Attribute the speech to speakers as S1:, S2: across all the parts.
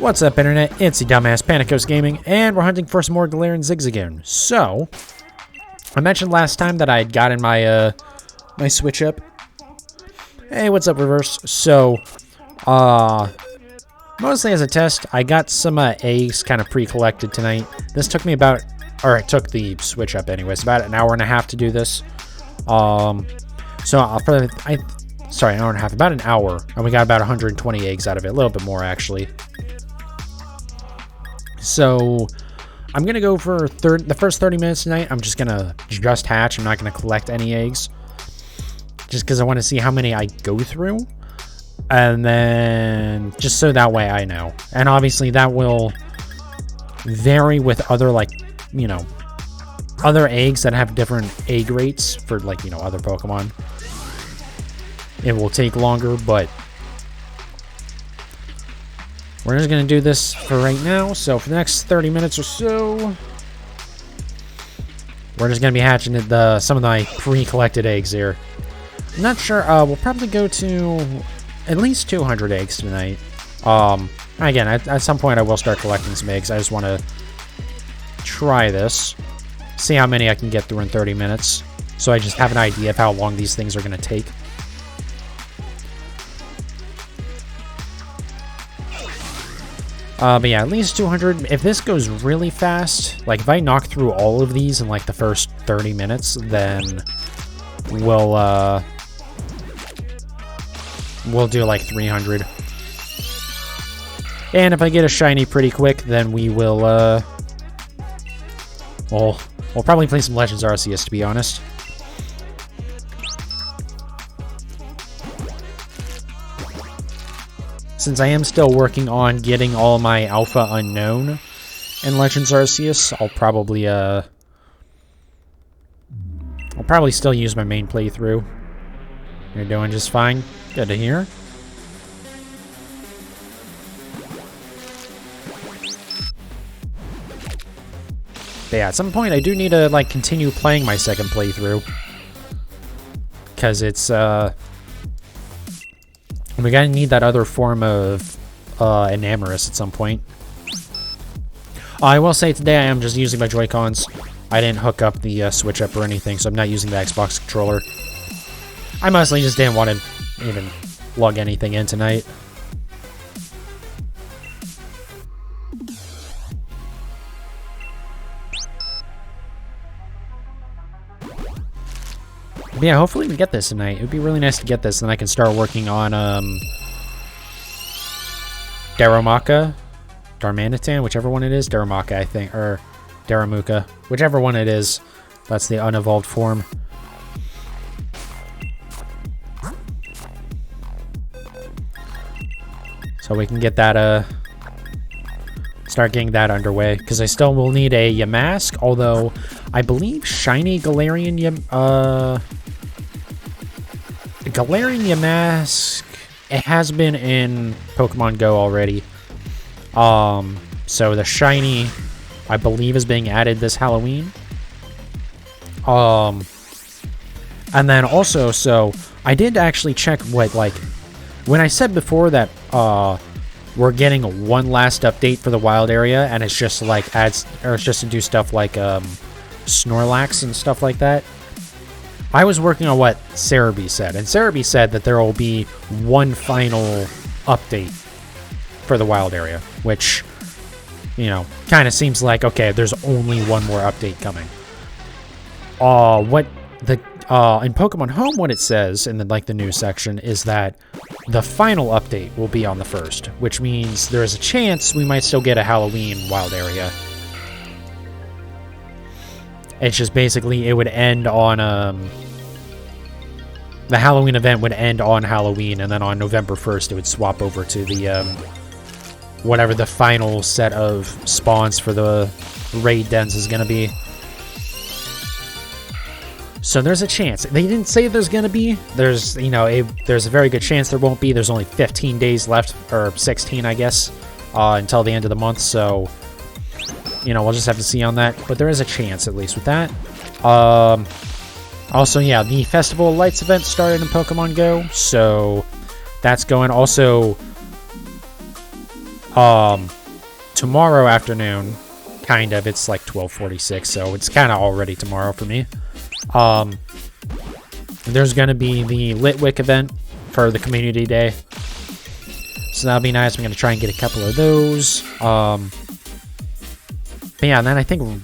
S1: What's up, Internet? It's the dumbass Panicos Gaming, and we're hunting for some more Galarian Zigzagoon. So, I mentioned last time that I had gotten my my switch up. Hey, what's up, Reverse? So, mostly as a test, I got some eggs kind of pre-collected tonight. This took me about, or it took the switch up anyways, about an hour and a half to do this. Sorry, an hour and a half, about an hour, and we got about 120 eggs out of it, a little bit more actually. So, I'm going to go for the first 30 minutes tonight. I'm just going to hatch. I'm not going to collect any eggs. Just because I want to see how many I go through. And then, just so that way I know. And obviously that will vary with other, like, you know, other eggs that have different egg rates for, like, you know, other Pokemon. It will take longer, but we're just going to do this for right now. So for the next 30 minutes or so, we're just going to be hatching some of my pre-collected eggs here. I'm not sure. We'll probably go to at least 200 eggs tonight. Again, at some point I will start collecting some eggs. I just want to try this. See how many I can get through in 30 minutes. So I just have an idea of how long these things are going to take. But yeah, at least 200. If this goes really fast, like if I knock through all of these in like the first 30 minutes, then we'll do like 300. And if I get a shiny pretty quick, then we will, we'll probably play some Legends Arceus, to be honest. Since I am still working on getting all my Alpha Unknown in Legends Arceus, I'll probably still use my main playthrough. You're doing just fine. Good to hear. But yeah, at some point I do need to like continue playing my second playthrough. Because it's we're gonna need that other form of Enamorus at some point. I will say today I am just using my Joy-Cons. I didn't hook up the Switch up or anything, so I'm not using the Xbox controller. I mostly just didn't want to even lug anything in tonight. But yeah, hopefully we get this tonight. It would be really nice to get this, and then I can start working on Darumaka, Darmanitan, whichever one it is. Darumaka, I think, or Darumaka, whichever one it is. That's the unevolved form. So we can get that, start getting that underway, because I still will need a Yamask, although I believe shiny Galarian Galarian Yamask, it has been in Pokemon Go already. So the shiny, I believe, is being added this Halloween. And then also, so I did actually check what, like, when I said before that we're getting one last update for the wild area, and it's just like adds, or it's just to do stuff like Snorlax and stuff like that. I was working on what Cerebi said, and Cerebi said that there will be one final update for the wild area, which, you know, kind of seems like, okay, there's only one more update coming. In Pokemon Home, what it says in the news section is that the final update will be on the 1st, which means there is a chance we might still get a Halloween wild area. It's just basically, it would end on, the Halloween event would end on Halloween, and then on November 1st, it would swap over to the, whatever the final set of spawns for the raid dens is going to be. So there's a chance. They didn't say there's going to be. There's, you know, there's a very good chance there won't be. There's only 15 days left, or 16, I guess, until the end of the month, so, you know, we'll just have to see on that. But there is a chance, at least, with that. Also, yeah, the Festival of Lights event started in Pokemon Go, so that's going. Also, Tomorrow afternoon, kind of. It's like 12:46, so it's kind of already tomorrow for me. There's gonna be the Litwick event for the community day, so that'll be nice. I'm gonna try and get a couple of those. But yeah, and then I think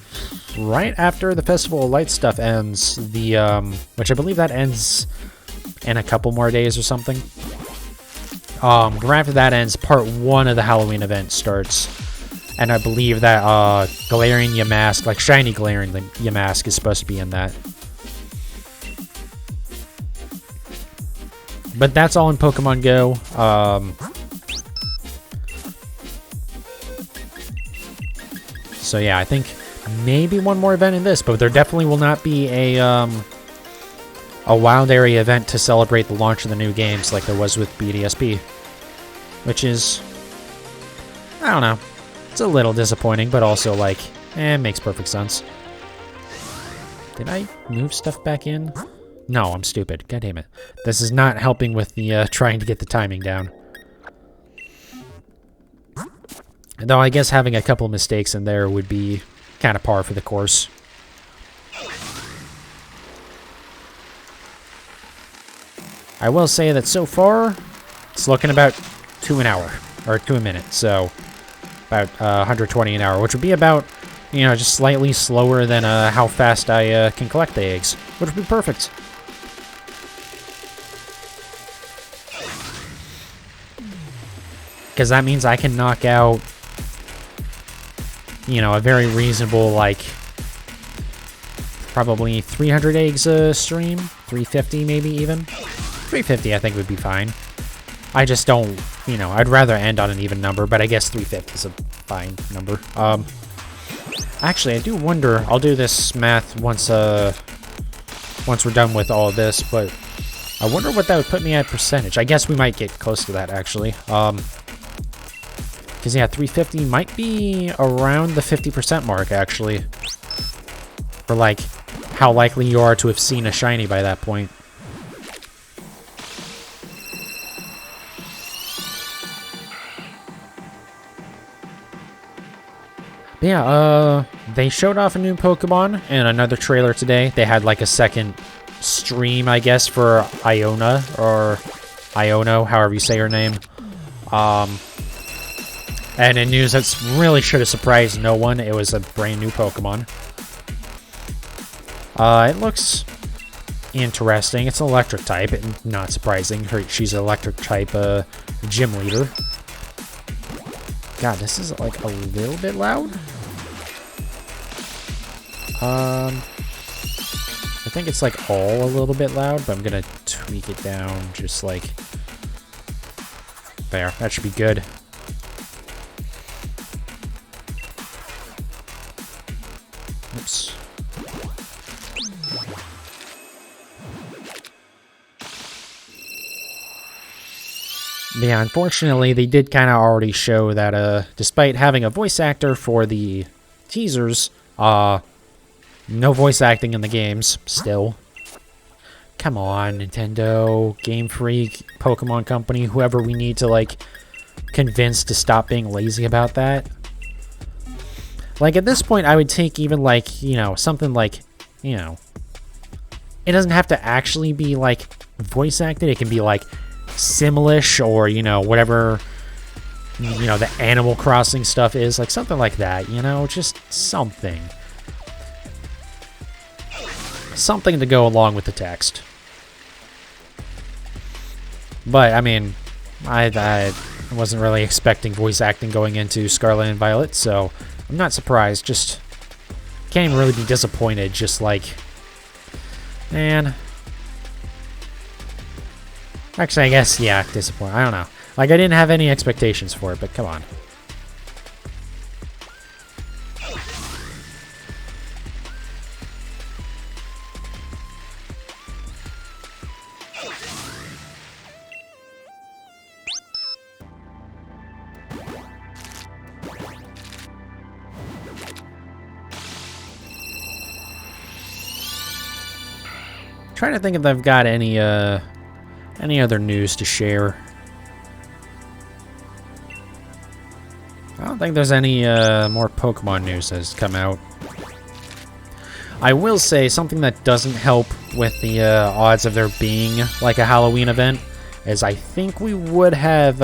S1: right after the Festival of Light stuff ends, which I believe that ends in a couple more days or something. Right after that ends, part 1 of the Halloween event starts. And I believe that Galarian Yamask, like shiny Galarian Yamask, is supposed to be in that. But that's all in Pokemon Go. So yeah, I think maybe one more event in this, but there definitely will not be a wild area event to celebrate the launch of the new games like there was with BDSP. Which is, I don't know. It's a little disappointing, but also, like, it makes perfect sense. Did I move stuff back in? No, I'm stupid. God damn it. This is not helping with the trying to get the timing down. Though I guess having a couple mistakes in there would be kind of par for the course. I will say that so far, it's looking about 2 an hour, or 2 a minute, so about 120 an hour, which would be about, you know, just slightly slower than how fast I can collect the eggs, which would be perfect. Because that means I can knock out, you know, a very reasonable, like, probably 300 eggs a stream, 350 maybe even. 350 I think would be fine. I just don't, you know, I'd rather end on an even number, but I guess 350 is a fine number. Actually, I do wonder, I'll do this math once we're done with all of this, but I wonder what that would put me at percentage. I guess we might get close to that, actually. Because, yeah, 350 might be around the 50% mark, actually. For, like, how likely you are to have seen a shiny by that point. But yeah, they showed off a new Pokemon in another trailer today. They had like a second stream, I guess, for Iona, or Iono, however you say her name. And in news that's really should have surprised no one, it was a brand new Pokemon. It looks interesting. It's an electric type, not surprising. She's an electric type gym leader. God, this is like a little bit loud. I think it's like all a little bit loud, but I'm gonna tweak it down just like there. That should be good. Oops. Yeah, unfortunately, they did kind of already show that, despite having a voice actor for the teasers, no voice acting in the games, still. Come on, Nintendo, Game Freak, Pokemon Company, whoever we need to, like, convince to stop being lazy about that. Like, at this point, I would take even, like, you know, something like, you know, it doesn't have to actually be, like, voice acted. It can be, like, Simlish, or, you know, whatever, you know, the Animal Crossing stuff is, like something like that, you know, just something to go along with the text. But I mean, I wasn't really expecting voice acting going into Scarlet and Violet, so I'm not surprised. Just can't even really be disappointed. Just like, man. Actually, I guess, yeah, disappointed. I don't know. Like, I didn't have any expectations for it, but come on. Trying to think if I've got any other news to share. I don't think there's any more Pokemon news that has come out. I will say something that doesn't help with the odds of there being like a Halloween event is I think we would have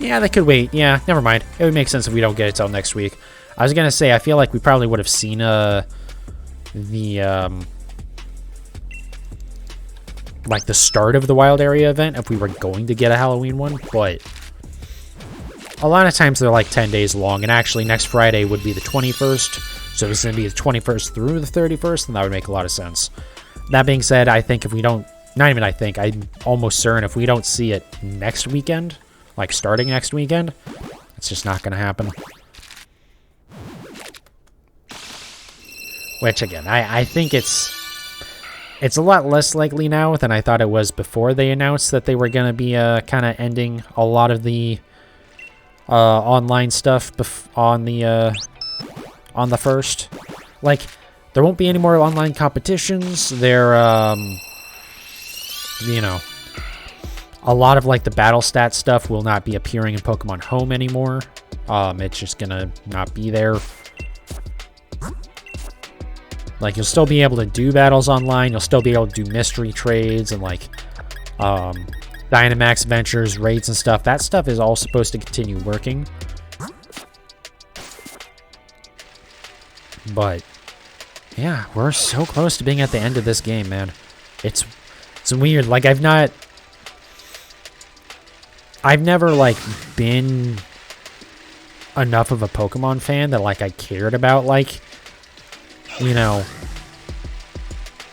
S1: yeah, they could wait. Yeah, never mind. It would make sense if we don't get it till next week. I was gonna say I feel like we probably would have seen like the start of the wild area event if we were going to get a Halloween one, but a lot of times they're like 10 days long, and actually next Friday would be the 21st, so it's going to be the 21st through the 31st, and that would make a lot of sense. That being said, I think if we don't, not even I think, I'm almost certain if we don't see it next weekend, like starting next weekend, it's just not going to happen. Which, again, I think it's a lot less likely now than I thought it was before they announced that they were going to be kind of ending a lot of the online stuff on the first. Like, there won't be any more online competitions. There, you know, a lot of like the battle stat stuff will not be appearing in Pokemon Home anymore. It's just gonna not be there. Like, you'll still be able to do battles online. You'll still be able to do mystery trades and like Dynamax Ventures, raids and stuff. That stuff is all supposed to continue working. But yeah, we're so close to being at the end of this game, man. It's weird. Like, I've never like been enough of a Pokemon fan that like I cared about like, you know,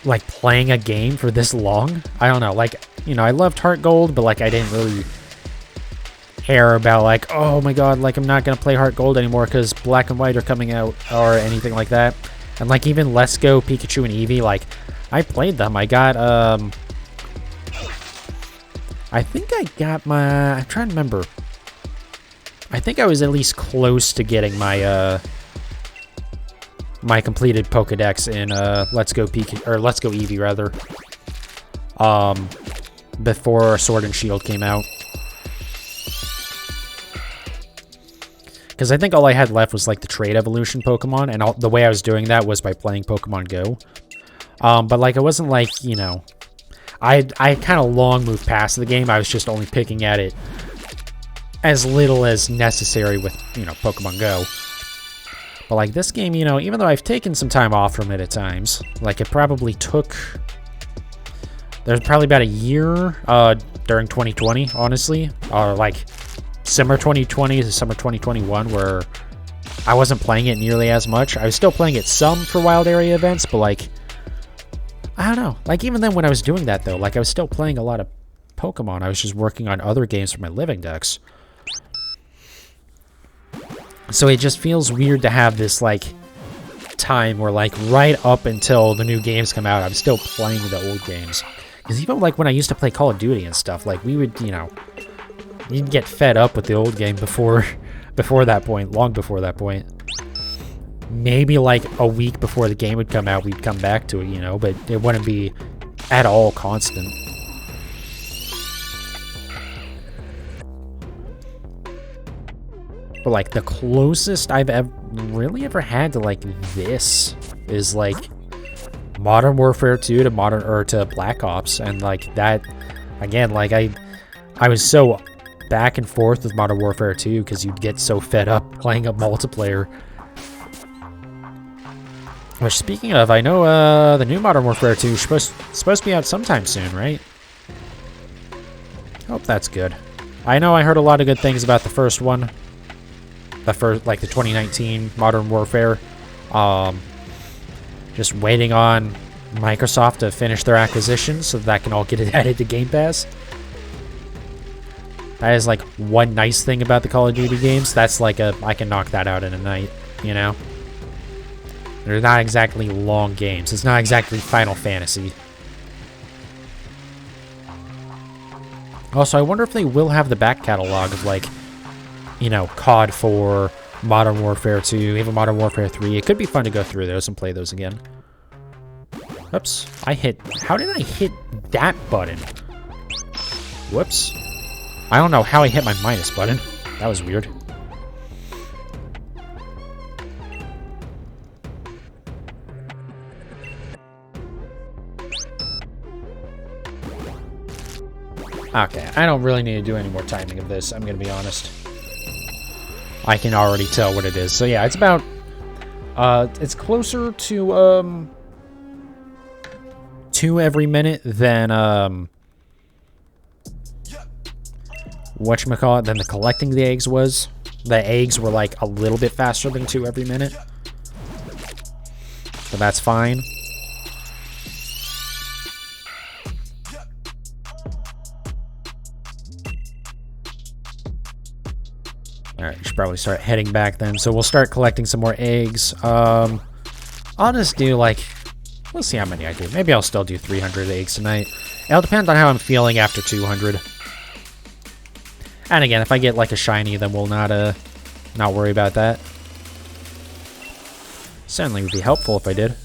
S1: like playing a game for this long. I don't know, like, you know, I loved Heart Gold, but like I didn't really care about like, oh my god, like I'm not gonna play Heart Gold anymore because Black and White are coming out or anything like that. And like even Let's Go Pikachu and Eevee, like I played them. I got I think I got my, I'm trying to remember. I think I was at least close to getting my my completed Pokedex in Let's Go Pikachu, or Let's Go Eevee rather. Before Sword and Shield came out. Because I think all I had left was like the trade evolution Pokemon, and the way I was doing that was by playing Pokemon Go. But like it wasn't like, you know, I kind of long moved past the game. I was just only picking at it as little as necessary with, you know, Pokemon Go. But like this game, you know, even though I've taken some time off from it at times, like it probably took, there's probably about a year during 2020, honestly, or like summer 2020 to summer 2021 where I wasn't playing it nearly as much. I was still playing it some for wild area events, but like, I don't know. Like even then when I was doing that though, like I was still playing a lot of Pokemon. I was just working on other games for my living decks. So it just feels weird to have this like time where like right up until the new games come out, I'm still playing the old games. Because even like when I used to play Call of Duty and stuff, like we would, you know, you'd get fed up with the old game before that point, long before that point. Maybe like a week before the game would come out, we'd come back to it, you know, but it wouldn't be at all constant. But like the closest I've ever had to like this is like Modern Warfare 2 to Black Ops, and like that again, like I was so back and forth with Modern Warfare 2 because you'd get so fed up playing a multiplayer. Which, speaking of, I know the new Modern Warfare 2 is supposed to be out sometime soon, right? Hope that's good. I know I heard a lot of good things about the first one. Like the 2019 Modern Warfare. Just waiting on Microsoft to finish their acquisition so that can all get it added to Game Pass. That is like one nice thing about the Call of Duty games. That's like I can knock that out in a night, you know? They're not exactly long games. It's not exactly Final Fantasy. Also, I wonder if they will have the back catalog of like, you know, COD 4, Modern Warfare 2, even Modern Warfare 3. It could be fun to go through those and play those again. Oops. How did I hit that button? Whoops. I don't know how I hit my minus button. That was weird. Okay, I don't really need to do any more timing of this, I'm gonna be honest. I can already tell what it is. So yeah, it's about... it's closer to, 2 every minute than, whatchamacallit, than the collecting the eggs was. The eggs were, like, a little bit faster than 2 every minute. So that's fine. Alright, should probably start heading back then. So we'll start collecting some more eggs. I'll just do, like... We'll see how many I do. Maybe I'll still do 300 eggs tonight. It'll depend on how I'm feeling after 200. And again, if I get, like, a shiny, then we'll not worry about that. Certainly would be helpful if I did.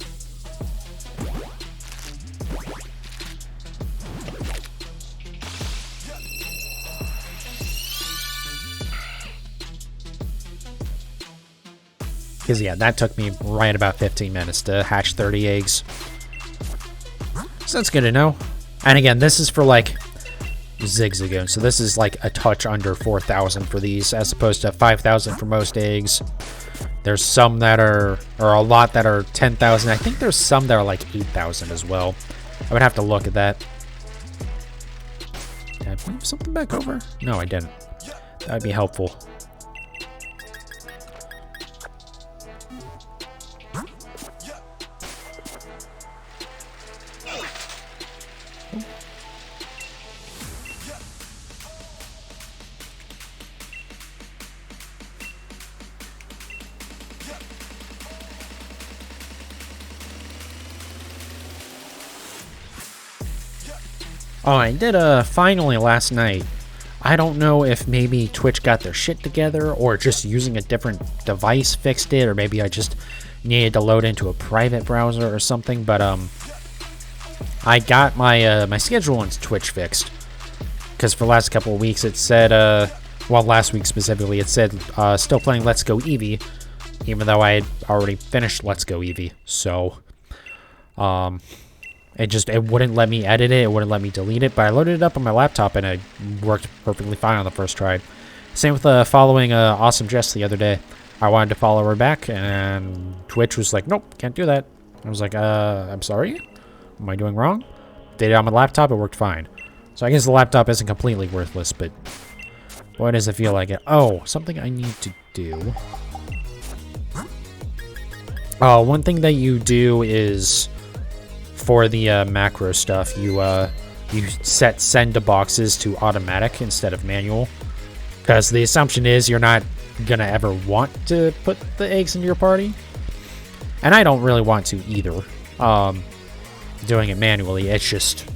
S1: Because, yeah, that took me right about 15 minutes to hatch 30 eggs. So that's good to know. And again, this is for, like, Zigzagoon. So this is, like, a touch under 4,000 for these, as opposed to 5,000 for most eggs. There's some that are, or a lot that are 10,000. I think there's some that are, like, 8,000 as well. I would have to look at that. Did I move something back over? No, I didn't. That would be helpful. Oh, I did finally last night. I don't know if maybe Twitch got their shit together or just using a different device fixed it, or maybe I just needed to load into a private browser or something, but I got my my schedule on Twitch fixed. Because for the last couple of weeks it said, well, last week specifically, it said still playing Let's Go Eevee, even though I had already finished Let's Go Eevee. So, it wouldn't let me edit it, it wouldn't let me delete it, but I loaded it up on my laptop and it worked perfectly fine on the first try. Same with following Awesome Jess the other day. I wanted to follow her back, and Twitch was like, nope, can't do that. I was like, I'm sorry? Am I doing wrong? Did it on my laptop, it worked fine. So I guess the laptop isn't completely worthless, but boy, does it feel like it. Oh, something I need to do. Oh, one thing that you do is... For the macro stuff, you set send to boxes to automatic instead of manual, because the assumption is you're not gonna ever want to put the eggs into your party, and I don't really want to either. Doing it manually, it's just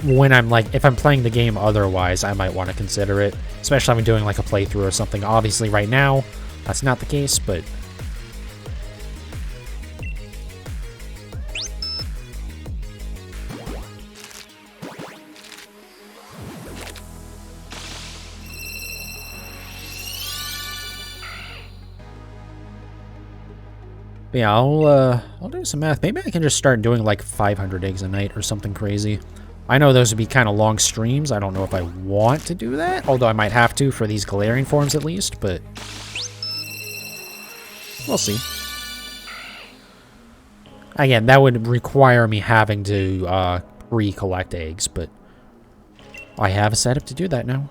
S1: when I'm like, if I'm playing the game otherwise, I might want to consider it, especially if I'm doing like a playthrough or something. Obviously, right now that's not the case, but. But yeah, I'll do some math. Maybe I can just start doing like 500 eggs a night or something crazy. I know those would be kind of long streams. I don't know if I want to do that, although I might have to for these Galarian forms at least, but we'll see. Again, that would require me having to recollect eggs, but I have a setup to do that now.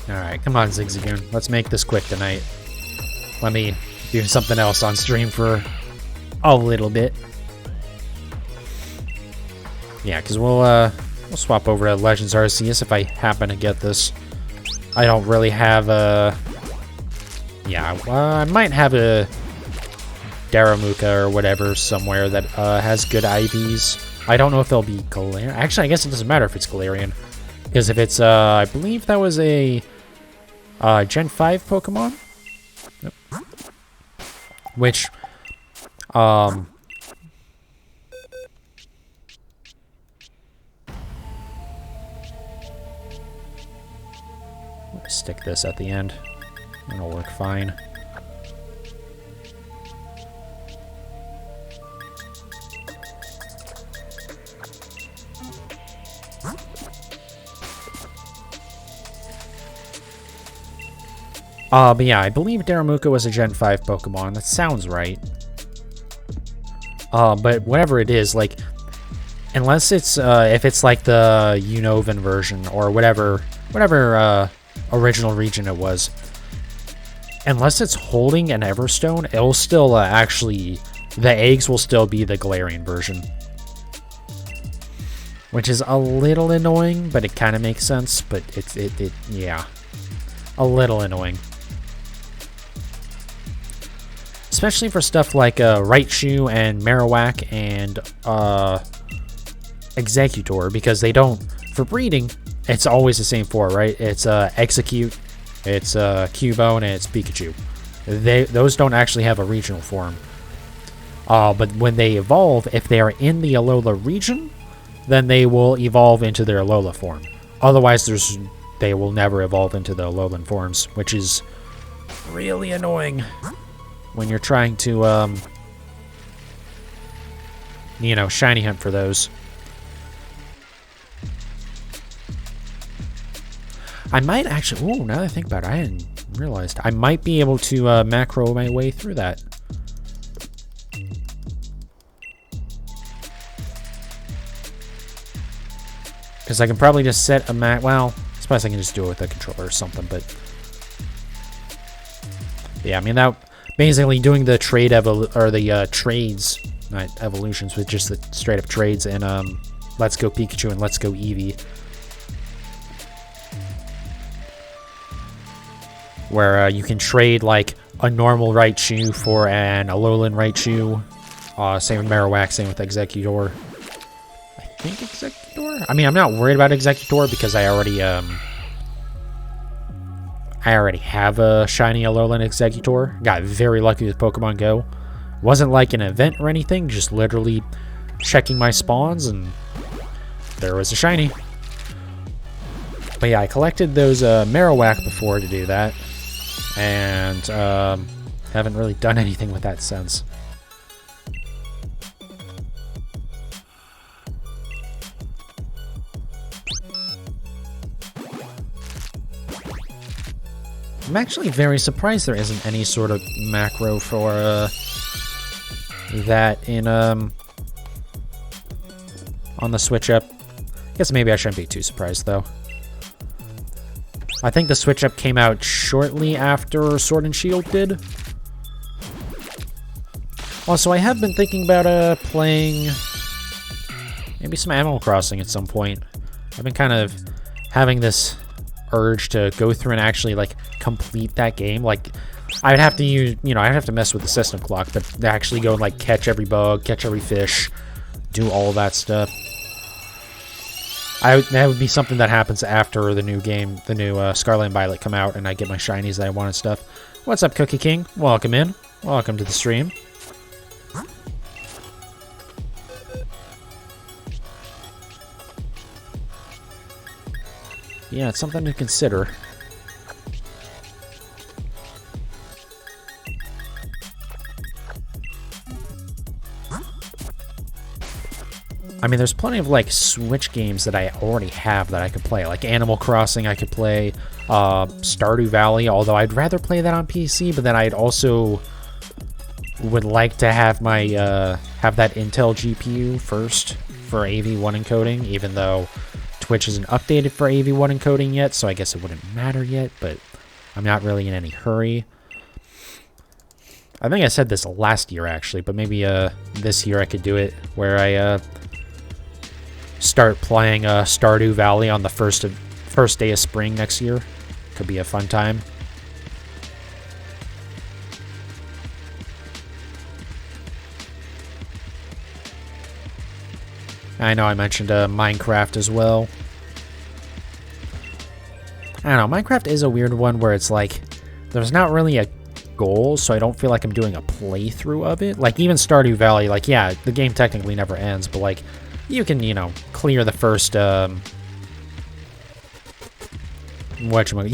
S1: Alright, come on, Zigzagoon. Let's make this quick tonight. Let me do something else on stream for a little bit. Yeah, because we'll swap over to Legends Arceus if I happen to get this. I don't really have a... Yeah, I might have a Daramuka or whatever somewhere that has good IVs. I don't know if they'll be Galarian. Actually, I guess it doesn't matter if it's Galarian. Because if it's, I believe that was a Gen 5 Pokemon. Yep. Which, let me stick this at the end. It'll work fine. But yeah, I believe Daramuka was a Gen 5 Pokemon. That sounds right. But whatever it is, like, unless it's, if it's like the Unovan version or whatever, original region it was, unless it's holding an Everstone, it'll still, actually, the eggs will still be the Galarian version. Which is a little annoying, but it kind of makes sense, but yeah. A little annoying. Especially for stuff like Raichu and Marowak and Executor, because they don't, for breeding, it's always the same four, right? It's Execute, it's Cubone, and it's Pikachu. Those don't actually have a regional form. But when they evolve, if they are in the Alola region, then they will evolve into their Alola form. Otherwise, they will never evolve into the Alolan forms, which is really annoying when you're trying to, you know, shiny hunt for those. I might actually... Oh, now that I think about it, I hadn't realized. I might be able to macro my way through that. Because I can probably just set a well, I suppose I can just do it with a controller or something, but... Yeah, I mean, that... Basically, doing the trade trades, not evolutions, with just the straight up trades in Let's Go Pikachu and Let's Go Eevee, where you can trade like a normal Raichu for an Alolan Raichu. Same with Marowak, same with Executor. I think Executor. I mean, I'm not worried about Executor because I already have a shiny Alolan Executor. Got very lucky with Pokemon Go. Wasn't like an event or anything, just literally checking my spawns and there was a shiny. But yeah, I collected those Marowak before to do that. And haven't really done anything with that since. I'm actually very surprised there isn't any sort of macro for that in on the Switch Up. I guess maybe I shouldn't be too surprised though. I think the Switch Up came out shortly after Sword and Shield did. Also, I have been thinking about playing maybe some Animal Crossing at some point. I've been kind of having this urge to go through and actually like complete that game. Like I'd have to use, you know, I'd have to mess with the system clock, but to actually go and like catch every bug, catch every fish, do all of that stuff. That would be something that happens after the new game, the new Scarlet and Violet come out, and I get my shinies that I want and stuff. What's up, Cookie King? Welcome in. Welcome to the stream. Yeah, it's something to consider. I mean, there's plenty of, like, Switch games that I already have that I could play. Like Animal Crossing, I could play. Stardew Valley, although I'd rather play that on PC, but then I'd also would like to have my, have that Intel GPU first for AV1 encoding, even though Twitch isn't updated for AV1 encoding yet, so I guess it wouldn't matter yet, but I'm not really in any hurry. I think I said this last year, actually, but maybe this year I could do it, where I start playing Stardew Valley on the first day of spring next year. Could be a fun time. I know I mentioned Minecraft as well. I don't know, Minecraft is a weird one where it's like, there's not really a goal, so I don't feel like I'm doing a playthrough of it. Like, even Stardew Valley, like, yeah, the game technically never ends, but, like, you can, you know, clear the first, you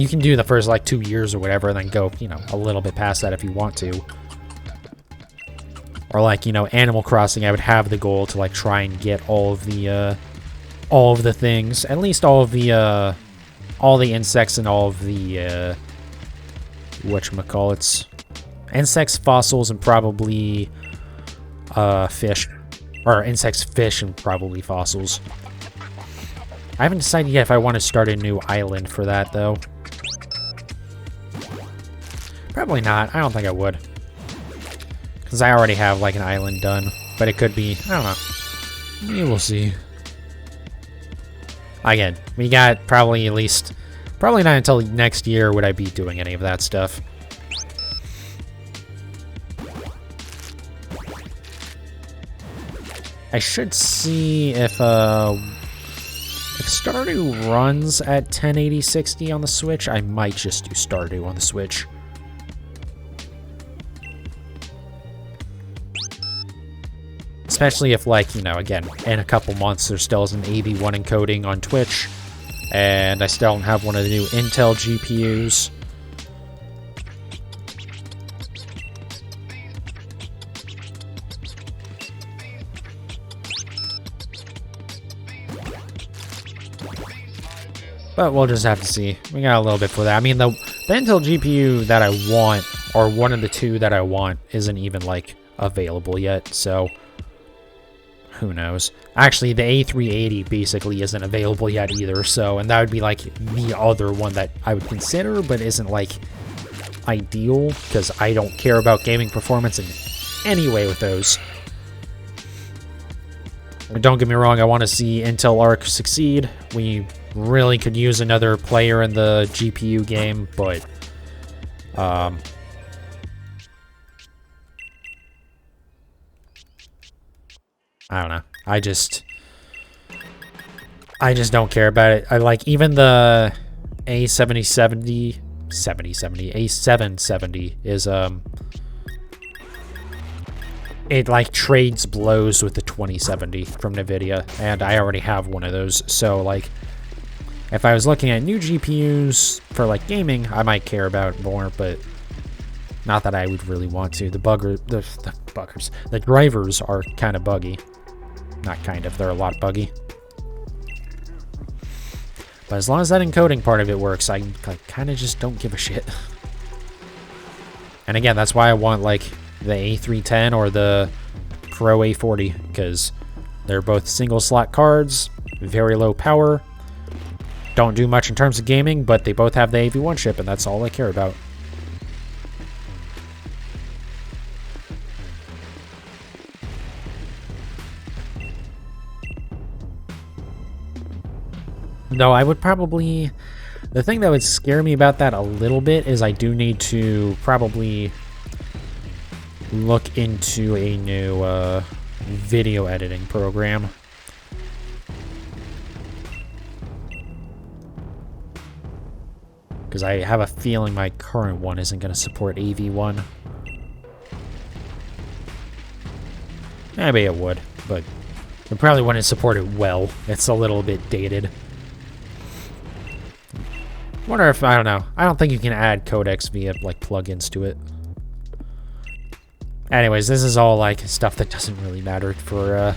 S1: can do the first, like, 2 years or whatever, and then go, you know, a little bit past that if you want to. Or, like, you know, Animal Crossing, I would have the goal to, like, try and get all of the things, at least all the insects and all of the, whatchamacallits, insects, fossils, and probably, fish. Or insects, fish, and probably fossils. I haven't decided yet if I want to start a new island for that, though. Probably not. I don't think I would. Because I already have, like, an island done. But it could be, I don't know. We will see. Again, we got probably at least... Probably not until next year would I be doing any of that stuff. I should see if Stardew runs at 1080-60 on the Switch. I might just do Stardew on the Switch. Especially if, like, you know, again, in a couple months there still is an AV1 encoding on Twitch. And I still don't have one of the new Intel GPUs. But we'll just have to see. We got a little bit for that. I mean, the Intel GPU that I want, or one of the two that I want, isn't even, like, available yet, so... Who knows? Actually, the A380 basically isn't available yet either, so, and that would be, like, the other one that I would consider, but isn't, like, ideal, because I don't care about gaming performance in any way with those. Don't get me wrong, I want to see Intel Arc succeed. We really could use another player in the GPU game, but, I don't know. I just don't care about it. I like even the A770 is it like trades blows with the 2070 from Nvidia, and I already have one of those. So like if I was looking at new GPUs for like gaming, I might care about it more, but not that I would really want to. The drivers are kind of buggy. Not kind of, they're a lot buggy. But as long as that encoding part of it works, I kind of just don't give a shit. And again, that's why I want like the A310 or the Pro A40, because they're both single slot cards, very low power, don't do much in terms of gaming, but they both have the AV1 chip, and that's all I care about. No, I would probably... The thing that would scare me about that a little bit is I do need to probably look into a new video editing program. Because I have a feeling my current one isn't going to support AV1. Maybe it would, but it probably wouldn't support it well. It's a little bit dated. Wonder if, I don't know. I don't think you can add codecs via, like, plugins to it. Anyways, this is all, like, stuff that doesn't really matter for,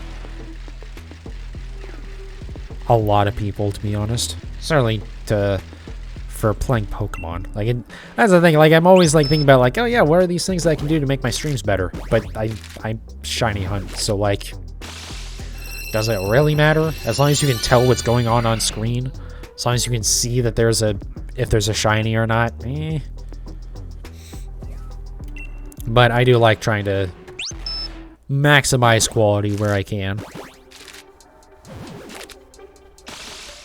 S1: a lot of people, to be honest. Certainly for playing Pokemon. Like, that's the thing. Like, I'm always, like, thinking about, like, oh, yeah, what are these things that I can do to make my streams better? But I shiny hunt, so, like, does it really matter? As long as you can tell what's going on screen, as long as you can see that if there's a shiny or not, eh. But I do like trying to maximize quality where I can.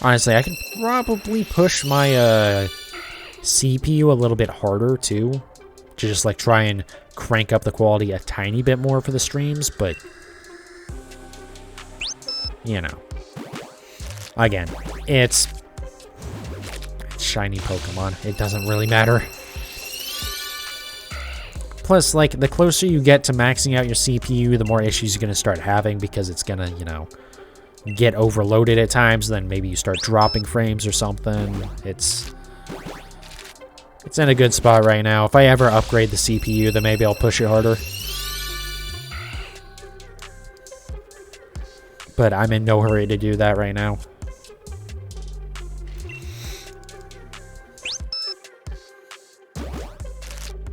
S1: Honestly, I could probably push my CPU a little bit harder too, to just like try and crank up the quality a tiny bit more for the streams, but you know. Again, it's shiny Pokemon. It doesn't really matter. Plus, like, the closer you get to maxing out your CPU, the more issues you're going to start having because it's going to, you know, get overloaded at times. Then maybe you start dropping frames or something. It's in a good spot right now. If I ever upgrade the CPU, then maybe I'll push it harder. But I'm in no hurry to do that right now.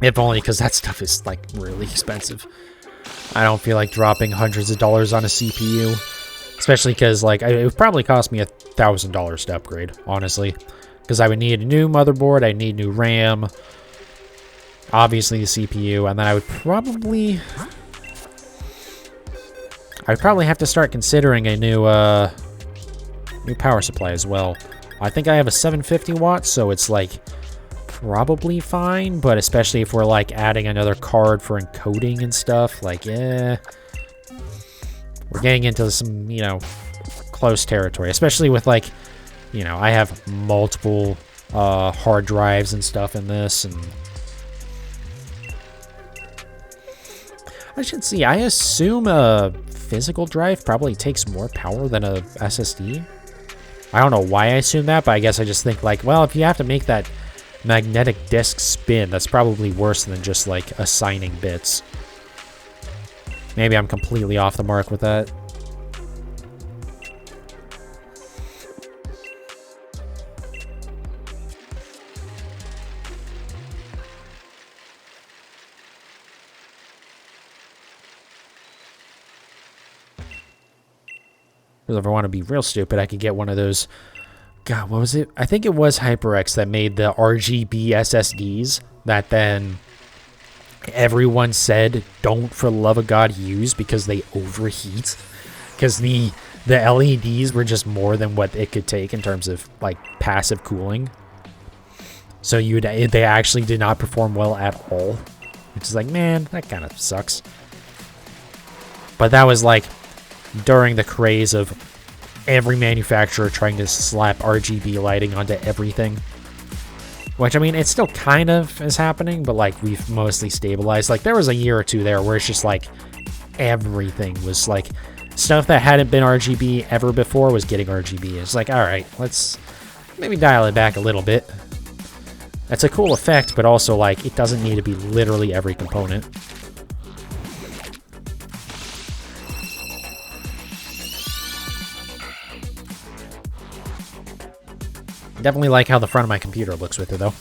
S1: If only because that stuff is, like, really expensive. I don't feel like dropping hundreds of dollars on a CPU. Especially because, like, it would probably cost me $1,000 to upgrade, honestly. Because I would need a new motherboard, I'd need new RAM. Obviously the CPU, and then I would probably... I'd probably have to start considering a new power supply as well. I think I have a 750 watts, so it's, like... probably fine, but especially if we're like adding another card for encoding and stuff, like, yeah, we're getting into some, you know, close territory, especially with, like, you know, I have multiple hard drives and stuff in this, and I should see, I assume a physical drive probably takes more power than a SSD. I don't know why I assume that, but I guess I just think, like, well, if you have to make that magnetic disk spin, that's probably worse than just, like, assigning bits. Maybe I'm completely off the mark with that. Because if I want to be real stupid, I could get one of those... God, what was it? I think it was HyperX that made the RGB SSDs that then everyone said don't for the love of God use because they overheat. Because the LEDs were just more than what it could take in terms of, like, passive cooling. So they actually did not perform well at all. Which is like, man, that kind of sucks. But that was, like, during the craze of every manufacturer trying to slap RGB lighting onto everything. Which, I mean, it still kind of is happening, but, like, we've mostly stabilized. Like, there was a year or two there where it's just, like, everything was, like, stuff that hadn't been RGB ever before was getting RGB. It's like, alright, let's maybe dial it back a little bit. That's a cool effect, but also, like, it doesn't need to be literally every component. Definitely like how the front of my computer looks with it, though.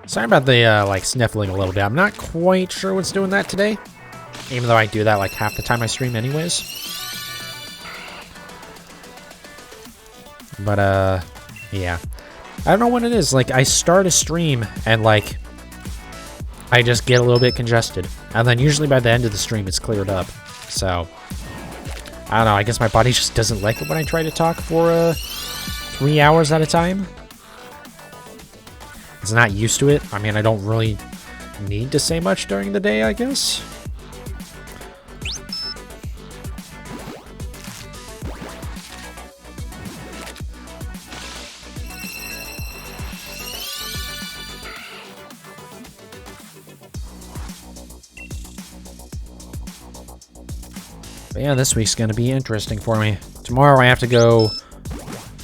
S1: Sorry about the, like, sniffling a little bit. I'm not quite sure what's doing that today. Even though I do that, like, half the time I stream anyways. But, yeah. I don't know what it is. Like, I start a stream and, like, I just get a little bit congested. And then usually by the end of the stream, it's cleared up. So... I don't know, I guess my body just doesn't like it when I try to talk for 3 hours at a time. It's not used to it. I mean, I don't really need to say much during the day, I guess. But yeah, this week's going to be interesting for me. Tomorrow I have to go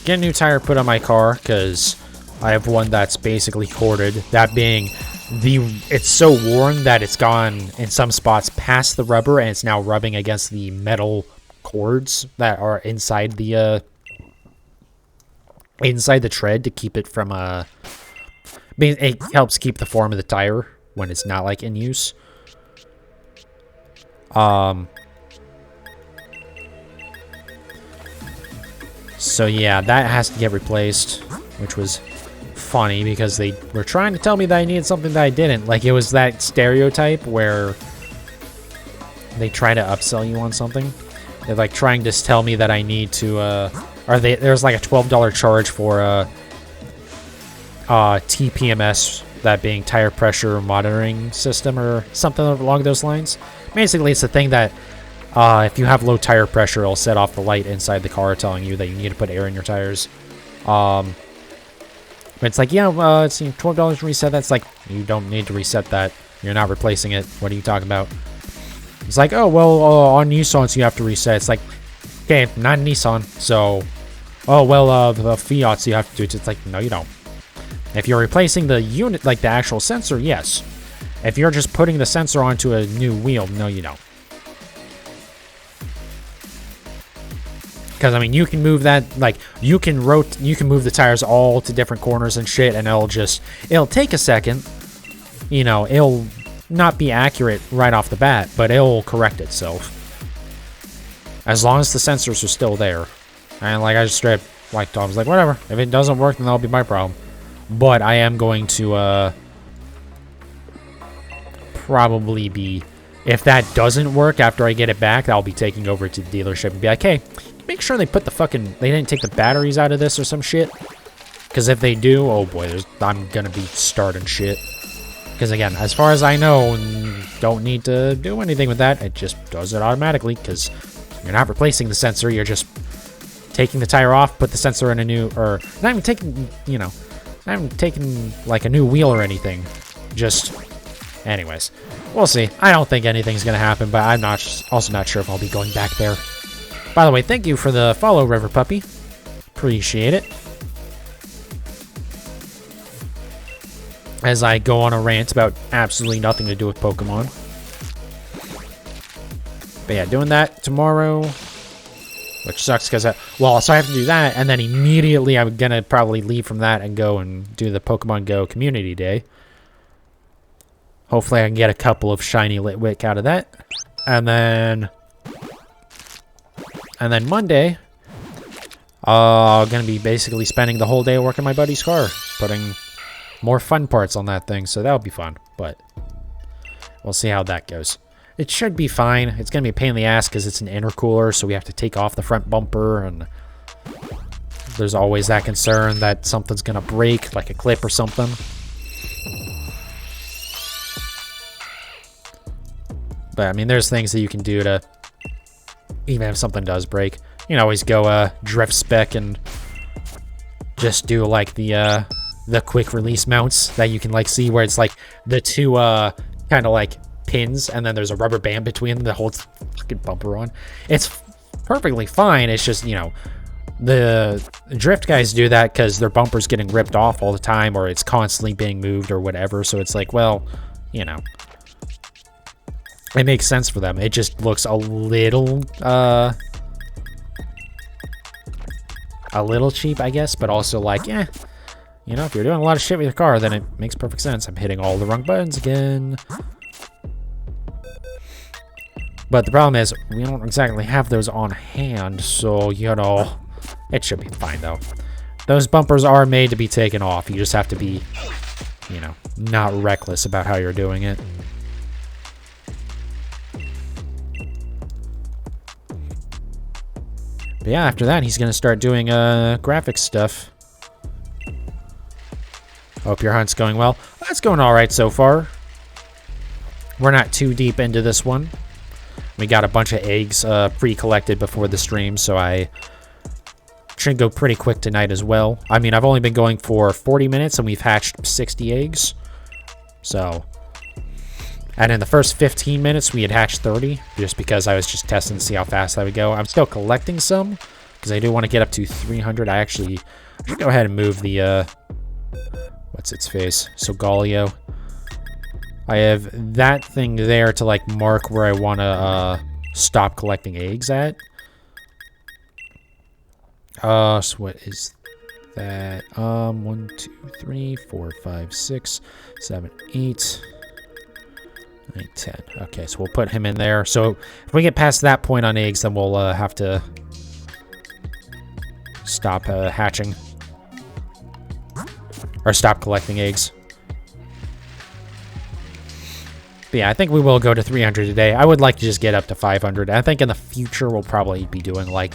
S1: get a new tire put on my car, because I have one that's basically corded. That being, it's so worn that it's gone in some spots past the rubber, and it's now rubbing against the metal cords that are inside the tread to keep it from... it helps keep the form of the tire when it's not, like, in use. So yeah, that has to get replaced, which was funny because they were trying to tell me that I needed something that I didn't. Like, it was that stereotype where they try to upsell you on something. They're, like, trying to tell me that I need to, there's like a $12 charge for TPMS that being tire pressure monitoring system or something along those lines. Basically, it's a thing that if you have low tire pressure, it'll set off the light inside the car telling you that you need to put air in your tires. But it's like, yeah, it's $12 to reset. That's like, you don't need to reset that. You're not replacing it. What are you talking about? It's like, oh, well, on Nissans you have to reset. It's like, okay, not Nissan. So, oh, well, the Fiats you have to do it. It's like, no, you don't. If you're replacing the unit, like the actual sensor, yes. If you're just putting the sensor onto a new wheel, no, you don't. Because, I mean, you can move that, like, you can move the tires all to different corners and shit, and it'll take a second. You know, it'll not be accurate right off the bat, but it'll correct itself. As long as the sensors are still there. And, like, I just straight, like, Tom's like, whatever. If it doesn't work, then that'll be my problem. But I am going to, probably be, if that doesn't work after I get it back, I'll be taking over to the dealership and be like, hey, make sure they put they didn't take the batteries out of this or some shit. Because if they do, oh boy, I'm gonna be starting shit. Because again, as far as I know, don't need to do anything with that. It just does it automatically because you're not replacing the sensor. You're just taking the tire off, put the sensor in a new, or not even taking, you know, not even taking like a new wheel or anything. Just, anyways, we'll see. I don't think anything's gonna happen, but I'm also not sure if I'll be going back there. By the way, thank you for the follow, River Puppy. Appreciate it. As I go on a rant about absolutely nothing to do with Pokemon. But yeah, doing that tomorrow. Which sucks because, well, so I have to do that, and then immediately I'm going to probably leave from that and go and do the Pokemon Go Community Day. Hopefully I can get a couple of shiny Litwick out of that. And then Monday, I'm going to be basically spending the whole day working my buddy's car. Putting more fun parts on that thing, so that'll be fun. But we'll see how that goes. It should be fine. It's going to be a pain in the ass because it's an intercooler, so we have to take off the front bumper, and there's always that concern that something's going to break, like a clip or something. But, I mean, there's things that you can do to, even if something does break, you can always go drift spec and just do, like, the quick release mounts that you can, like, see where it's, like, the two, kind of, like, pins, and then there's a rubber band between them that holds the fucking bumper on. It's perfectly fine. It's just, you know, the drift guys do that because their bumper's getting ripped off all the time, or it's constantly being moved or whatever, so it's like, well, you know, it makes sense for them. It just looks a little cheap, I guess, but also like, yeah, you know, if you're doing a lot of shit with your car, then it makes perfect sense. I'm hitting all the wrong buttons again. But the problem is, we don't exactly have those on hand, so, you know, it should be fine, though. Those bumpers are made to be taken off. You just have to be, you know, not reckless about how you're doing it. But yeah, after that, he's going to start doing graphics stuff. Hope your hunt's going well. That's going all right so far. We're not too deep into this one. We got a bunch of eggs pre-collected before the stream, so I should go pretty quick tonight as well. I mean, I've only been going for 40 minutes, and we've hatched 60 eggs. So, and in the first 15 minutes, we had hatched 30, just because I was just testing to see how fast I would go. I'm still collecting some, because I do want to get up to 300. I should go ahead and move the, what's its face? Solgaleo. I have that thing there to, like, mark where I want to stop collecting eggs at. So what is that? 1, 2, 3, 4, 5, 6, 7, 8, 9, 10. Okay, so we'll put him in there. So if we get past that point on eggs, then we'll have to stop hatching. Or stop collecting eggs. But yeah, I think we will go to 300 today. I would like to just get up to 500. I think in the future we'll probably be doing like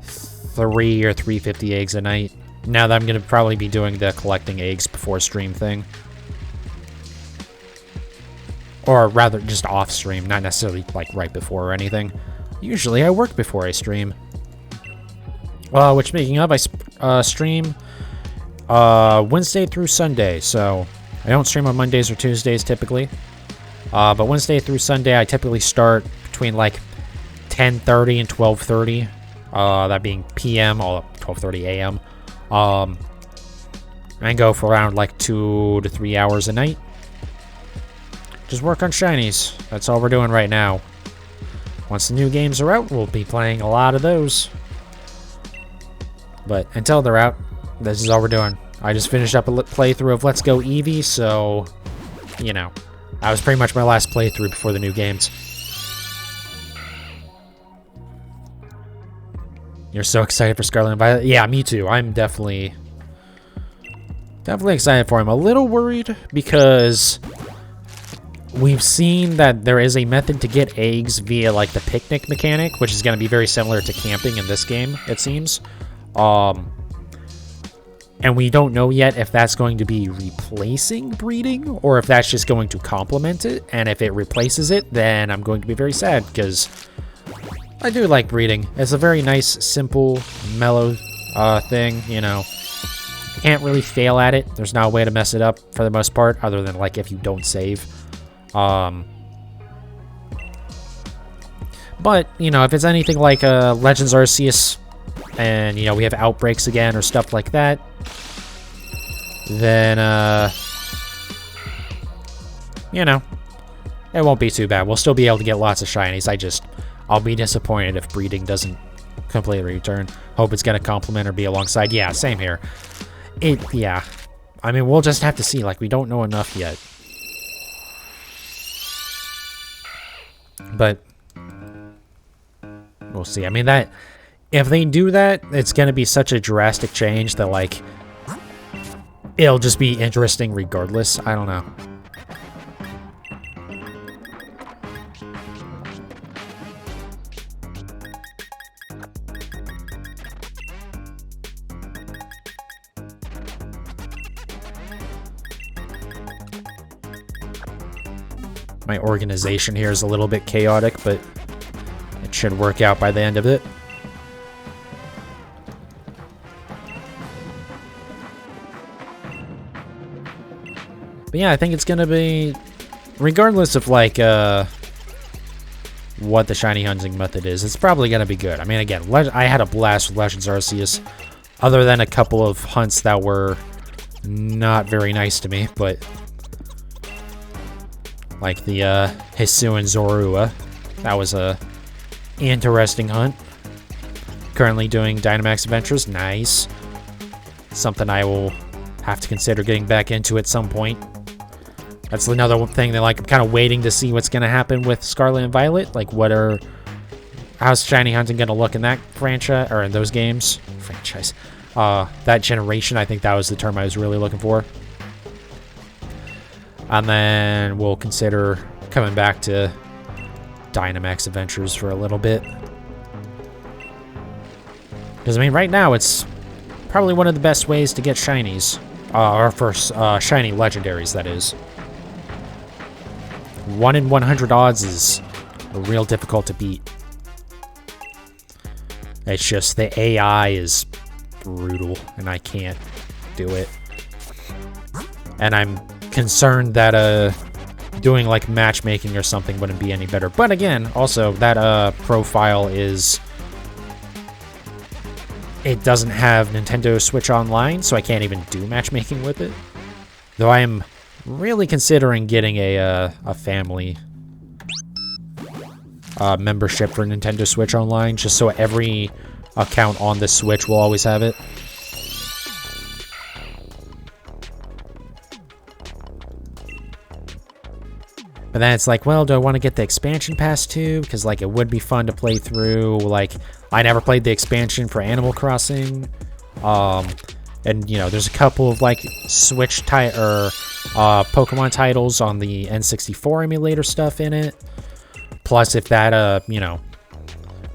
S1: 3 or 350 eggs a night. Now that I'm going to probably be doing the collecting eggs before stream thing. Or rather, just off stream, not necessarily like right before or anything. Usually I work before I stream. Which, speaking of, I stream Wednesday through Sunday, so I don't stream on Mondays or Tuesdays typically. But Wednesday through Sunday, I typically start between like 10:30 and 12:30. That being PM, or 12:30 AM. And go for around like 2 to 3 hours a night. Just work on shinies. That's all we're doing right now. Once the new games are out, we'll be playing a lot of those. But until they're out, this is all we're doing. I just finished up a playthrough of Let's Go Eevee, so, you know, that was pretty much my last playthrough before the new games. You're so excited for Scarlet and Violet? Yeah, me too. I'm definitely excited for him. A little worried because we've seen that there is a method to get eggs via like the picnic mechanic, which is going to be very similar to camping in this game, it seems. And we don't know yet if that's going to be replacing breeding or if that's just going to complement it. And if it replaces it, then I'm going to be very sad because I do like breeding. It's a very nice, simple, mellow thing, you know. Can't really fail at it. There's no way to mess it up for the most part, other than like if you don't save. But, you know, if it's anything like Legends Arceus, and, you know, we have outbreaks again or stuff like that, then, you know, it won't be too bad. We'll still be able to get lots of shinies. I'll be disappointed if breeding doesn't completely return. Hope it's going to complement or be alongside. Yeah, same here. Yeah. I mean, we'll just have to see. Like, we don't know enough yet. But we'll see. I mean, that if they do that, it's going to be such a drastic change that, like, it'll just be interesting regardless. I don't know. My organization here is a little bit chaotic, but it should work out by the end of it. But yeah, I think it's gonna be, regardless of like what the shiny hunting method is, it's probably gonna be good. I mean, again, I had a blast with Legends Arceus, other than a couple of hunts that were not very nice to me, but like the Hisu and Zorua. That was a interesting hunt. Currently doing Dynamax Adventures. Nice. Something I will have to consider getting back into at some point. That's another thing that, like, I'm kind of waiting to see what's going to happen with Scarlet and Violet. Like, how's shiny hunting going to look in that franchise, or in those games? Franchise. That generation, I think that was the term I was really looking for. And then we'll consider coming back to Dynamax Adventures for a little bit. Because, I mean, right now it's probably one of the best ways to get shinies. Or for shiny legendaries, that is. 1 in 100 odds is real difficult to beat. It's just the AI is brutal, and I can't do it. And I'm concerned that doing like matchmaking or something wouldn't be any better. But again, also that profile is, it doesn't have Nintendo Switch Online, so I can't even do matchmaking with it. Though I am really considering getting a family membership for Nintendo Switch Online, just so every account on the Switch will always have it. But then it's like, well, do I want to get the expansion pass too? Because, like, it would be fun to play through. Like, I never played the expansion for Animal Crossing. And, you know, there's a couple of, like, Switch Pokemon titles on the N64 emulator stuff in it. Plus, if that, you know,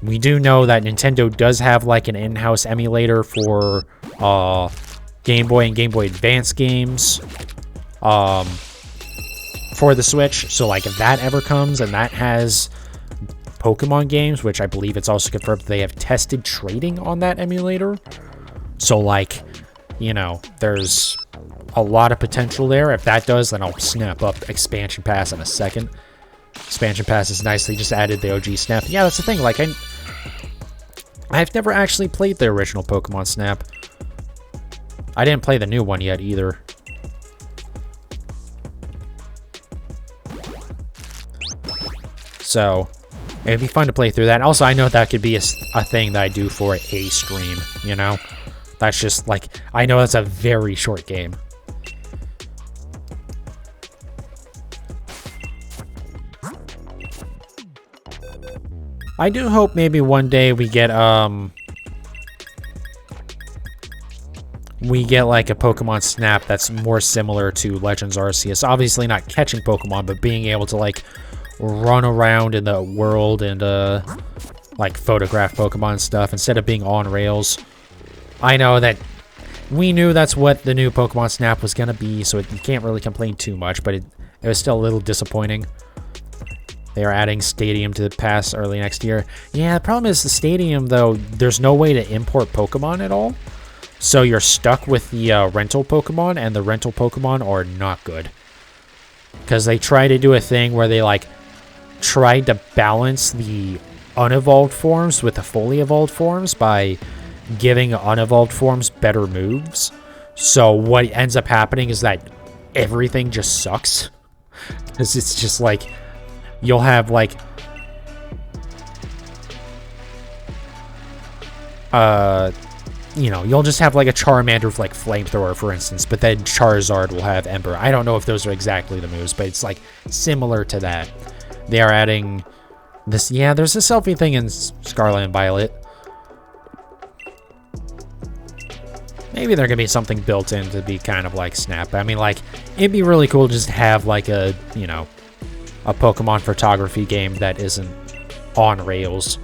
S1: we do know that Nintendo does have, like, an in-house emulator for Game Boy and Game Boy Advance games for the Switch. So like if that ever comes and that has Pokemon games, which I believe it's also confirmed they have tested trading on that emulator. So like, you know, there's a lot of potential there. If that does, then I'll snap up Expansion Pass in a second. Expansion Pass is nice. They just added the OG Snap. Yeah, that's the thing. Like, I've never actually played the original Pokemon Snap. I didn't play the new one yet either. So, it'd be fun to play through that. Also, I know that could be a thing that I do for a stream, you know? That's just, like, I know that's a very short game. I do hope maybe one day we get like a Pokemon Snap that's more similar to Legends Arceus. Obviously not catching Pokemon, but being able to like run around in the world and like photograph Pokemon stuff instead of being on rails. I know that we knew that's what the new Pokemon Snap was gonna be, so you can't really complain too much, but it was still a little disappointing. They are adding Stadium to the pass early next year. Yeah, the problem is the Stadium, though, there's no way to import Pokemon at all. So you're stuck with the rental Pokemon, and the rental Pokemon are not good. Because they try to do a thing where they, like, tried to balance the unevolved forms with the fully evolved forms by giving unevolved forms better moves. So what ends up happening is that everything just sucks. Because it's just, like... You'll have, like, you know, you'll just have, like, a Charmander with, like, Flamethrower, for instance, but then Charizard will have Ember. I don't know if those are exactly the moves, but it's, like, similar to that. They are adding this, yeah, there's a selfie thing in Scarlet and Violet. Maybe there could be something built in to be kind of like Snap. I mean, like, it'd be really cool to just have, like, a, you know... a Pokemon photography game that isn't on rails.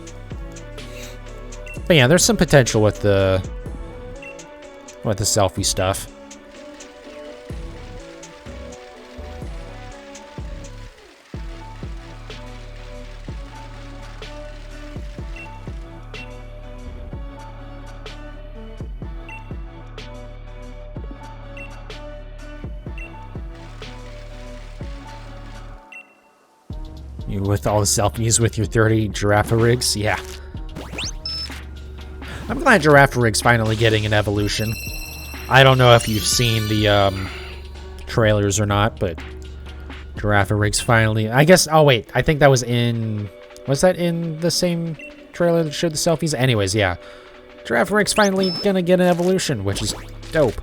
S1: But yeah, there's some potential with the selfie stuff. With all the selfies with your 30 Giraffarigs, yeah. I'm glad Giraffarig's finally getting an evolution. I don't know if you've seen the trailers or not, but Giraffarig's finally... I guess... Oh, wait. I think that was in... Was that in the same trailer that showed the selfies? Anyways, yeah. Giraffarig's finally gonna get an evolution, which is dope.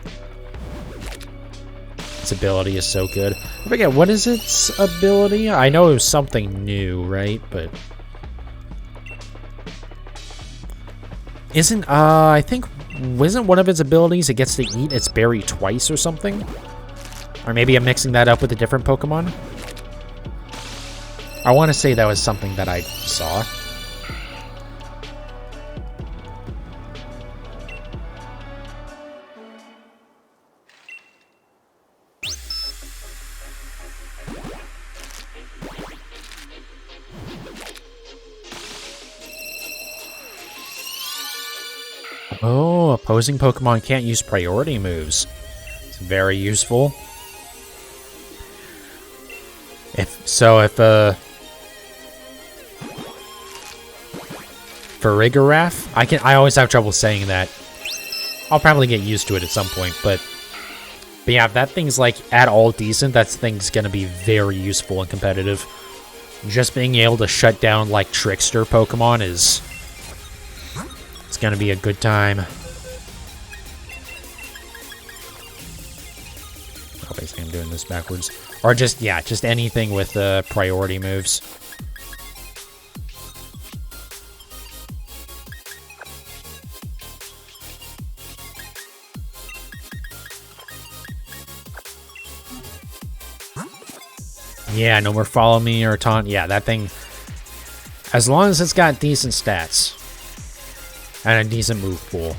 S1: Its ability is so good. I forget, what is its ability? I know it was something new, right? But... Isn't, I think... Wasn't one of its abilities it gets to eat its berry twice or something? Or maybe I'm mixing that up with a different Pokemon? I want to say that was something that I saw. Oh, opposing Pokemon can't use priority moves. It's very useful. If Farigiraf, I always have trouble saying that. I'll probably get used to it at some point, but yeah, if that thing's like at all decent, that thing's gonna be very useful and competitive. Just being able to shut down like trickster Pokemon is... It's gonna be a good time. Oh, basically I'm doing this backwards. Or just, yeah, just anything with priority moves. Yeah, no more follow me or taunt. Yeah, that thing, as long as it's got decent stats and a decent move pool,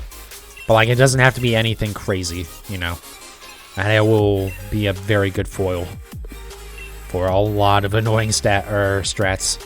S1: But, like, it doesn't have to be anything crazy, you know. And it will be a very good foil for a lot of annoying strats.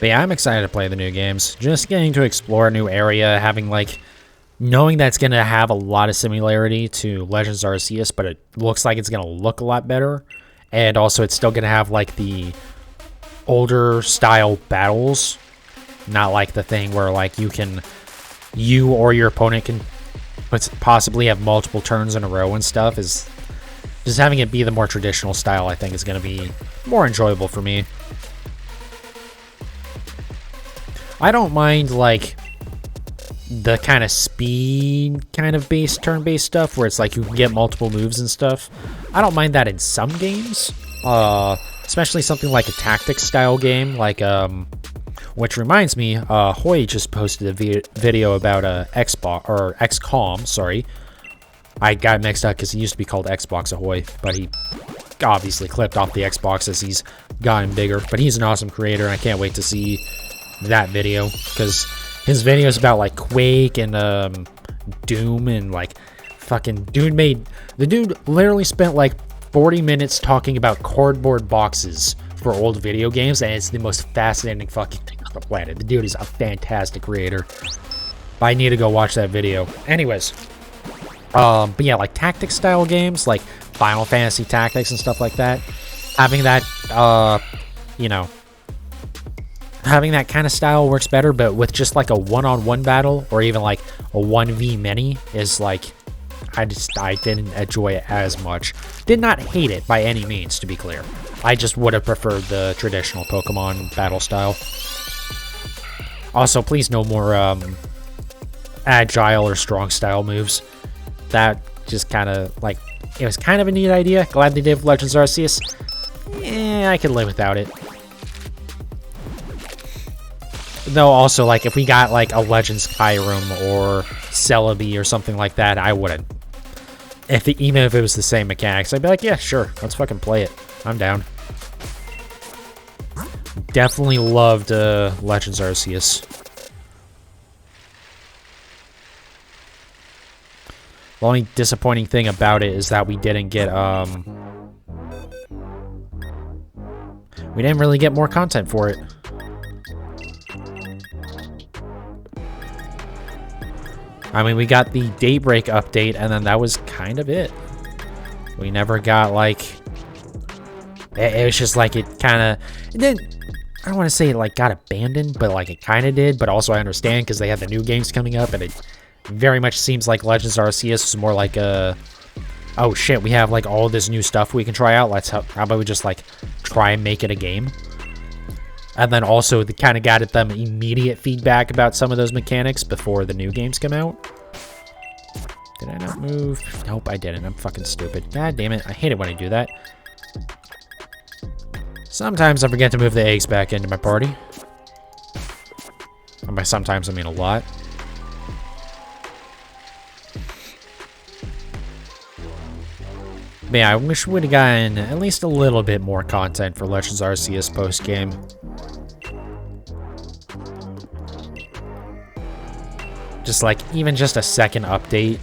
S1: But yeah, I'm excited to play the new games. Just getting to explore a new area, having like, knowing that's going to have a lot of similarity to Legends Arceus, but it looks like it's going to look a lot better. And also it's still going to have like the older style battles, not like the thing where like you or your opponent can possibly have multiple turns in a row and stuff. Is just having it be the more traditional style, I think, is going to be more enjoyable for me. I don't mind, like, the kind of speed kind of turn-based stuff where it's like you can get multiple moves and stuff. I don't mind that in some games, especially something like a tactics-style game, like, which reminds me, Hoy just posted a video about Xbox, or XCOM, sorry. I got mixed up because he used to be called Xbox Ahoy, but he obviously clipped off the Xbox as he's gotten bigger. But he's an awesome creator, and I can't wait to see that video, because his videos about like Quake and Doom and like fucking the dude literally spent like 40 minutes talking about cardboard boxes for old video games, and it's the most fascinating fucking thing on the planet. The dude is a fantastic creator. I need to go watch that video. Anyways, but yeah, like tactics style games like Final Fantasy Tactics and stuff like that, having that you know, having that kind of style works better, but with just like a one-on-one battle or even like a 1v many is like, I didn't enjoy it as much. Did not hate it by any means, to be clear. I just would have preferred the traditional Pokemon battle style. Also, please no more agile or strong style moves. That just kind of like, it was kind of a neat idea. Glad they did with Legends Arceus. I could live without it. Though also, like, if we got, like, a Legends Skyrim or Celebi or something like that, I wouldn't. Even if it was the same mechanics, I'd be like, yeah, sure, let's fucking play it. I'm down. Definitely loved Legends Arceus. The only disappointing thing about it is that we didn't get, we didn't really get more content for it. I mean, we got the Daybreak update, and then that was kind of it. We never got, like... It was just like it kind of... It didn't... I don't want to say it, like, got abandoned, but, like, it kind of did. But also, I understand, because they have the new games coming up, and it very much seems like Legends Arceus is more like a... Oh, shit, we have, like, all this new stuff we can try out. How about we just, like, try and make it a game? And then also, they kind of got at them immediate feedback about some of those mechanics before the new games come out. Did I not move? Nope, I didn't. I'm fucking stupid. God damn it. I hate it when I do that. Sometimes I forget to move the eggs back into my party. And by sometimes, I mean a lot. But yeah, I wish we would have gotten at least a little bit more content for Legends Arceus post-game. Just like, even just a second update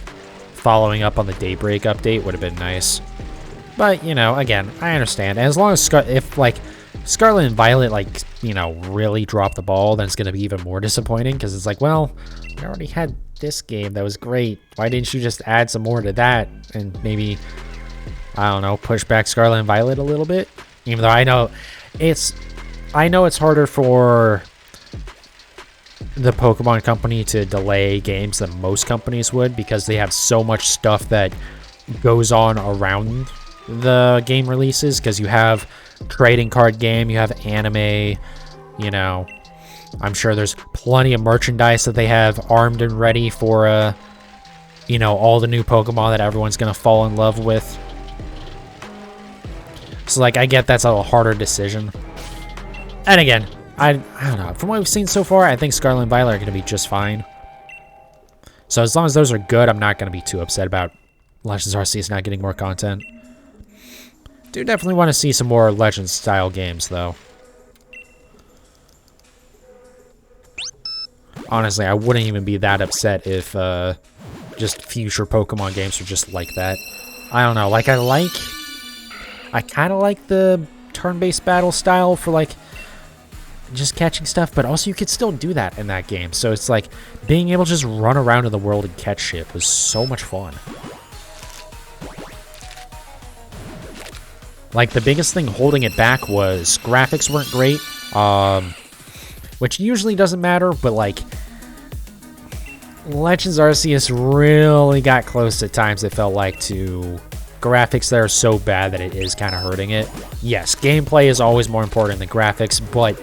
S1: following up on the Daybreak update would have been nice. But, you know, again, I understand. As long as, if, like, Scarlet and Violet, like, you know, really drop the ball, then it's going to be even more disappointing. Because it's like, well, we already had this game that was great. Why didn't you just add some more to that? And maybe, I don't know, push back Scarlet and Violet a little bit? Even though I know it's harder for the Pokemon Company to delay games than most companies would, because they have so much stuff that goes on around the game releases, because you have trading card game, you have anime, you know. I'm sure there's plenty of merchandise that they have armed and ready for, you know, all the new Pokemon that everyone's gonna fall in love with. So, like, I get that's a harder decision. And again, I don't know. From what we've seen so far, I think Scarlet and Violet are gonna be just fine. So as long as those are good, I'm not gonna be too upset about Legends Arceus not getting more content. Do definitely want to see some more Legends-style games, though. Honestly, I wouldn't even be that upset if just future Pokemon games were just like that. I don't know. Like, I kind of like the turn-based battle style for, like, just catching stuff, but also you could still do that in that game. So it's like, being able to just run around in the world and catch shit was so much fun. Like, the biggest thing holding it back was graphics weren't great, which usually doesn't matter, but, like, Legends Arceus really got close at times, it felt like, to graphics that are so bad that it is kind of hurting it. Yes, gameplay is always more important than graphics, but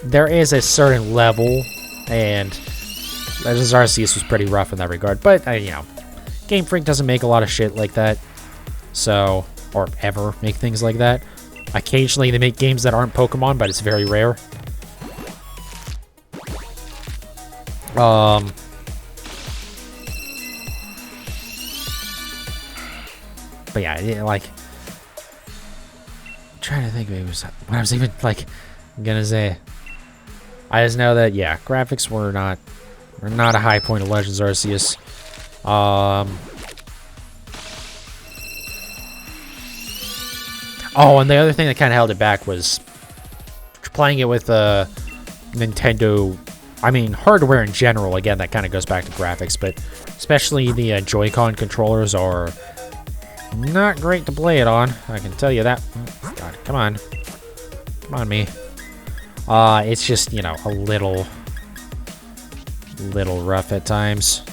S1: there is a certain level, and Legends Arceus was pretty rough in that regard. But, you know, Game Freak doesn't make a lot of shit like that, so... or ever make things like that. Occasionally they make games that aren't Pokemon, but it's very rare. But yeah, like... I'm trying to think maybe what I was even, like, gonna say. I just know that, yeah, graphics were not a high point of Legends Arceus. Oh, and the other thing that kind of held it back was playing it with Nintendo, I mean, hardware in general. Again, that kind of goes back to graphics, but especially the Joy-Con controllers are not great to play it on. I can tell you that. Oh, God, come on. Come on, me. It's just, you know, a little rough at times.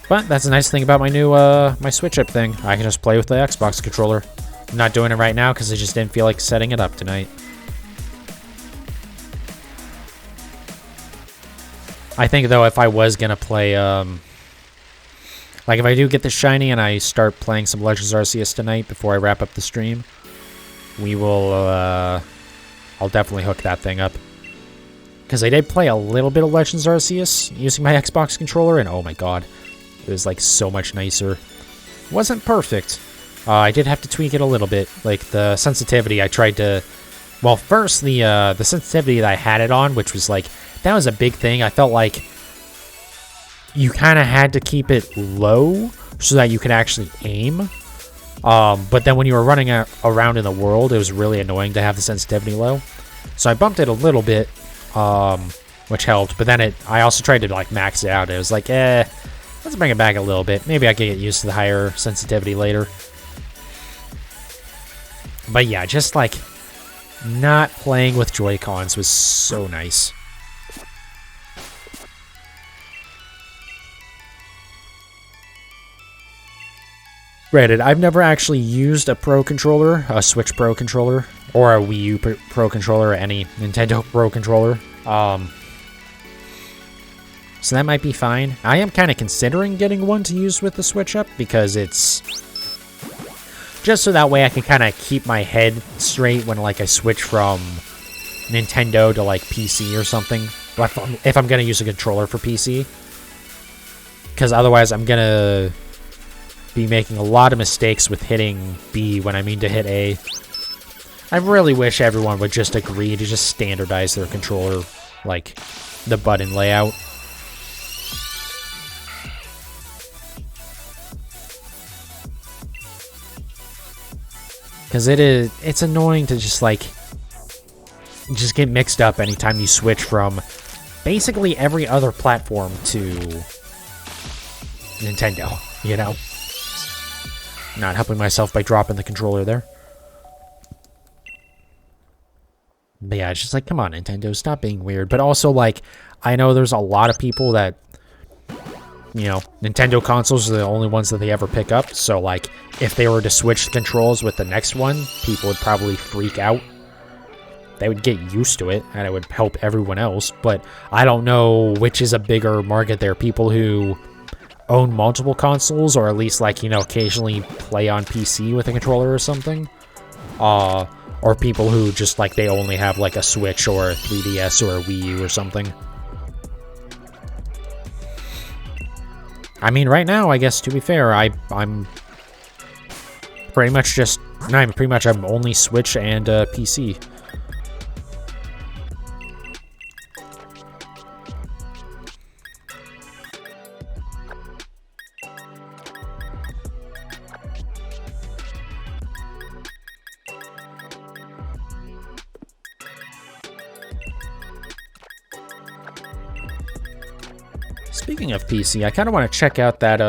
S1: But that's a nice thing about my new, my Switch Up thing. I can just play with the Xbox controller. I'm not doing it right now because I just didn't feel like setting it up tonight. I think, though, if I was gonna play, like, if I do get the shiny and I start playing some Legends Arceus tonight before I wrap up the stream, we will, I'll definitely hook that thing up. Because I did play a little bit of Legends Arceus using my Xbox controller, and oh my god. It was, like, so much nicer. Wasn't perfect. I did have to tweak it a little bit. Like, the sensitivity, I tried to... Well, first, the sensitivity that I had it on, which was, like... That was a big thing. I felt like you kind of had to keep it low so that you could actually aim. But then when you were running around in the world, it was really annoying to have the sensitivity low. So I bumped it a little bit, which helped. But then I also tried to, like, max it out. It was like, let's bring it back a little bit. Maybe I can get used to the higher sensitivity later. But yeah, just, like, not playing with Joy-Cons was so nice. Granted, I've never actually used a Pro controller, a Switch Pro controller, or a Wii U Pro controller, or any Nintendo Pro controller. So that might be fine. I am kind of considering getting one to use with the Switch Up, because it's... just so that way I can kind of keep my head straight when, like, I switch from Nintendo to, like, PC or something. If I'm going to use a controller for PC. Because otherwise I'm going to be making a lot of mistakes with hitting B when I mean to hit A. I really wish everyone would just agree to just standardize their controller, like, the button layout. Because it's annoying to just, like, just get mixed up anytime you switch from basically every other platform to Nintendo, you know? Not helping myself by dropping the controller there. But yeah, it's just like, come on, Nintendo, stop being weird. But also, like, I know there's a lot of people that you know, Nintendo consoles are the only ones that they ever pick up. So, like, if they were to switch the controls with the next one, people would probably freak out. They would get used to it, and it would help everyone else. But I don't know which is a bigger market there. People who own multiple consoles, or at least, like, you know, occasionally play on PC with a controller or something. Or people who just, like, they only have, like, a Switch or a 3DS or a Wii U or something. I mean, right now, I guess, to be fair, I'm pretty much just... No, I'm pretty much, I'm only Switch and PC. Speaking of PC, I kind of want to check out that,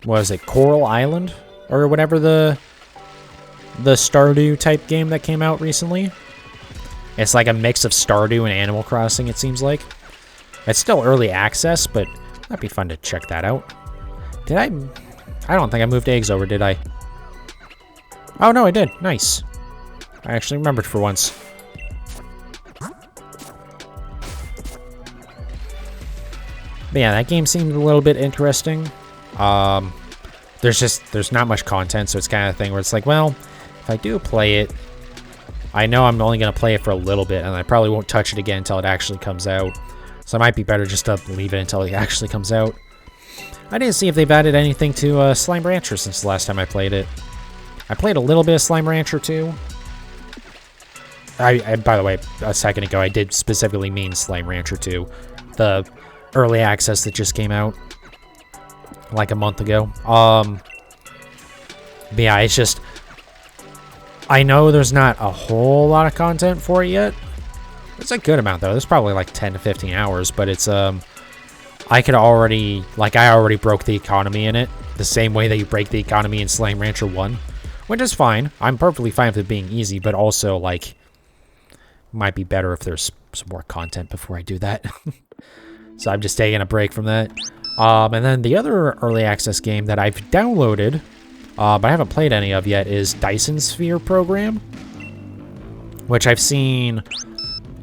S1: what is it, Coral Island? Or whatever the Stardew type game that came out recently. It's like a mix of Stardew and Animal Crossing, it seems like. It's still early access, but that'd be fun to check that out. Did I don't think I moved eggs over, did I? Oh, no, I did. Nice. I actually remembered for once. But yeah, that game seemed a little bit interesting. There's not much content, so it's kind of a thing where it's like, well, if I do play it, I know I'm only going to play it for a little bit, and I probably won't touch it again until it actually comes out. So it might be better just to leave it until it actually comes out. I didn't see if they've added anything to Slime Rancher since the last time I played it. I played a little bit of Slime Rancher too. By the way, a second ago, I did specifically mean Slime Rancher 2. The early access that just came out like a month ago. But yeah, it's just, I know there's not a whole lot of content for it yet. It's a good amount though. There's probably like 10 to 15 hours, but it's I already broke the economy in it the same way that you break the economy in Slime Rancher 1, which is fine. I'm perfectly fine with it being easy, but also, like, might be better if there's some more content before I do that. So I'm just taking a break from that. And then the other early access game that I've downloaded, but I haven't played any of yet, is Dyson Sphere Program, which I've seen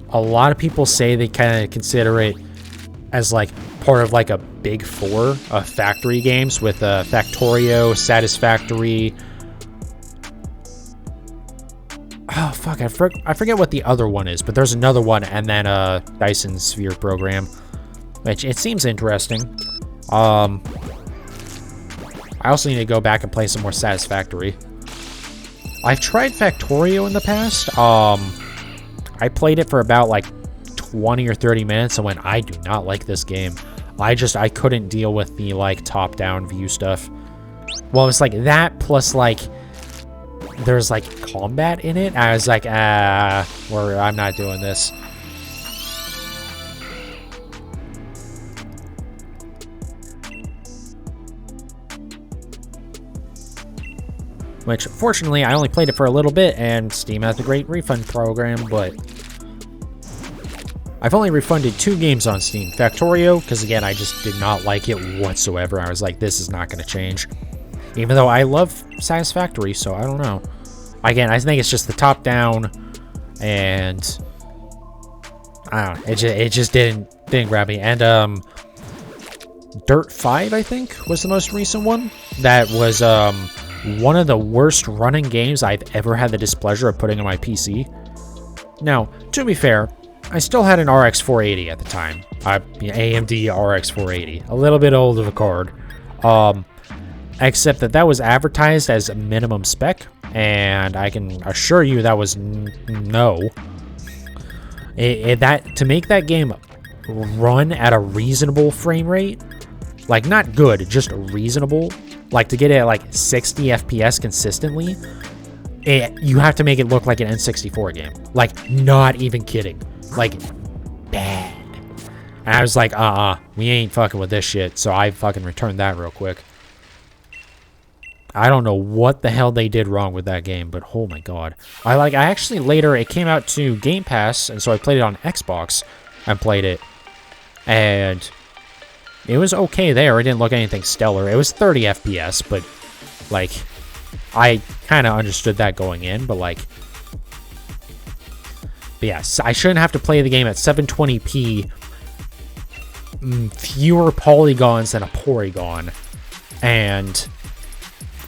S1: a lot of people say they kind of consider it as, like, part of, like, a big four of factory games with Factorio, Satisfactory. Oh, fuck, I forget what the other one is, but there's another one, and then Dyson Sphere Program, which it seems interesting. I also need to go back and play some more Satisfactory. I've tried Factorio in the past. I played it for about, like, 20 or 30 minutes and went, I do not like this game. I couldn't deal with the, like, top-down view stuff. Well, it's like that plus, like, there's, like, combat in it. I was like, I'm not doing this. Which, fortunately, I only played it for a little bit, and Steam has a great refund program, but I've only refunded 2 games on Steam. Factorio, because, again, I just did not like it whatsoever. I was like, this is not going to change. Even though I love Satisfactory, so I don't know. Again, I think it's just the top-down, and I don't know. It just didn't grab me. And Dirt 5, I think, was the most recent one. That was one of the worst running games I've ever had the displeasure of putting on my PC. Now, to be fair, I still had an RX 480 at the time. AMD RX 480. A little bit old of a card. Except that was advertised as a minimum spec, and I can assure you that was no. To make that game run at a reasonable frame rate, like, not good, just reasonable, like, to get it at, like, 60 FPS consistently, you have to make it look like an N64 game. Like, not even kidding. Like, bad. And I was like, we ain't fucking with this shit, so I fucking returned that real quick. I don't know what the hell they did wrong with that game, but oh my god. I actually later, it came out to Game Pass, and so I played it on Xbox and played it. And It was okay there. It didn't look anything stellar. It was 30 FPS, but, like, I kind of understood that going in, but, like... But yes, I shouldn't have to play the game at 720p, fewer polygons than a Porygon, and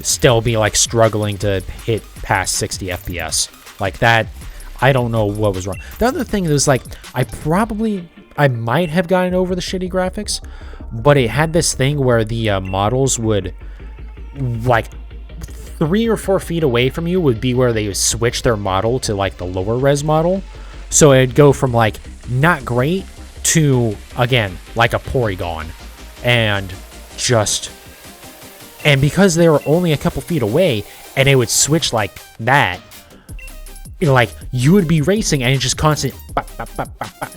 S1: still be, like, struggling to hit past 60 FPS. Like, that, I don't know what was wrong. The other thing is, like, I might have gotten over the shitty graphics, but it had this thing where the models would, like, 3 or 4 feet away from you would be where they would switch their model to, like, the lower res model. So it'd go from, like, not great to, again, like a Porygon. And just... And because they were only a couple feet away, and it would switch like that, you know, like, you would be racing, and it's just constant...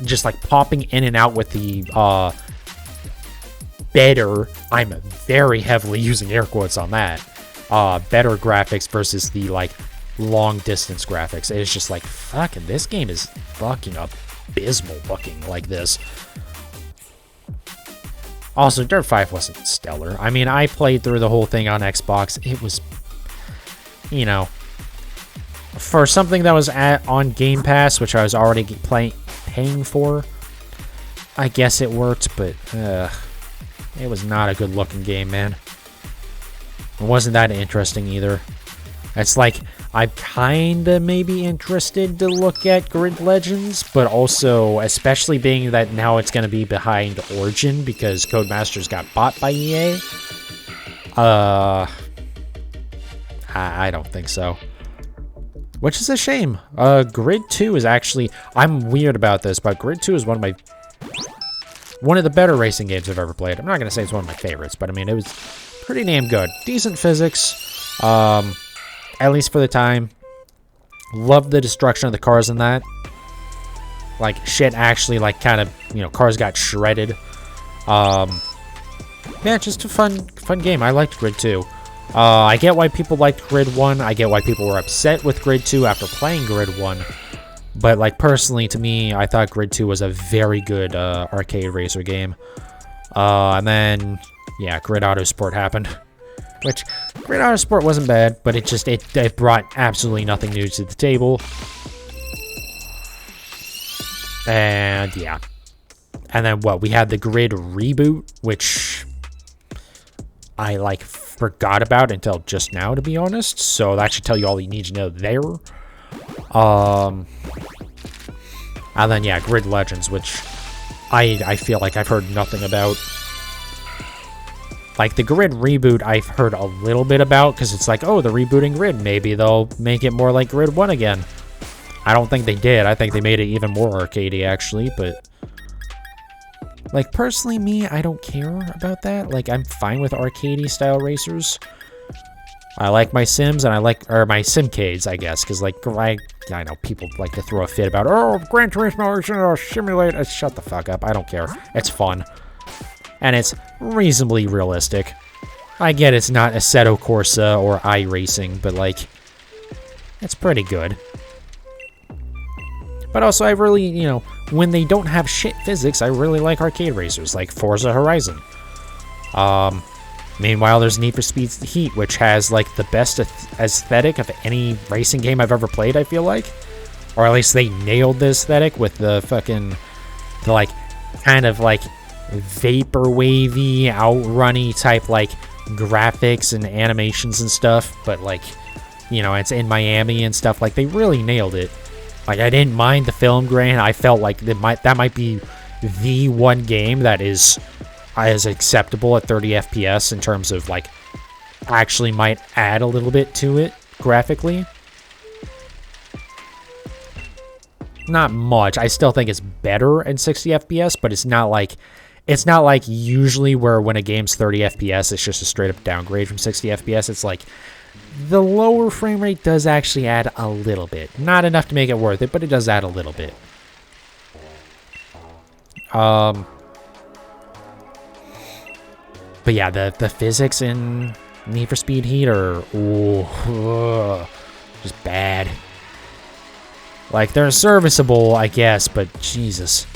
S1: just, like, popping in and out with the, better... I'm very heavily using air quotes on that. Better graphics versus the, like, long-distance graphics. It's just like, fucking, this game is fucking abysmal looking like this. Also, Dirt 5 wasn't stellar. I mean, I played through the whole thing on Xbox. It was, you know, for something that was on Game Pass, which I was already paying for, I guess it worked, but it was not a good-looking game, man. It wasn't that interesting either. It's like, I'm kinda maybe interested to look at Grid Legends, but also, especially being that now it's gonna be behind Origin because Codemasters got bought by EA. I don't think so. Which is a shame. Grid 2 is actually, I'm weird about this, but Grid 2 is one of the better racing games I've ever played. I'm not gonna say it's one of my favorites, but I mean, it was pretty damn good. Decent physics, at least for the time. Love the destruction of the cars in that. Like, shit actually, like, kind of, you know, cars got shredded. Yeah, just a fun game. I liked Grid 2. I get why people liked Grid 1. I get why people were upset with Grid 2 after playing Grid 1. But, like, personally, to me, I thought Grid 2 was a very good arcade racer game. And then, yeah, Grid Autosport happened. Which, Grid Autosport wasn't bad, but it brought absolutely nothing new to the table. And, yeah. And then, what, we had the Grid reboot, which I, like, forgot about until just now, to be honest. So that should tell you all you need to know there. And then, yeah, Grid Legends, which I feel like I've heard nothing about. Like, the Grid reboot, I've heard a little bit about, because it's like, oh, they're rebooting Grid. Maybe they'll make it more like Grid 1 again. I don't think they did. I think they made it even more arcadey, actually, but... Like, personally, me, I don't care about that. Like, I'm fine with arcadey-style racers. I like my Sims, and I like... Or my Simcades, I guess, because, like, I know people like to throw a fit about, oh, Gran Turismo is gonna simulate... Shut the fuck up. I don't care. It's fun. And it's reasonably realistic. I get it's not Assetto Corsa or iRacing, but, like, it's pretty good. But also, I really, you know, when they don't have shit physics, I really like arcade racers, like Forza Horizon. Meanwhile, there's Need for Speed Heat, which has, like, the best aesthetic of any racing game I've ever played, I feel like. Or at least they nailed the aesthetic with the fucking, the, like, kind of, like, vaporwavy, outrunny type, like, graphics and animations and stuff. But, like, you know, it's in Miami and stuff. Like, they really nailed it. Like, I didn't mind the film grain. I felt like that might be the one game that is as acceptable at 30 FPS in terms of, like, actually might add a little bit to it graphically. Not much. I still think it's better in 60 FPS, but it's not like usually where when a game's 30 FPS, it's just a straight up downgrade from 60 FPS. It's like the lower frame rate does actually add a little bit. Not enough to make it worth it, but it does add a little bit. But yeah, the physics in Need for Speed Heat are just bad. Like, they're serviceable, I guess, but Jesus.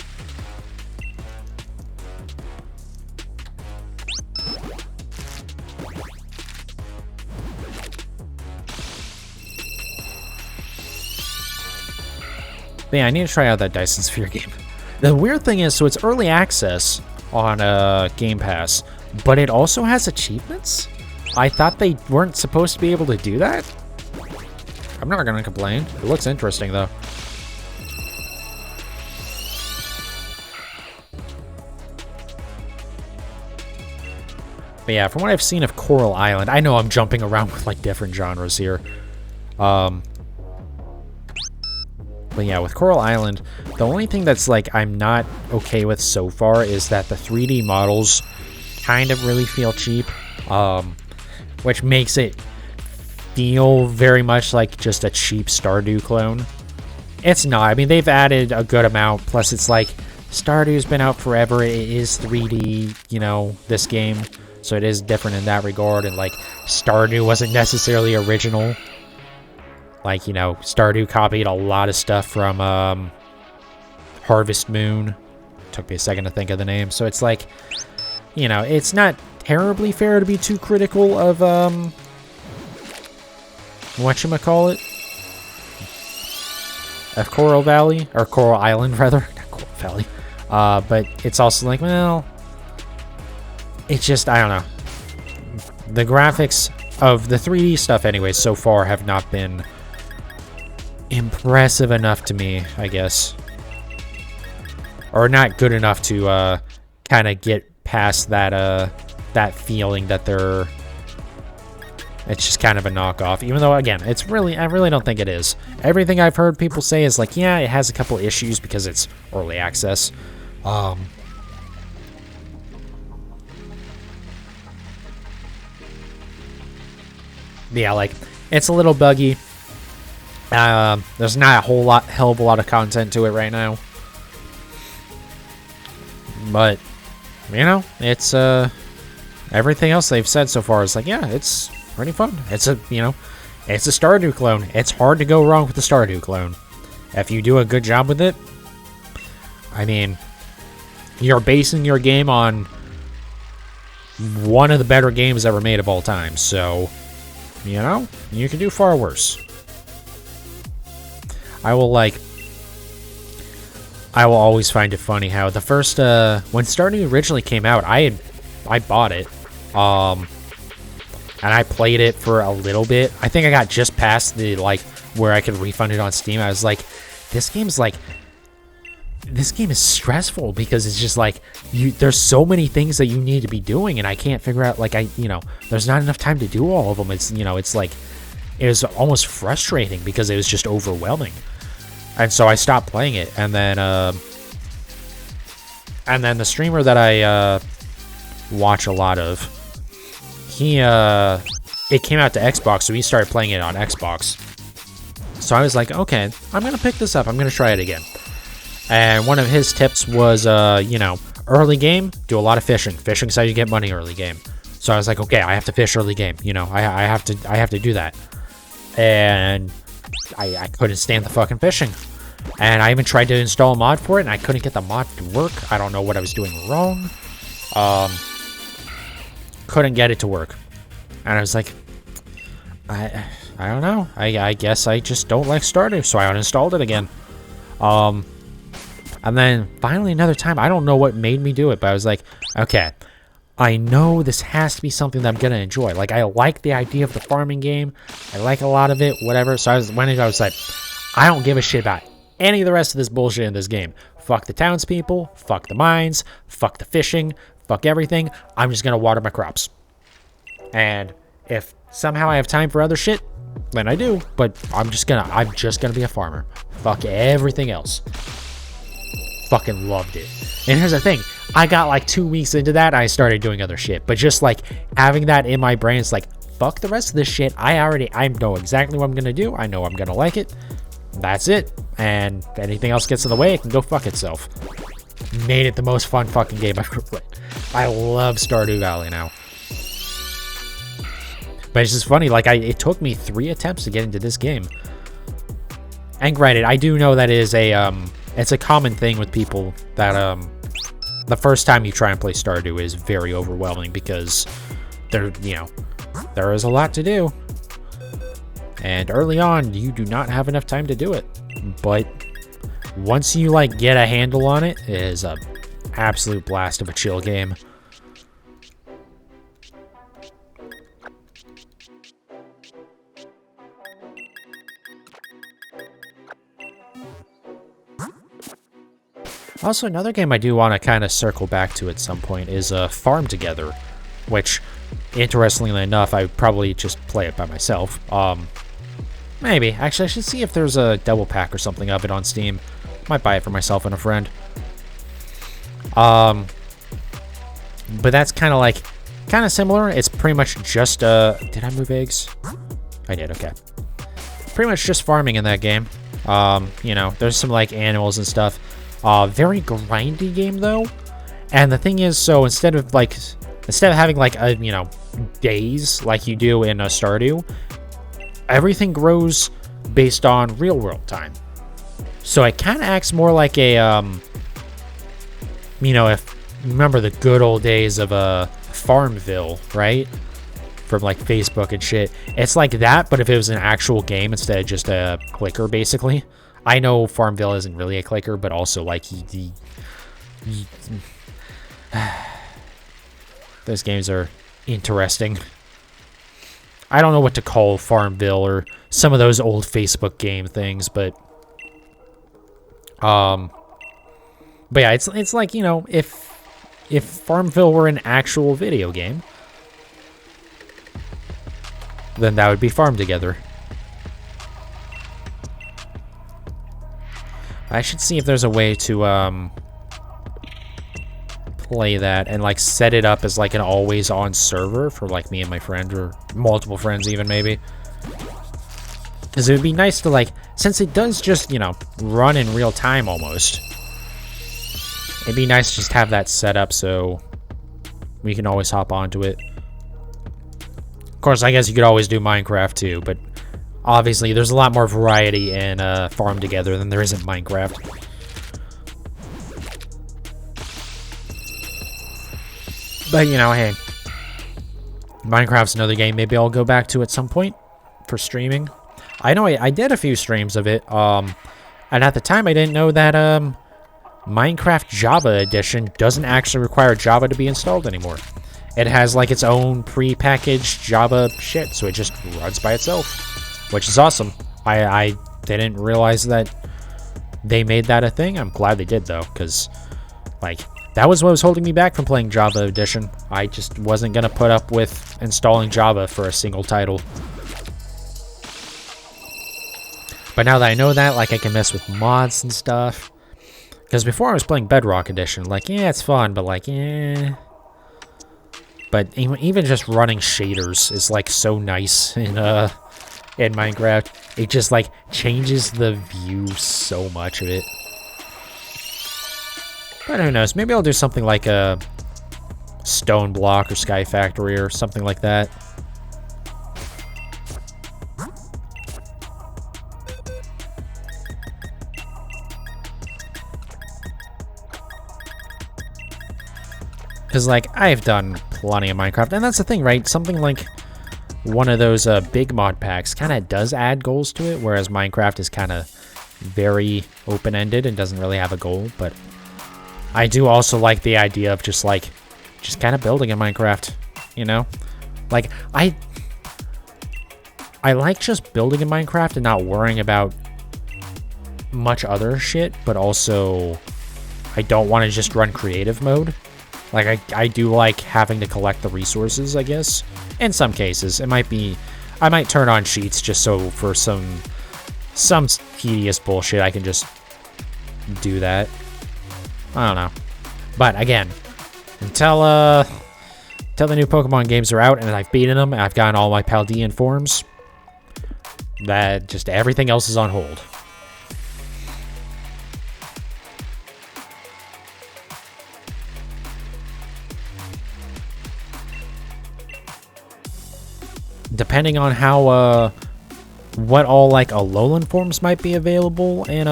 S1: But yeah, I need to try out that Dyson Sphere game. The weird thing is, so it's early access on Game Pass, but it also has achievements? I thought they weren't supposed to be able to do that? I'm not gonna complain. It looks interesting, though. But yeah, from what I've seen of Coral Island, I know I'm jumping around with, like, different genres here. But yeah, with Coral Island, the only thing that's, like, I'm not okay with so far is that the 3D models kind of really feel cheap, which makes it feel very much like just a cheap Stardew clone. It's not. I mean, they've added a good amount, plus it's like, Stardew's been out forever, it is 3D, you know, this game. So it is different in that regard, and like Stardew wasn't necessarily original. Like, you know, Stardew copied a lot of stuff from Harvest Moon. Took me a second to think of the name. So it's like, you know, it's not terribly fair to be too critical of whatchamacallit? Of Coral Valley, or Coral Island rather, not Coral Valley. But it's also like, well, it's just, I don't know. The graphics of the 3D stuff anyways so far have not been impressive enough to me, I guess. Or not good enough to kind of get past that that feeling that they're... It's just kind of a knockoff. Even though, again, it's really... I really don't think it is. Everything I've heard people say is like, yeah, it has a couple issues because it's early access. Yeah, like, it's a little buggy. There's not a hell of a lot of content to it right now. But, you know, it's, everything else they've said so far is like, yeah, it's pretty fun. It's a, you know, it's a Stardew clone. It's hard to go wrong with the Stardew clone. If you do a good job with it, I mean, you're basing your game on one of the better games ever made of all time, so... You know, you can do far worse. I will always find it funny how the first, when Stardew originally came out, I bought it, and I played it for a little bit. I think I got just past the, like, where I could refund it on Steam. I was like, this game is stressful because it's just like, there's so many things that you need to be doing, and I can't figure out, like, you know, there's not enough time to do all of them. It's, you know, it's like, it was almost frustrating because it was just overwhelming. And so I stopped playing it, and then the streamer that I watch a lot of, it came out to Xbox, so he started playing it on Xbox. So I was like, okay, I'm gonna pick this up, I'm gonna try it again. And one of his tips was, you know, early game, do a lot of fishing. Fishing's how you get money early game. So I was like, okay, I have to fish early game. You know, I have to do that. And I couldn't stand the fucking fishing. And I even tried to install a mod for it, and I couldn't get the mod to work. I don't know what I was doing wrong. Couldn't get it to work. And I was like, I don't know. I guess I just don't like Stardew, so I uninstalled it again. And then finally another time, I don't know what made me do it, but I was like, okay, I know this has to be something that I'm going to enjoy. Like, I like the idea of the farming game. I like a lot of it, whatever. So I was like, I don't give a shit about any of the rest of this bullshit in this game. Fuck the townspeople, fuck the mines, fuck the fishing, fuck everything. I'm just going to water my crops. And if somehow I have time for other shit, then I do. But I'm just gonna be a farmer. Fuck everything else. Fucking loved it. And here's the thing, I got like 2 weeks into that, I started doing other shit. But just like having that in my brain, it's like, fuck the rest of this shit. I know exactly what I'm gonna do. I know I'm gonna like it. That's it. And if anything else gets in the way, it can go fuck itself. Made it the most fun fucking game I've ever played. I love Stardew Valley now. But it's just funny, like, it took me 3 attempts to get into this game. And granted, I do know that it is it's a common thing with people that, the first time you try and play Stardew is very overwhelming because there is a lot to do. And early on, you do not have enough time to do it. But once you like get a handle on it, it is a absolute blast of a chill game. Also, another game I do want to kind of circle back to at some point is Farm Together, which, interestingly enough, I would probably just play it by myself. Maybe. Actually, I should see if there's a double pack or something of it on Steam. Might buy it for myself and a friend. But that's kind of similar. It's pretty much just, did I move eggs? I did, okay. Pretty much just farming in that game. You know, there's some, like, animals and stuff. Very grindy game, though. And the thing is, so instead of having, like, you know, days like you do in a Stardew, everything grows based on real-world time. So it kind of acts more like a, you know, if you remember the good old days of Farmville, right? From, like, Facebook and shit. It's like that, but if it was an actual game instead of just a clicker, basically. I know Farmville isn't really a clicker, but also, like, those games are interesting. I don't know what to call Farmville or some of those old Facebook game things, but yeah, it's like, you know, if Farmville were an actual video game, then that would be Farm Together. I should see if there's a way to play that and like set it up as like an always on server for like me and my friend, or multiple friends even, maybe. Because it would be nice to, like, since it does just, you know, run in real time almost, it'd be nice to just have that set up so we can always hop onto it. Of course, I guess you could always do Minecraft too, but obviously there's a lot more variety in Farm Together than there is in Minecraft. But, you know, hey, Minecraft's another game maybe I'll go back to at some point for streaming. I know I did a few streams of it, and at the time I didn't know that Minecraft Java Edition doesn't actually require Java to be installed anymore. It has like its own pre-packaged Java shit, so it just runs by itself, which is awesome. I didn't realize that they made that a thing. I'm glad they did, though, because, like, that was what was holding me back from playing Java Edition. I just wasn't going to put up with installing Java for a single title. But now that I know that, like, I can mess with mods and stuff. Because before I was playing Bedrock Edition, like, yeah, it's fun, but, like, eh. But even just running shaders is, like, so nice in Minecraft. It just, like, changes the view so much of it. But who knows? Maybe I'll do something like a Stone Block or Sky Factory or something like that. Because, like, I've done plenty of Minecraft, and that's the thing, right? Something like one of those big mod packs kind of does add goals to it, whereas Minecraft is kind of very open-ended and doesn't really have a goal. But I do also like the idea of just kind of building in Minecraft, you know? Like, I like just building in Minecraft and not worrying about much other shit, but also I don't want to just run creative mode. Like, I do like having to collect the resources, I guess. In some cases, it might be, I might turn on cheats just so for some tedious bullshit I can just do that. I don't know. But again, until the new Pokemon games are out and I've beaten them and I've gotten all my Paldean forms, that just everything else is on hold. Depending on how, what all, like, Alolan forms might be available in,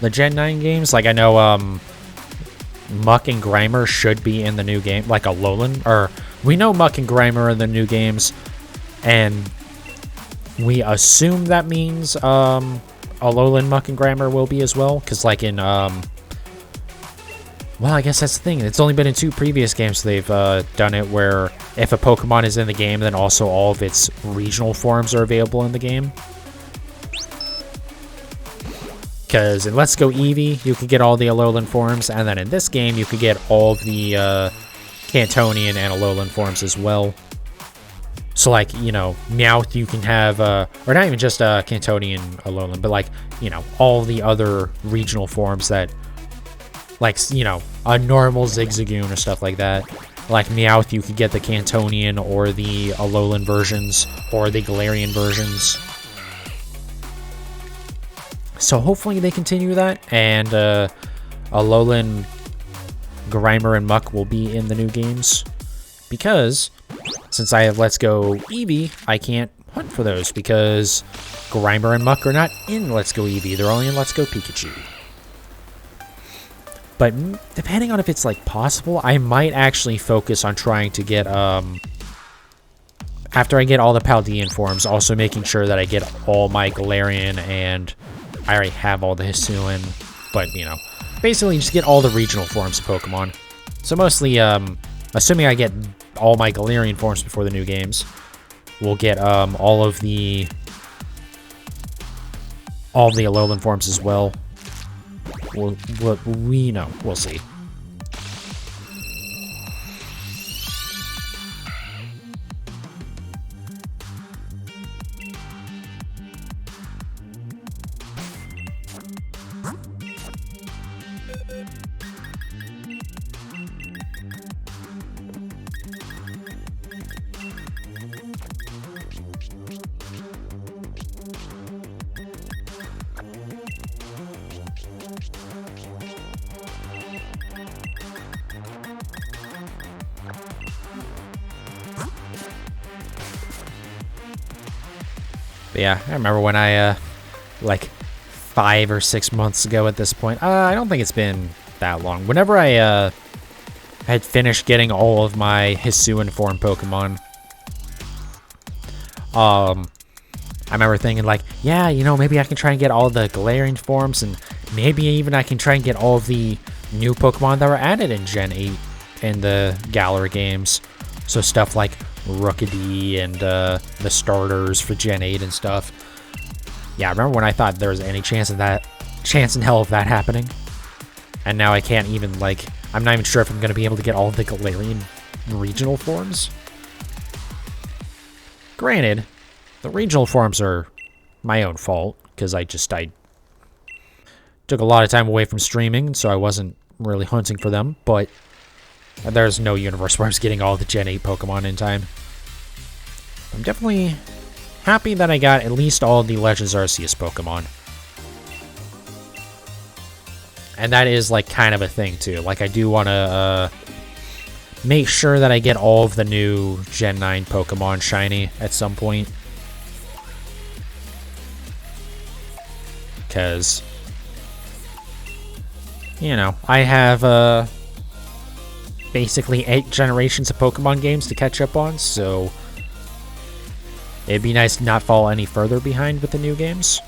S1: the Gen 9 games. Like, I know, Muck and Grimer should be in the new game, like Alolan, or we know Muck and Grimer are in the new games, and we assume that means, Alolan Muck and Grimer will be as well, because like in well, I guess that's the thing. It's only been in 2 previous games they've done it where if a Pokemon is in the game, then also all of its regional forms are available in the game. Because in Let's Go Eevee, you can get all the Alolan forms, and then in this game, you can get all of the Cantonian and Alolan forms as well. So, like, you know, Meowth, you can have, or not even just Cantonian Alolan, but, like, you know, all the other regional forms that, like, you know, a normal Zigzagoon or stuff like that. Like Meowth, you could get the Cantonian or the Alolan versions, or the Galarian versions. So hopefully they continue that, and Alolan, Grimer, and Muck will be in the new games. Because, since I have Let's Go Eevee, I can't hunt for those, because Grimer and Muck are not in Let's Go Eevee, they're only in Let's Go Pikachu. But depending on if it's, like, possible, I might actually focus on trying to get, after I get all the Paldean forms, also making sure that I get all my Galarian, and I already have all the Hisuian, but, you know, basically just get all the regional forms of Pokemon. So mostly, assuming I get all my Galarian forms before the new games, we'll get, all of the Alolan forms as well. We'll see. But yeah, I remember when I, like, 5 or 6 months ago at this point. I don't think it's been that long. Whenever I, had finished getting all of my Hisuian form Pokemon, I remember thinking, like, yeah, you know, maybe I can try and get all the Galarian forms, and maybe even I can try and get all of the new Pokemon that were added in Gen 8 in the Galar games. So stuff like Rookidee and the starters for Gen 8 and stuff. Yeah, I remember when I thought there was any chance in hell of that happening. And now I can't even, like, I'm not even sure if I'm going to be able to get all of the Galarian regional forms. Granted, the regional forms are my own fault, because I took a lot of time away from streaming, so I wasn't really hunting for them, but there's no universe where I was getting all the Gen 8 Pokemon in time. I'm definitely happy that I got at least all of the Legends Arceus Pokemon. And that is, like, kind of a thing, too. Like, I do want to make sure that I get all of the new Gen 9 Pokemon shiny at some point. Because, you know, I have, basically 8 generations of Pokemon games to catch up on, so it'd be nice to not fall any further behind with the new games.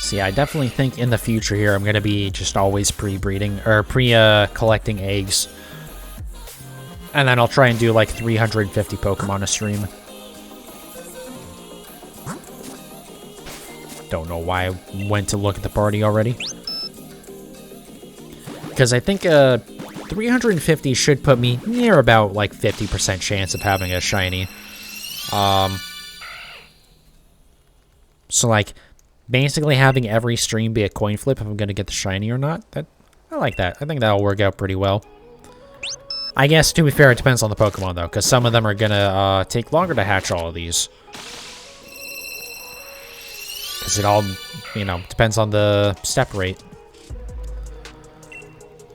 S1: So yeah, I definitely think in the future here I'm going to be just always pre-breeding, or collecting eggs. And then I'll try and do like 350 Pokemon a stream. Don't know why I went to look at the party already. Because I think 350 should put me near about like 50% chance of having a shiny. So, like, basically having every stream be a coin flip if I'm going to get the shiny or not. I like that. I think that'll work out pretty well. I guess, to be fair, it depends on the Pokemon, though, because some of them are going to take longer to hatch all of these. Because it all, you know, depends on the step rate.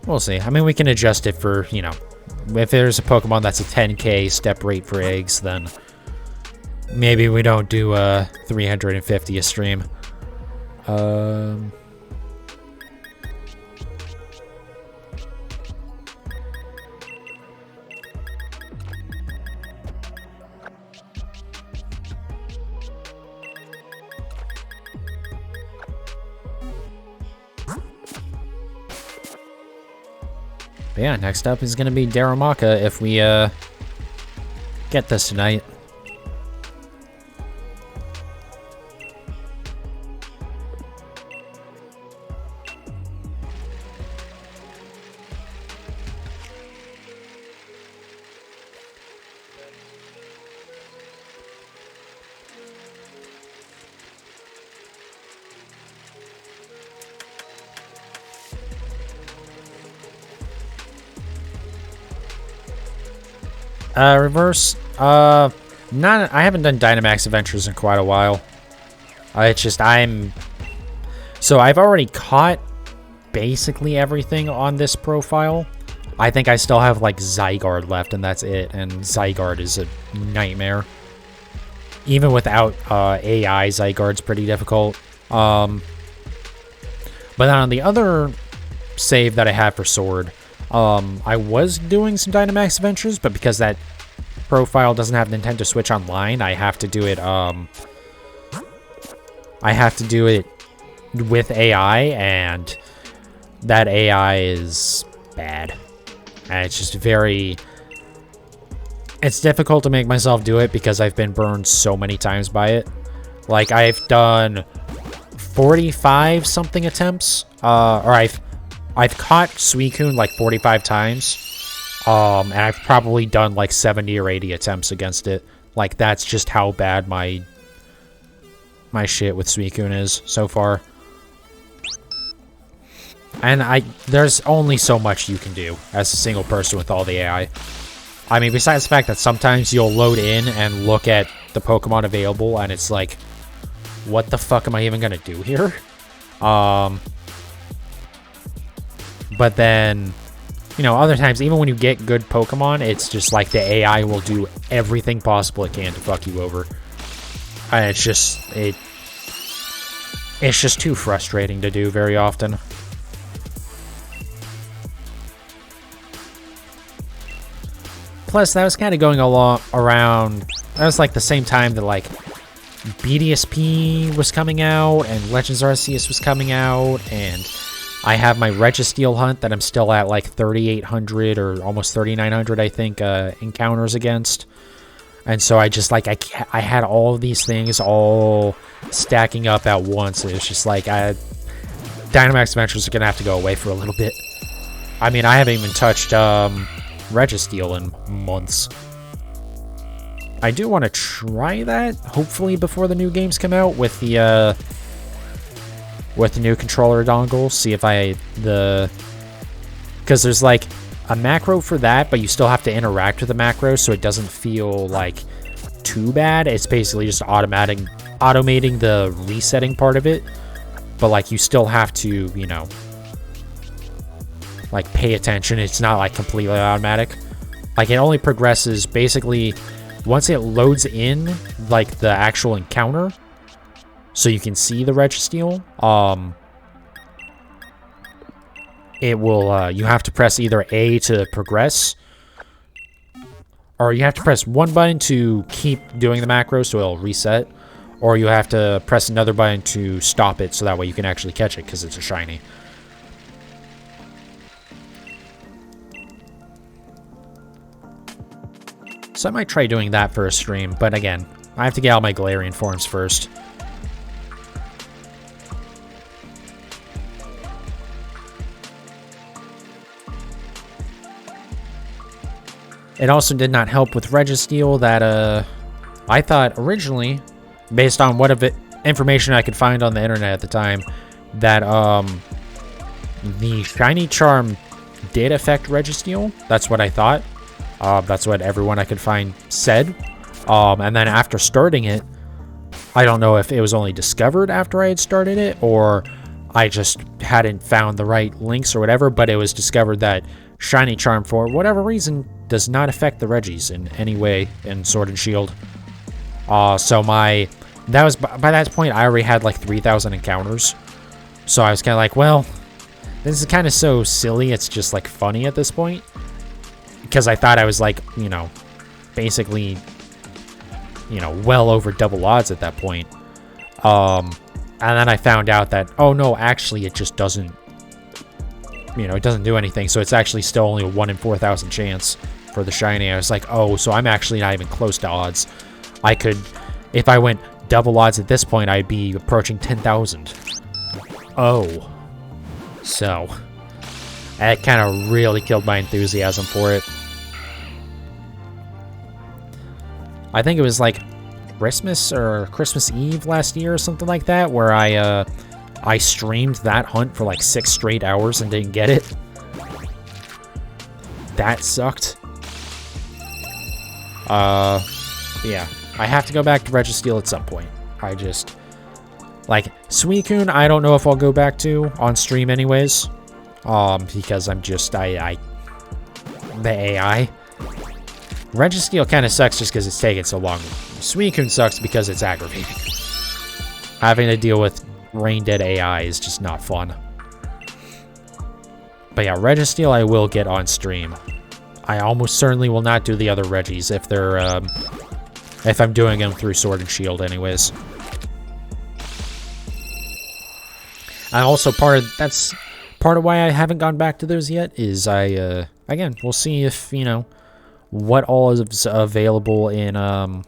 S1: We'll see. I mean, we can adjust it for, you know, if there's a Pokemon that's a 10k step rate for eggs, then maybe we don't do 350 a stream. But yeah, next up is going to be Darumaka if we get this tonight. Reverse. I haven't done Dynamax Adventures in quite a while. It's just so I've already caught basically everything on this profile. I think I still have like Zygarde left, and that's it. And Zygarde is a nightmare. Even without AI, Zygarde's pretty difficult. But then on the other save that I have for Sword, I was doing some Dynamax Adventures, but because that profile doesn't have Nintendo Switch Online, I have to do it, with AI, and that AI is bad. And it's just it's difficult to make myself do it because I've been burned so many times by it. Like, I've done 45 something attempts, or I've caught Suicune like 45 times, and I've probably done like 70 or 80 attempts against it. Like, that's just how bad my shit with Suicune is so far. And there's only so much you can do as a single person with all the AI. I mean, besides the fact that sometimes you'll load in and look at the Pokemon available, and it's like, what the fuck am I even gonna do here? But then, you know, other times, even when you get good Pokemon, it's just like the AI will do everything possible it can to fuck you over. And it's just too frustrating to do very often. Plus, that was kind of going around, that was like the same time that like BDSP was coming out and Legends Arceus was coming out, and I have my Registeel hunt that I'm still at like 3,800 or almost 3,900, I think, encounters against. And so I just like, I had all of these things all stacking up at once. It's just like, Dynamax Adventures are going to have to go away for a little bit. I mean, I haven't even touched Registeel in months. I do want to try that, hopefully before the new games come out with the new controller dongle. See if because there's like a macro for that, but you still have to interact with the macro, so it doesn't feel like too bad. It's basically just automating the resetting part of it, but like you still have to, you know, like pay attention. It's not like completely automatic. Like, it only progresses basically once it loads in like the actual encounter, so you can see the Registeel. It will, you have to press either A to progress, or you have to press one button to keep doing the macro so it'll reset, or you have to press another button to stop it so that way you can actually catch it because it's a shiny. So I might try doing that for a stream, but again, I have to get out my Galarian forms first. It also did not help with Registeel that, I thought originally, based on what information I could find on the internet at the time that the shiny charm did affect Registeel. That's what I thought. That's what everyone I could find said. And then after starting it, I don't know if it was only discovered after I had started it, or I just hadn't found the right links or whatever, but it was discovered that shiny charm, for whatever reason, does not affect the Regis in any way in Sword and Shield. So by that point, I already had like 3,000 encounters. So I was kind of like, well, this is kind of so silly, it's just like funny at this point. Because I thought I was like, you know, basically, you know, well over double odds at that point. And then I found out that, oh no, actually it just doesn't, you know, it doesn't do anything. So it's actually still only a 1 in 4,000 chance for the shiny. I was like, oh, so I'm actually not even close to odds. I could, if I went double odds at this point, I'd be approaching 10,000. Oh. So, that kind of really killed my enthusiasm for it. I think it was like Christmas or Christmas Eve last year or something like that, where I streamed that hunt for like 6 straight hours and didn't get it. That sucked. Yeah. I have to go back to Registeel at some point. I just... Like, Suicune, I don't know if I'll go back to on stream anyways. Because I'm just... the AI. Registeel kind of sucks just because it's taking so long. Suicune sucks because it's aggravating. Having to deal with brain-dead AI is just not fun. But yeah, Registeel I will get on stream. I almost certainly will not do the other Regis if they're, if I'm doing them through Sword and Shield anyways. And also that's part of why I haven't gone back to those yet is again, we'll see if, you know, what all is available in the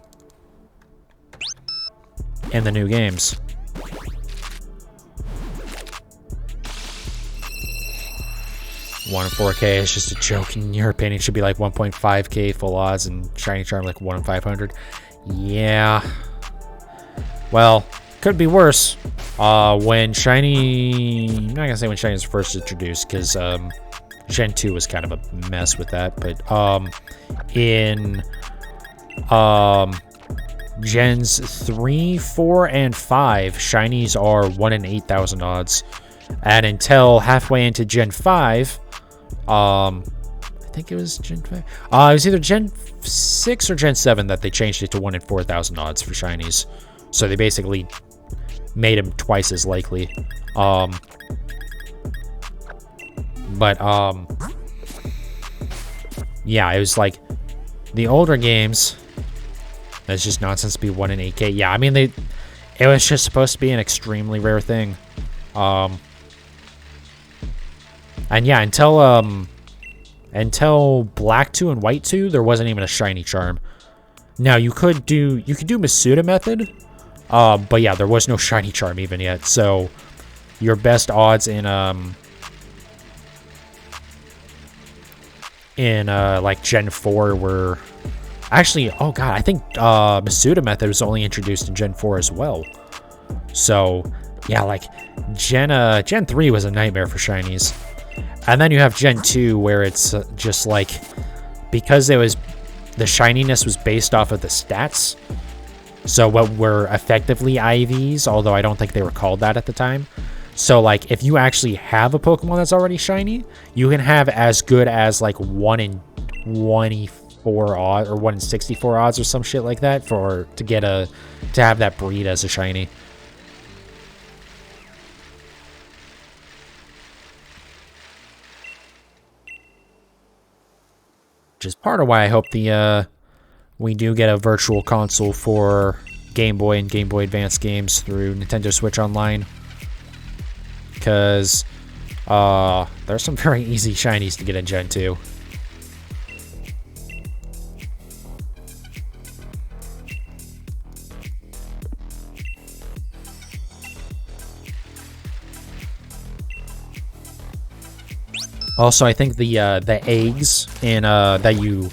S1: new games. One in 4K is just a joke. In your opinion, it should be like 1.5K full odds and shiny charm like 1 in 500. Yeah. Well, could be worse. When shiny, I'm not gonna say when shiny was first introduced because Gen 2 was kind of a mess with that, but in Gens 3, 4, and 5, shinies are 1 in 8,000 odds, and until halfway into Gen 5, I think it was Gen 5. It was either Gen 6 or Gen 7 that they changed it to 1 in 4,000 odds for shinies. So they basically made them twice as likely. Yeah, it was like the older games. That's just nonsense to be 1 in 8K. Yeah, I mean it was just supposed to be an extremely rare thing. And yeah, until Black 2 and White 2, there wasn't even a shiny charm. Now you could do Masuda method, but yeah, there was no shiny charm even yet. So your best odds in like Gen 4 were actually, oh god, I think Masuda method was only introduced in Gen 4 as well. So yeah, like Gen 3 was a nightmare for shinies. And then you have Gen 2 where it's just like, because it was, the shininess was based off of the stats. So what were effectively IVs, although I don't think they were called that at the time. So like if you actually have a Pokemon that's already shiny, you can have as good as like 1 in 24 odds or 1 in 64 odds or some shit like that to have that breed as a shiny. Which is part of why I hope we do get a virtual console for Game Boy and Game Boy Advance games through Nintendo Switch Online. Because there's some very easy shinies to get in Gen 2. Also, I think the eggs in that you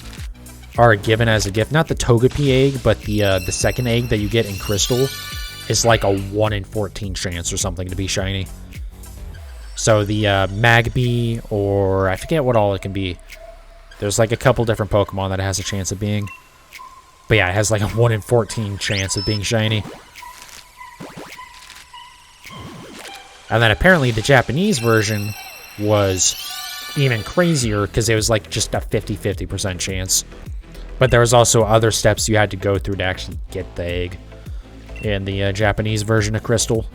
S1: are given as a gift, not the Togepi egg, but the second egg that you get in Crystal, is like a 1 in 14 chance or something to be shiny. So the Magby, or I forget what all it can be. There's like a couple different Pokemon that it has a chance of being. But yeah, it has like a 1 in 14 chance of being shiny. And then apparently the Japanese version was even crazier because it was like just a 50-50% chance. But there was also other steps you had to go through to actually get the egg in the Japanese version of Crystal.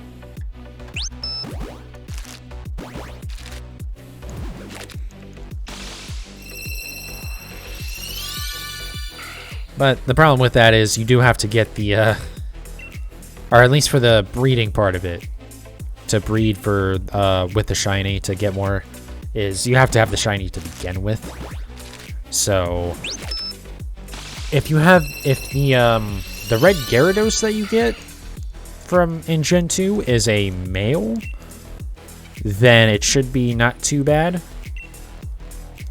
S1: But the problem with that is you do have to get the, or at least for the breeding part of it, to breed for, with the shiny to get more, is you have to have the shiny to begin with. So, if the red Gyarados that you get from in Gen 2 is a male, then it should be not too bad.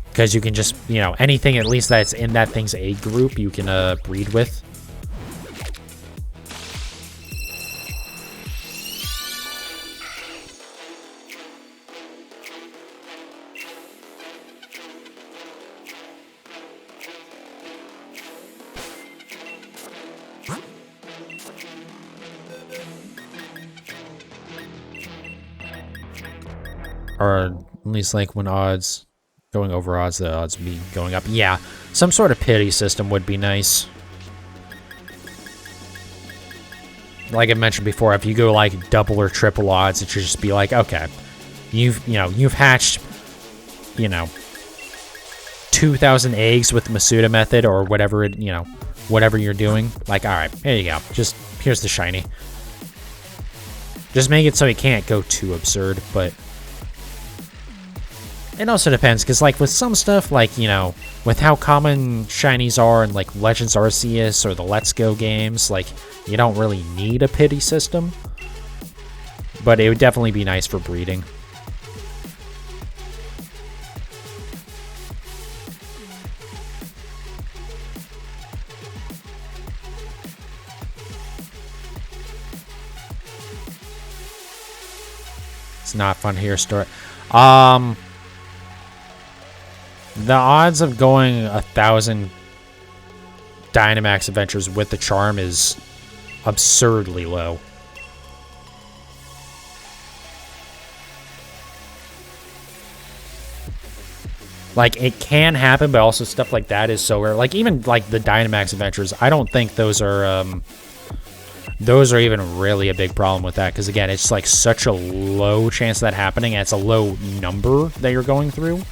S1: Because you can just, you know, anything at least that's in that thing's egg group, you can breed with. Or at least like when odds... Going over odds, the odds be going up. Yeah, some sort of pity system would be nice. Like I mentioned before, if you go like double or triple odds, it should just be like, okay, you've hatched, 2,000 eggs with the Masuda method or whatever whatever you're doing. Like, all right, here you go. Just here's the shiny. Just make it so it can't go too absurd, but. It also depends, because, like, with some stuff, like, with how common shinies are in, like, Legends Arceus or the Let's Go games, like, you don't really need a pity system. But it would definitely be nice for breeding. It's not fun here, story. The odds of going 1,000 Dynamax adventures with the charm is absurdly low. Like, it can happen, but also stuff like that is so rare. Like, even, like, the Dynamax adventures, I don't think those are even really a big problem with that. Because, again, it's, like, such a low chance of that happening, and it's a low number that you're going through.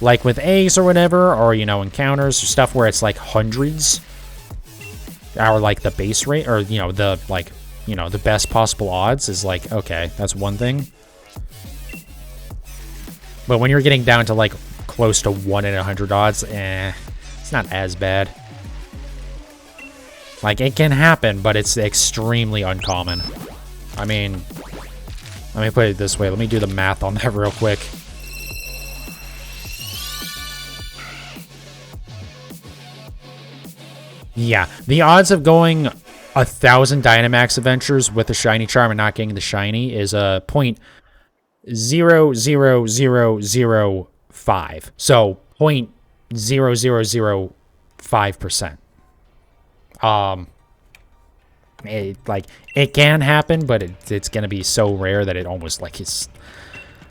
S1: Like with eggs or whatever, or, encounters or stuff where it's like hundreds, or like the base rate, or, the best possible odds is like, okay, that's one thing. But when you're getting down to like close to 1 in 100 odds, it's not as bad. Like, it can happen, but it's extremely uncommon. I mean, let me put it this way. Let me do the math on that real quick. Yeah, the odds of going 1,000 Dynamax adventures with the shiny charm and not getting the shiny is a 0.00005. So 0.0005%. It can happen, but it's gonna be so rare that it almost like it's,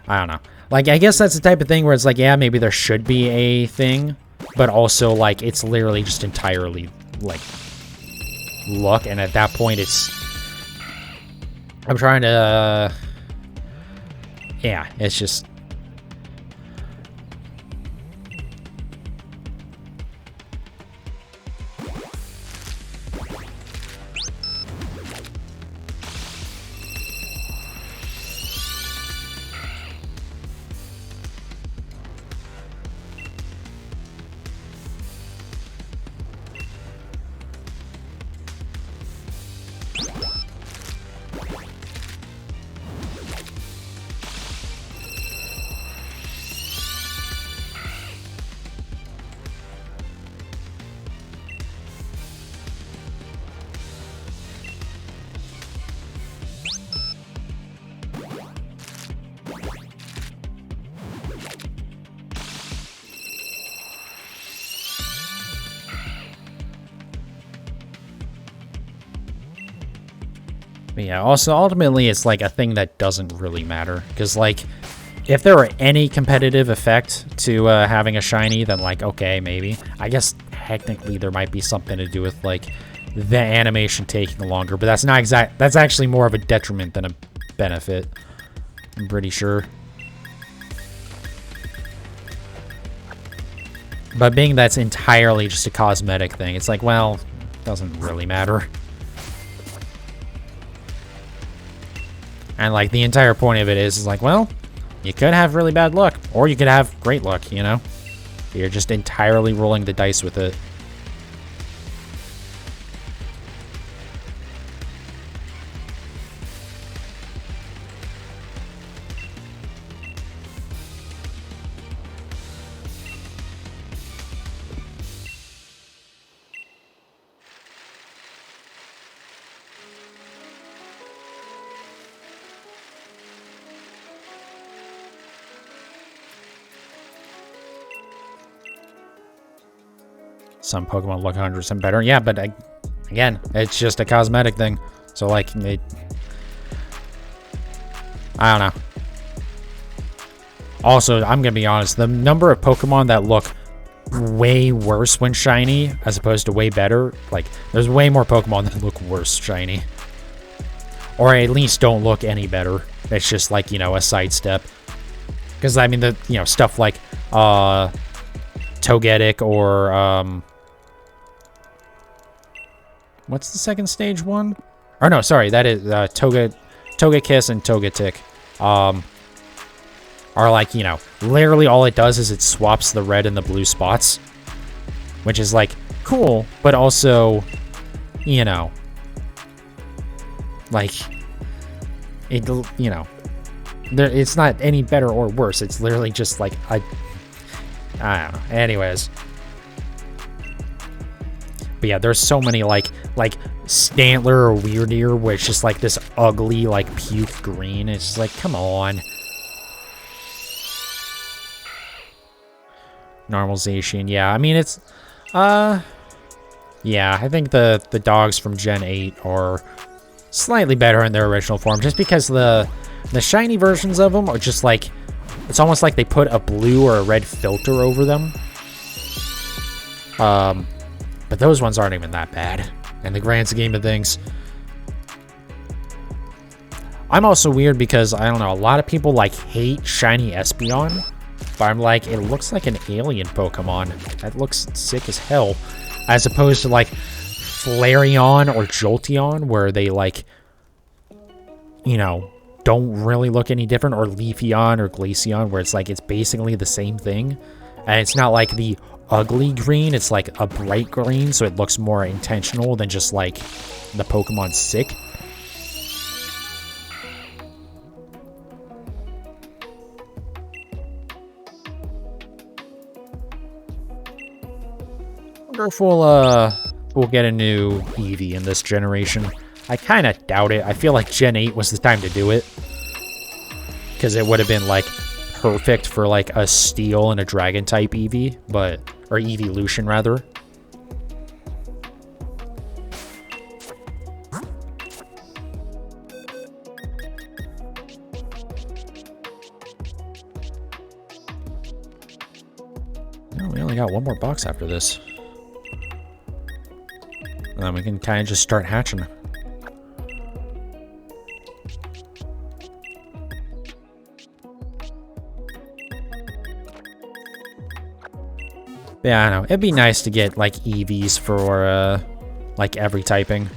S1: I don't know. Like, I guess that's the type of thing where it's like, yeah, maybe there should be a thing, but also like it's literally just entirely like luck, and at that point it's, I'm trying to yeah, it's just But yeah, also, ultimately, it's like a thing that doesn't really matter. Because, like, if there were any competitive effect to having a shiny, then, like, okay, maybe. I guess technically there might be something to do with, like, the animation taking longer. But that's not exact. That's actually more of a detriment than a benefit. I'm pretty sure. But being that's entirely just a cosmetic thing, it's like, well, it doesn't really matter. And, like, the entire point of it is like, well, you could have really bad luck, or you could have great luck, you know? You're just entirely rolling the dice with it. Some Pokemon look 100% better. Yeah, but again, it's just a cosmetic thing. So, like, I don't know. Also, I'm going to be honest. The number of Pokemon that look way worse when shiny as opposed to way better, like, there's way more Pokemon that look worse shiny. Or at least don't look any better. It's just, like, you know, a sidestep. Because, I mean, the, you know, stuff like, Togetic or, what's the second stage one? Or no, sorry, that is Togekiss and Togetic. Are like, you know, literally all it does is it swaps the red and the blue spots. Which is like cool, but also, you know, like it, you know, it's not any better or worse. It's literally just like I don't know. Anyways. But yeah, there's so many like Stantler or Weirdeer where it's just like this ugly, like puke green. It's just like, come on. Normalization, yeah. I mean, it's, yeah, I think the dogs from Gen 8 are slightly better in their original form, just because the shiny versions of them are just like, it's almost like they put a blue or a red filter over them. But those ones aren't even that bad in the grand scheme of things. I'm also weird because, I don't know, a lot of people, like, hate shiny Espeon. But I'm like, it looks like an alien Pokemon. That looks sick as hell. As opposed to, like, Flareon or Jolteon, where they, like, you know, don't really look any different. Or Leafeon or Glaceon, where it's like, it's basically the same thing. And it's not like the ugly green, it's like a bright green, so it looks more intentional than just like the Pokemon's sick. I wonder if we'll get a new Eevee in this generation. I kind of doubt it. I feel like Gen 8 was the time to do it, because it would have been like perfect for like a Steel and a Dragon type Eevee, but or Eeveelution rather. No, we only got one more box after this. And then we can kind of just start hatching. Yeah, I know. It'd be nice to get, like, EVs for, like, every typing.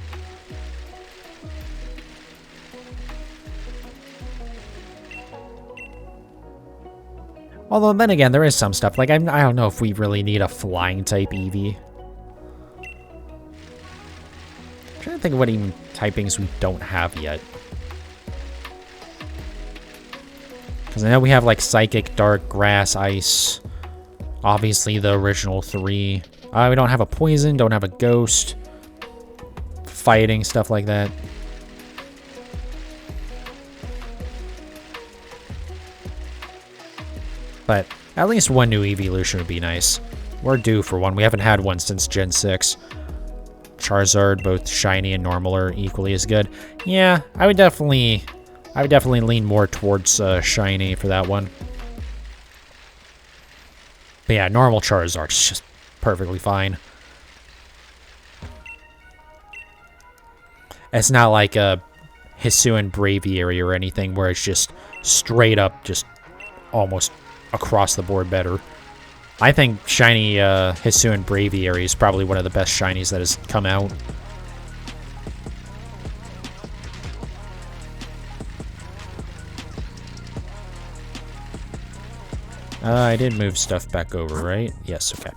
S1: Although, then again, there is some stuff. Like, I don't know if we really need a flying type Eevee. I'm trying to think of what even typings we don't have yet. Because I know we have, like, Psychic, Dark, Grass, Ice. Obviously, the original 3. We don't have a Poison, don't have a Ghost. Fighting, stuff like that. But at least one new Eeveelution would be nice. We're due for one. We haven't had one since Gen 6. Charizard, both shiny and normal, are equally as good. Yeah, I would definitely lean more towards shiny for that one. But yeah, normal Charizard's just perfectly fine. It's not like a Hisuian Braviary or anything where it's just straight up, just almost across the board better. I think shiny Hisuian Braviary is probably one of the best shinies that has come out. I did move stuff back over, right? Yes, okay.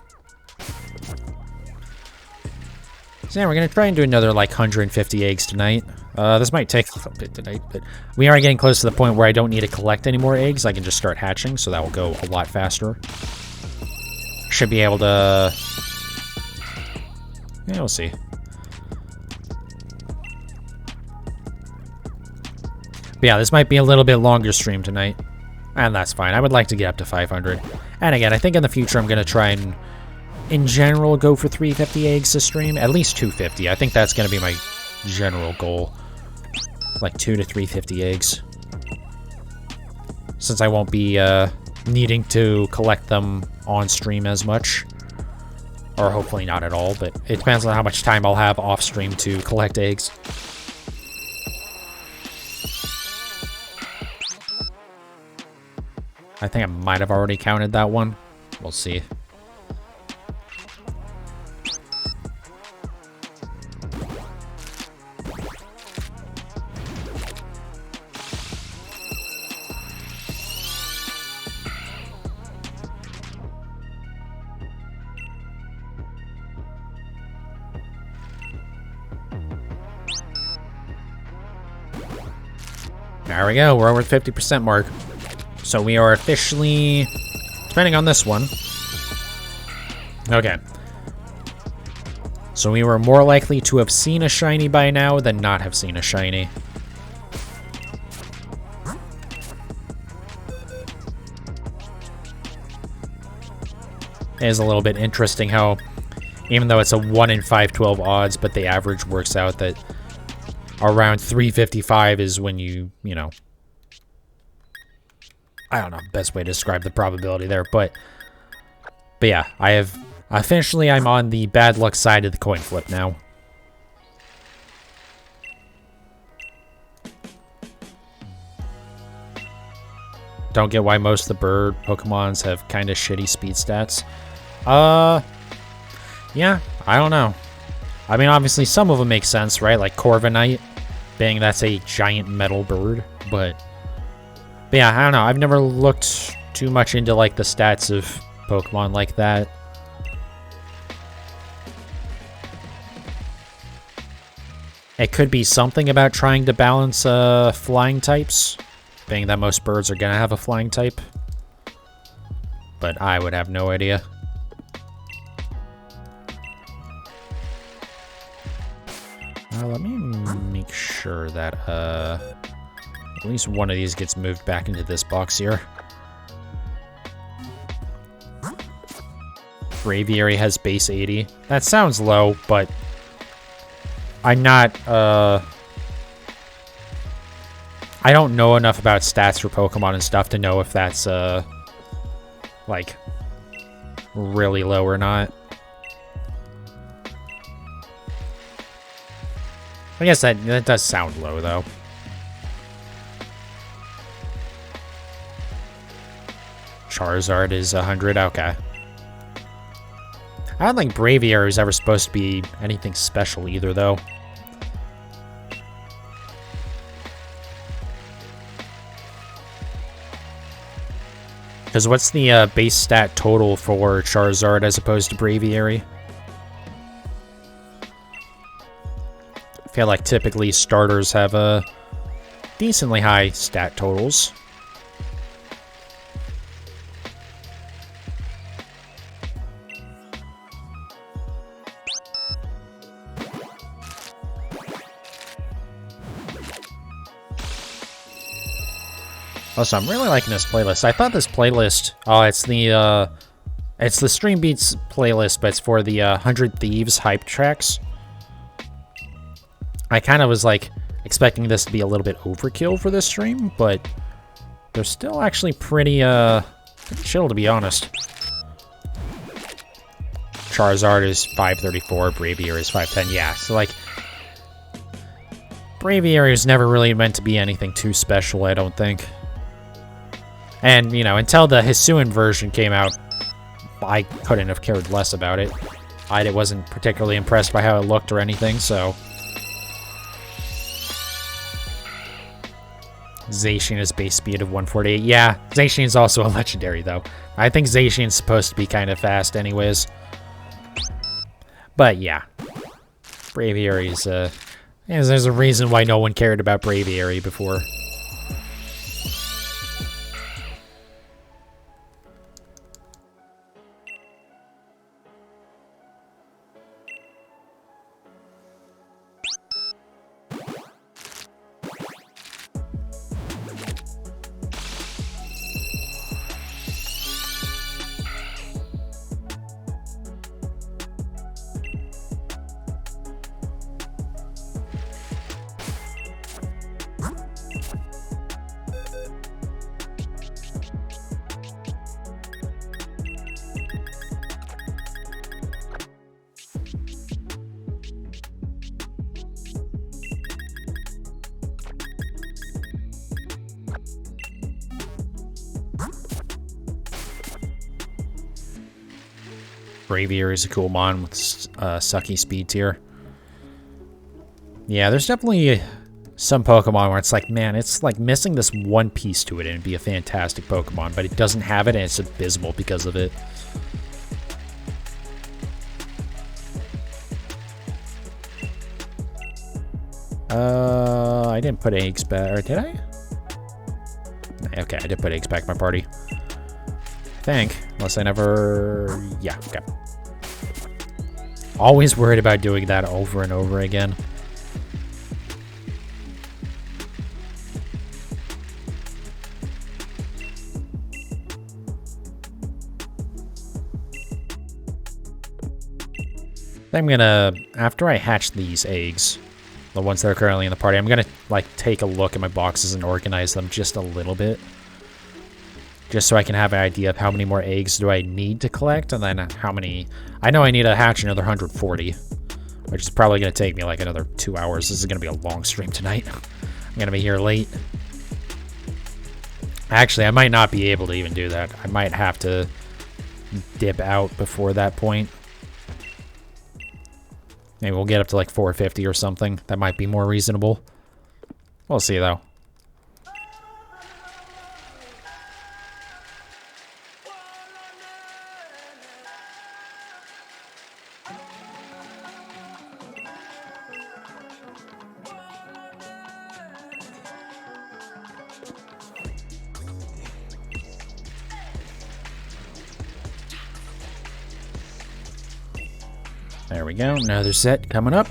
S1: So yeah, we're going to try and do another, like, 150 eggs tonight. This might take a little bit tonight, but we are getting close to the point where I don't need to collect any more eggs. I can just start hatching, so that will go a lot faster. Should be able to... Yeah, we'll see. But yeah, this might be a little bit longer stream tonight. And that's fine. I would like to get up to 500. And again, I think in the future I'm going to try and, in general, go for 350 eggs to stream. At least 250. I think that's going to be my general goal. Like 2 to 350 eggs. Since I won't be needing to collect them on stream as much. Or hopefully not at all, but it depends on how much time I'll have off stream to collect eggs. I think I might have already counted that one. We'll see. There we go. We're over the 50% mark. So we are officially, depending on this one. Okay. So we were more likely to have seen a shiny by now than not have seen a shiny. It is a little bit interesting how, even though it's a 1 in 512 odds, but the average works out that around 355 is when you know, I don't know, best way to describe the probability there, but yeah, I'm on the bad luck side of the coin flip now. Don't get why most of the bird Pokemons have kind of shitty speed stats. Yeah, I don't know. I mean, obviously some of them make sense, right? Like Corviknight, being that's a giant metal bird, but yeah, I don't know. I've never looked too much into, like, the stats of Pokemon like that. It could be something about trying to balance flying types, being that most birds are gonna have a flying type. But I would have no idea. Let me make sure that at least one of these gets moved back into this box here. Braviary has base 80. That sounds low, but I'm not, I don't know enough about stats for Pokemon and stuff to know if that's, like, really low or not. I guess that does sound low, though. Charizard is 100, okay. I don't think Braviary is ever supposed to be anything special either, though. Because what's the base stat total for Charizard as opposed to Braviary? I feel like typically starters have decently high stat totals. Also, I'm really liking this playlist. I thought this playlist... Oh, it's the Stream Beats playlist, but it's for the 100 Thieves hype tracks. I kind of was like expecting this to be a little bit overkill for this stream, but they're still actually pretty chill, to be honest. Charizard is 534, Braviary is 510. Yeah, so like Braviary is never really meant to be anything too special, I don't think. And, you know, until the Hisuian version came out, I couldn't have cared less about it. I wasn't particularly impressed by how it looked or anything, so... Zacian is base speed of 148. Yeah, Zacian's also a legendary, though. I think Zacian's supposed to be kind of fast anyways. But, yeah. Braviary is, there's a reason why no one cared about Braviary before. Braviary is a cool mon with sucky speed tier. Yeah, there's definitely some Pokemon where it's like, man, it's like missing this one piece to it and it'd be a fantastic Pokemon, but it doesn't have it and it's abysmal because of it. I didn't put eggs back, or did I? Okay, I did put eggs back in my party. I think, unless I never... Yeah, okay. Always worried about doing that over and over again. I'm gonna, after I hatch these eggs, the ones that are currently in the party, I'm gonna like take a look at my boxes and organize them just a little bit. Just so I can have an idea of how many more eggs do I need to collect, and then how many... I know I need to hatch another 140, which is probably going to take me like another 2 hours. This is going to be a long stream tonight. I'm going to be here late. Actually, I might not be able to even do that. I might have to dip out before that point. Maybe we'll get up to like 450 or something. That might be more reasonable. We'll see, though. There we go, another set coming up.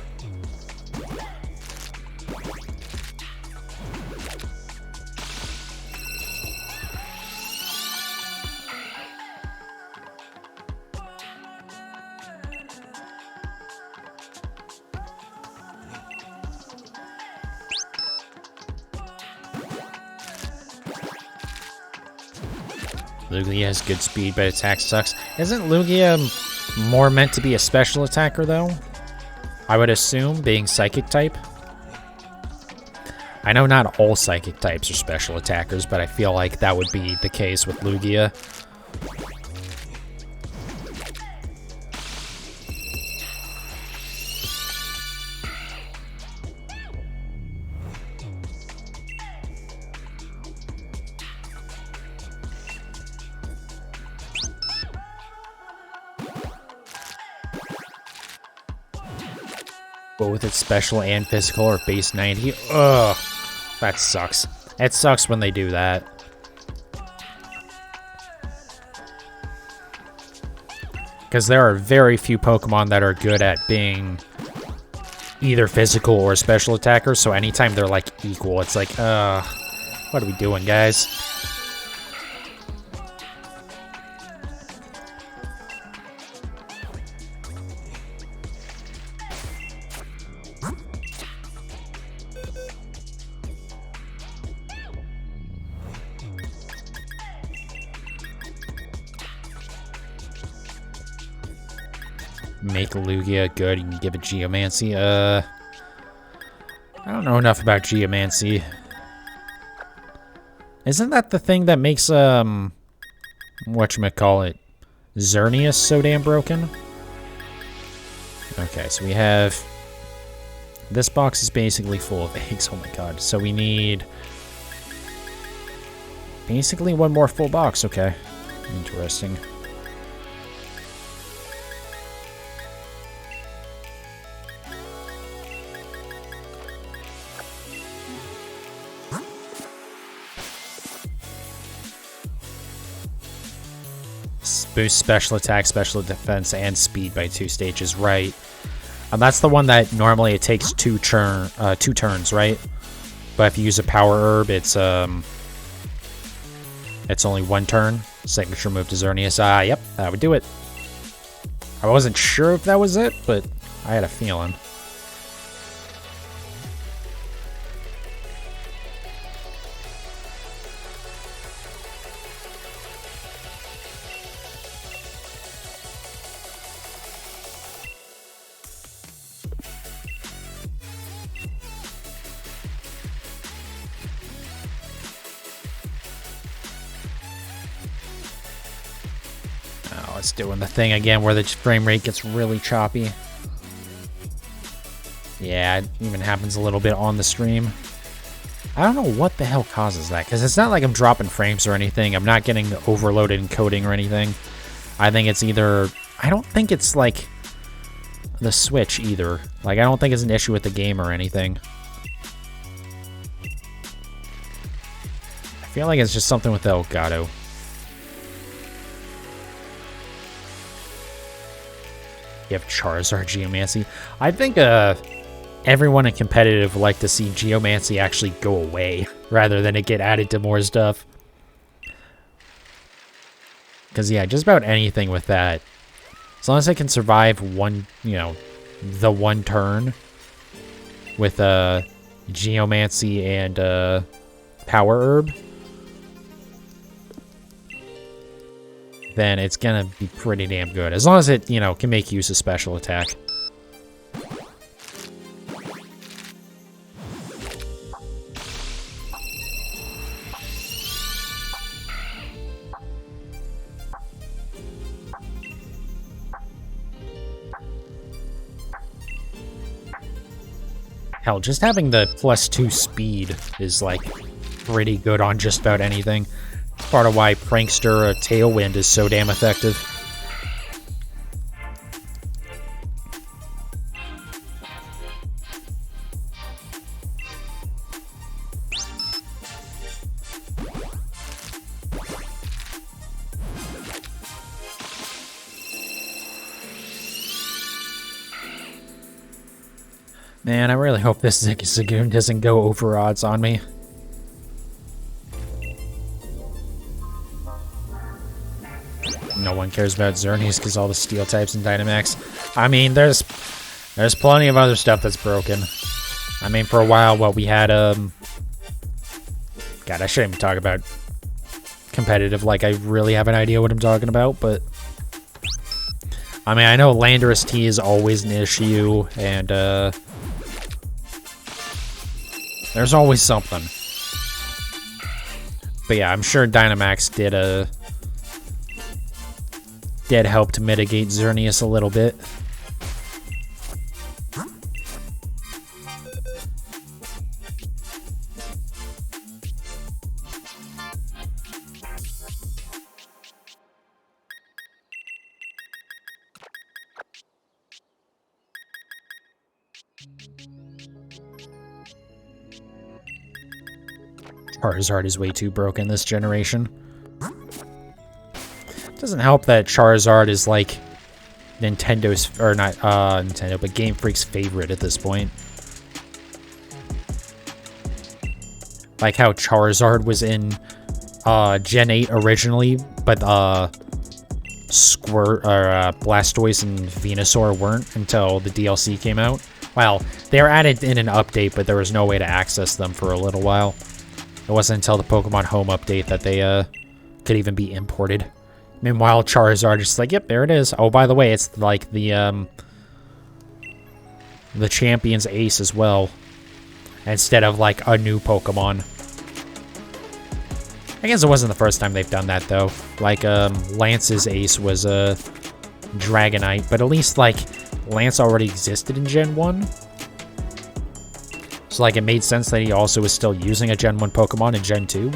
S1: Lugia has good speed, but attack sucks. Isn't Lugia more meant to be a special attacker, though? I would assume, being psychic type. I know not all psychic types are special attackers, but I feel like that would be the case with Lugia. Both its special and physical are base 90. Ugh, that sucks. It sucks when they do that. Because there are very few Pokemon that are good at being either physical or special attackers, so anytime they're like equal, it's like, what are we doing, guys? make Lugia good, you can give it Geomancy. I don't know enough about Geomancy. Isn't that the thing that makes, whatchamacallit, Xerneas so damn broken? Okay, so we have... This box is basically full of eggs, oh my god. So we need... basically one more full box, okay. Interesting. Boost special attack, special defense, and speed by 2 stages, right? And that's the one that normally it takes 2 turns, right? But if you use a power herb, it's only 1 turn. Signature move to Xerneas. Yep, that would do it. I wasn't sure if that was it, but I had a feeling. It's doing the thing again where the frame rate gets really choppy. Yeah, it even happens a little bit on the stream. I don't know what the hell causes that, because it's not like I'm dropping frames or anything. I'm not getting overloaded encoding or anything. I think it's either... I don't think it's, like, the Switch either. Like, I don't think it's an issue with the game or anything. I feel like it's just something with the Elgato. You have Charizard Geomancy. I think everyone in competitive would like to see Geomancy actually go away rather than it get added to more stuff. Because yeah, just about anything with that, as long as I can survive one, the 1 turn with Geomancy and Power Herb, then it's gonna be pretty damn good. As long as it, can make use of special attack. Hell, just having the +2 speed is, like, pretty good on just about anything. Part of why Prankster Tailwind is so damn effective. Man, I really hope this Zigzagoon doesn't go over odds on me. No one cares about Xerneas because all the steel types and Dynamax. I mean, there's plenty of other stuff that's broken. I mean, for a while, we had, God, I shouldn't even talk about competitive like I really have an idea what I'm talking about, but... I mean, I know Landorus T is always an issue, and, there's always something. But yeah, I'm sure Dynamax did help to mitigate Xerneas a little bit. Charizard is way too broken this generation. Doesn't help that Charizard is like Nintendo's, or not Nintendo, but Game Freak's favorite at this point. Like how Charizard was in Gen 8 originally, but Blastoise and Venusaur weren't until the DLC came out. Well, they were added in an update, but there was no way to access them for a little while. It wasn't until the Pokemon Home update that they could even be imported. Meanwhile, Charizard is just like, yep, there it is. Oh, by the way, it's like the champion's ace as well, instead of like a new Pokemon. I guess it wasn't the first time they've done that though. Like Lance's ace was a Dragonite, but at least like Lance already existed in Gen 1. So like it made sense that he also was still using a Gen 1 Pokemon in Gen 2.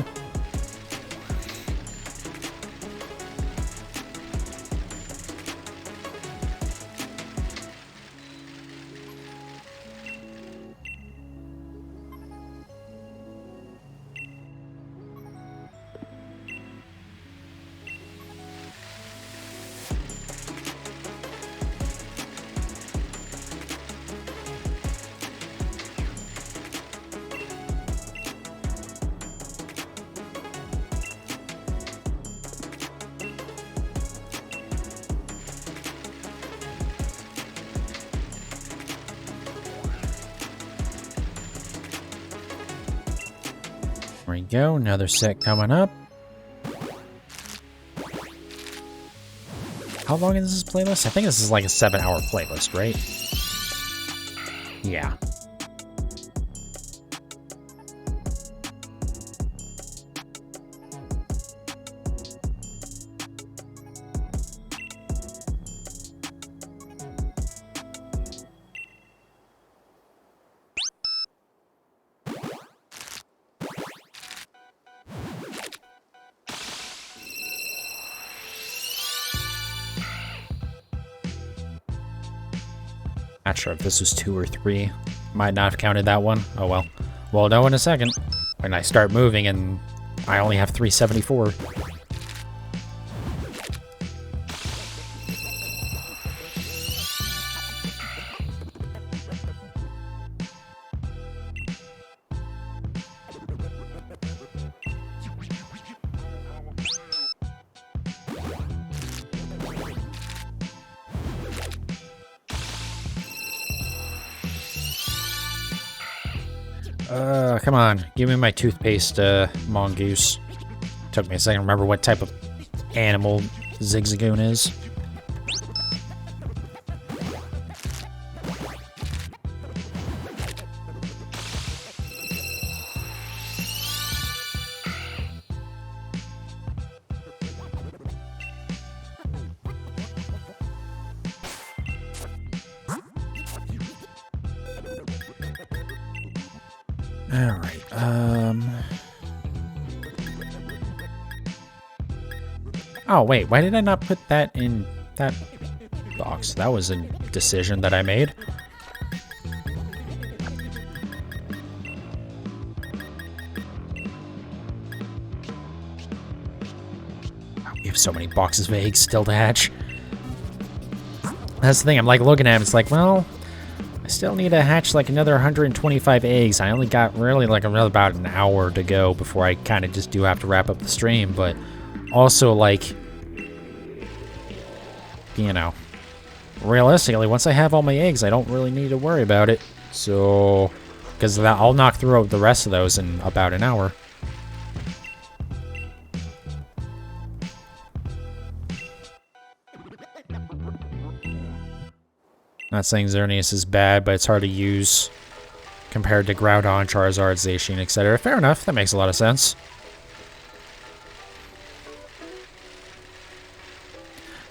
S1: There we go, another set coming up. How long is this playlist? I think this is like a 7-hour playlist, right? Yeah. Not sure if this was 2 or 3. Might not have counted that one. Oh well. We'll know in a second. When I start moving and I only have 374. Come on. Give me my toothpaste, mongoose. Took me a second to remember what type of animal Zigzagoon is. Alright, oh, wait, why did I not put that in that box? That was a decision that I made. Oh, we have so many boxes of eggs still to hatch. That's the thing, I'm like looking at them, it's like, well, I still need to hatch like another 125 eggs. I only got really like about an hour to go before I kind of just do have to wrap up the stream, but also like, you know, realistically, once I have all my eggs, I don't really need to worry about it. So, because I'll knock through the rest of those in about an hour. Not saying Xerneas is bad, but it's hard to use compared to Groudon, Charizard, Zacian, etc. Fair enough, that makes a lot of sense.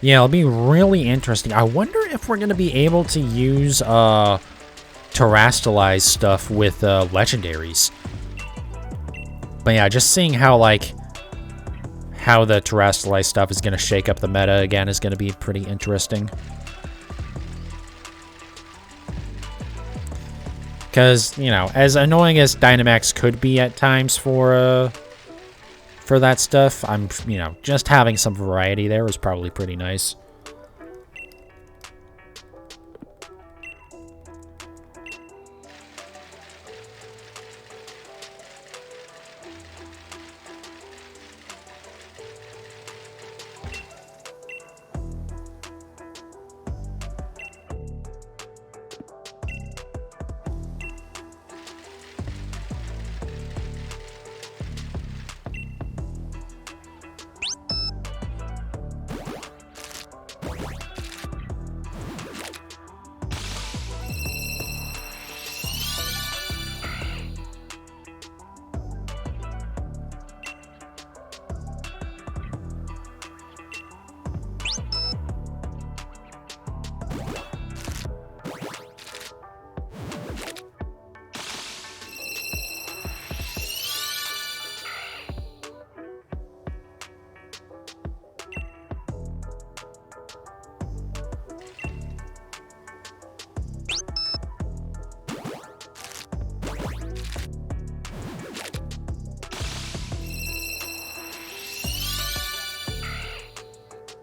S1: Yeah, it'll be really interesting. I wonder if we're going to be able to use Terrastalize stuff with legendaries. But yeah, just seeing how, like, how the Terrastalize stuff is going to shake up the meta again is going to be pretty interesting. Because, you know, as annoying as Dynamax could be at times for that stuff, you know, just having some variety there is probably pretty nice.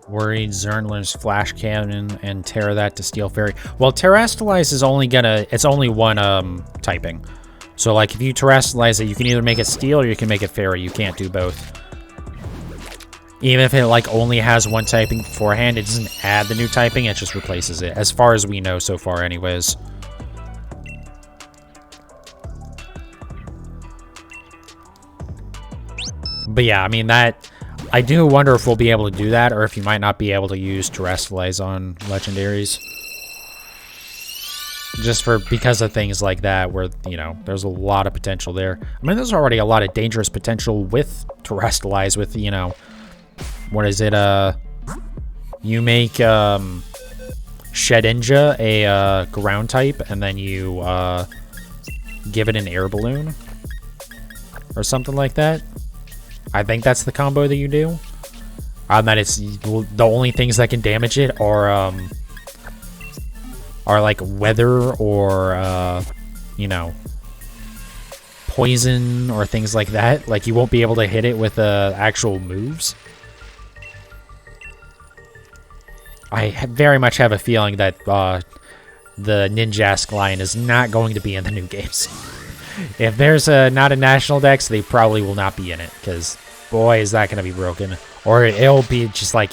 S1: Worried Zernler's Flash Cannon and Terra that to Steel Fairy. Well, Terrestrialize is only gonna... It's only one typing. So, like, if you Terrestrialize it, you can either make it Steel or you can make it Fairy. You can't do both. Even if it, like, only has one typing beforehand, it doesn't add the new typing, it just replaces it. As far as we know so far, anyways. But yeah, I mean, that... I do wonder if we'll be able to do that, or if you might not be able to use Terrestrialize on Legendaries. Just because of things like that, where, you know, there's a lot of potential there. I mean, there's already a lot of dangerous potential with Terrestrialize, with, you know... What is it, you make, Shedinja a, ground type, and then you, give it an air balloon? Or something like that? I think that's the combo that you do. And that it's, the only things that can damage it are like weather or, you know, poison or things like that. Like, you won't be able to hit it with, actual moves. I very much have a feeling that the Ninjask line is not going to be in the new games. If there's not a national dex, they probably will not be in it, because boy, is that going to be broken. Or it'll be just like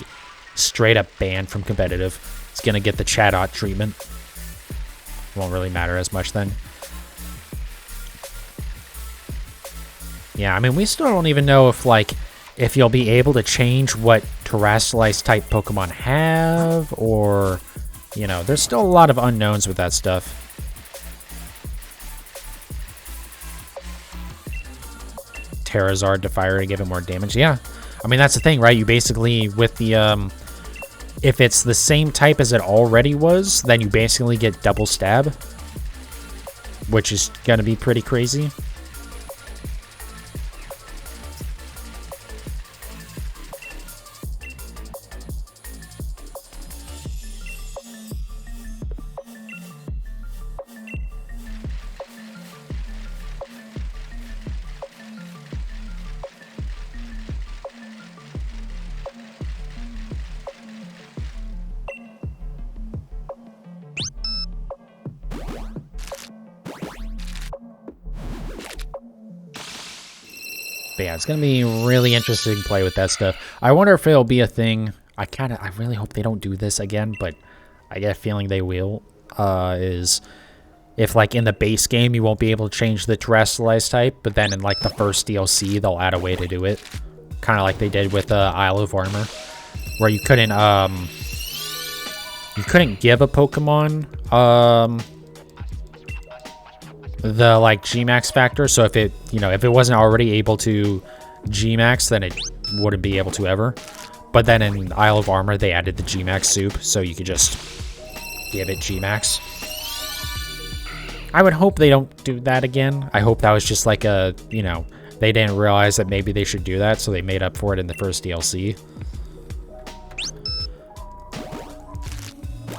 S1: straight up banned from competitive. It's going to get the Chadot treatment. Won't really matter as much then. Yeah, I mean, we still don't even know if, like, if you'll be able to change what Terrestrialize type Pokemon have, or, you know, there's still a lot of unknowns with that stuff. Terrazard to fire to give it more damage. Yeah, I mean, that's the thing, right? You basically, with the, if it's the same type as it already was, then you basically get double stab, which is gonna be pretty crazy. But yeah, it's going to be really interesting to play with that stuff. I wonder if it'll be a thing. I really hope they don't do this again, but I get a feeling they will. Is if, like, in the base game, you won't be able to change the Terrestrialize type, but then in, like, the first DLC, they'll add a way to do it. Kind of like they did with Isle of Armor, where you couldn't give a Pokemon, the, like, Gmax factor. So if it, you know, if it wasn't already able to Gmax, then it wouldn't be able to ever. But then in Isle of Armor, they added the Gmax soup, so you could just give it Gmax. I would hope they don't do that again. I hope that was just like a, you know, they didn't realize that maybe they should do that, so they made up for it in the first DLC.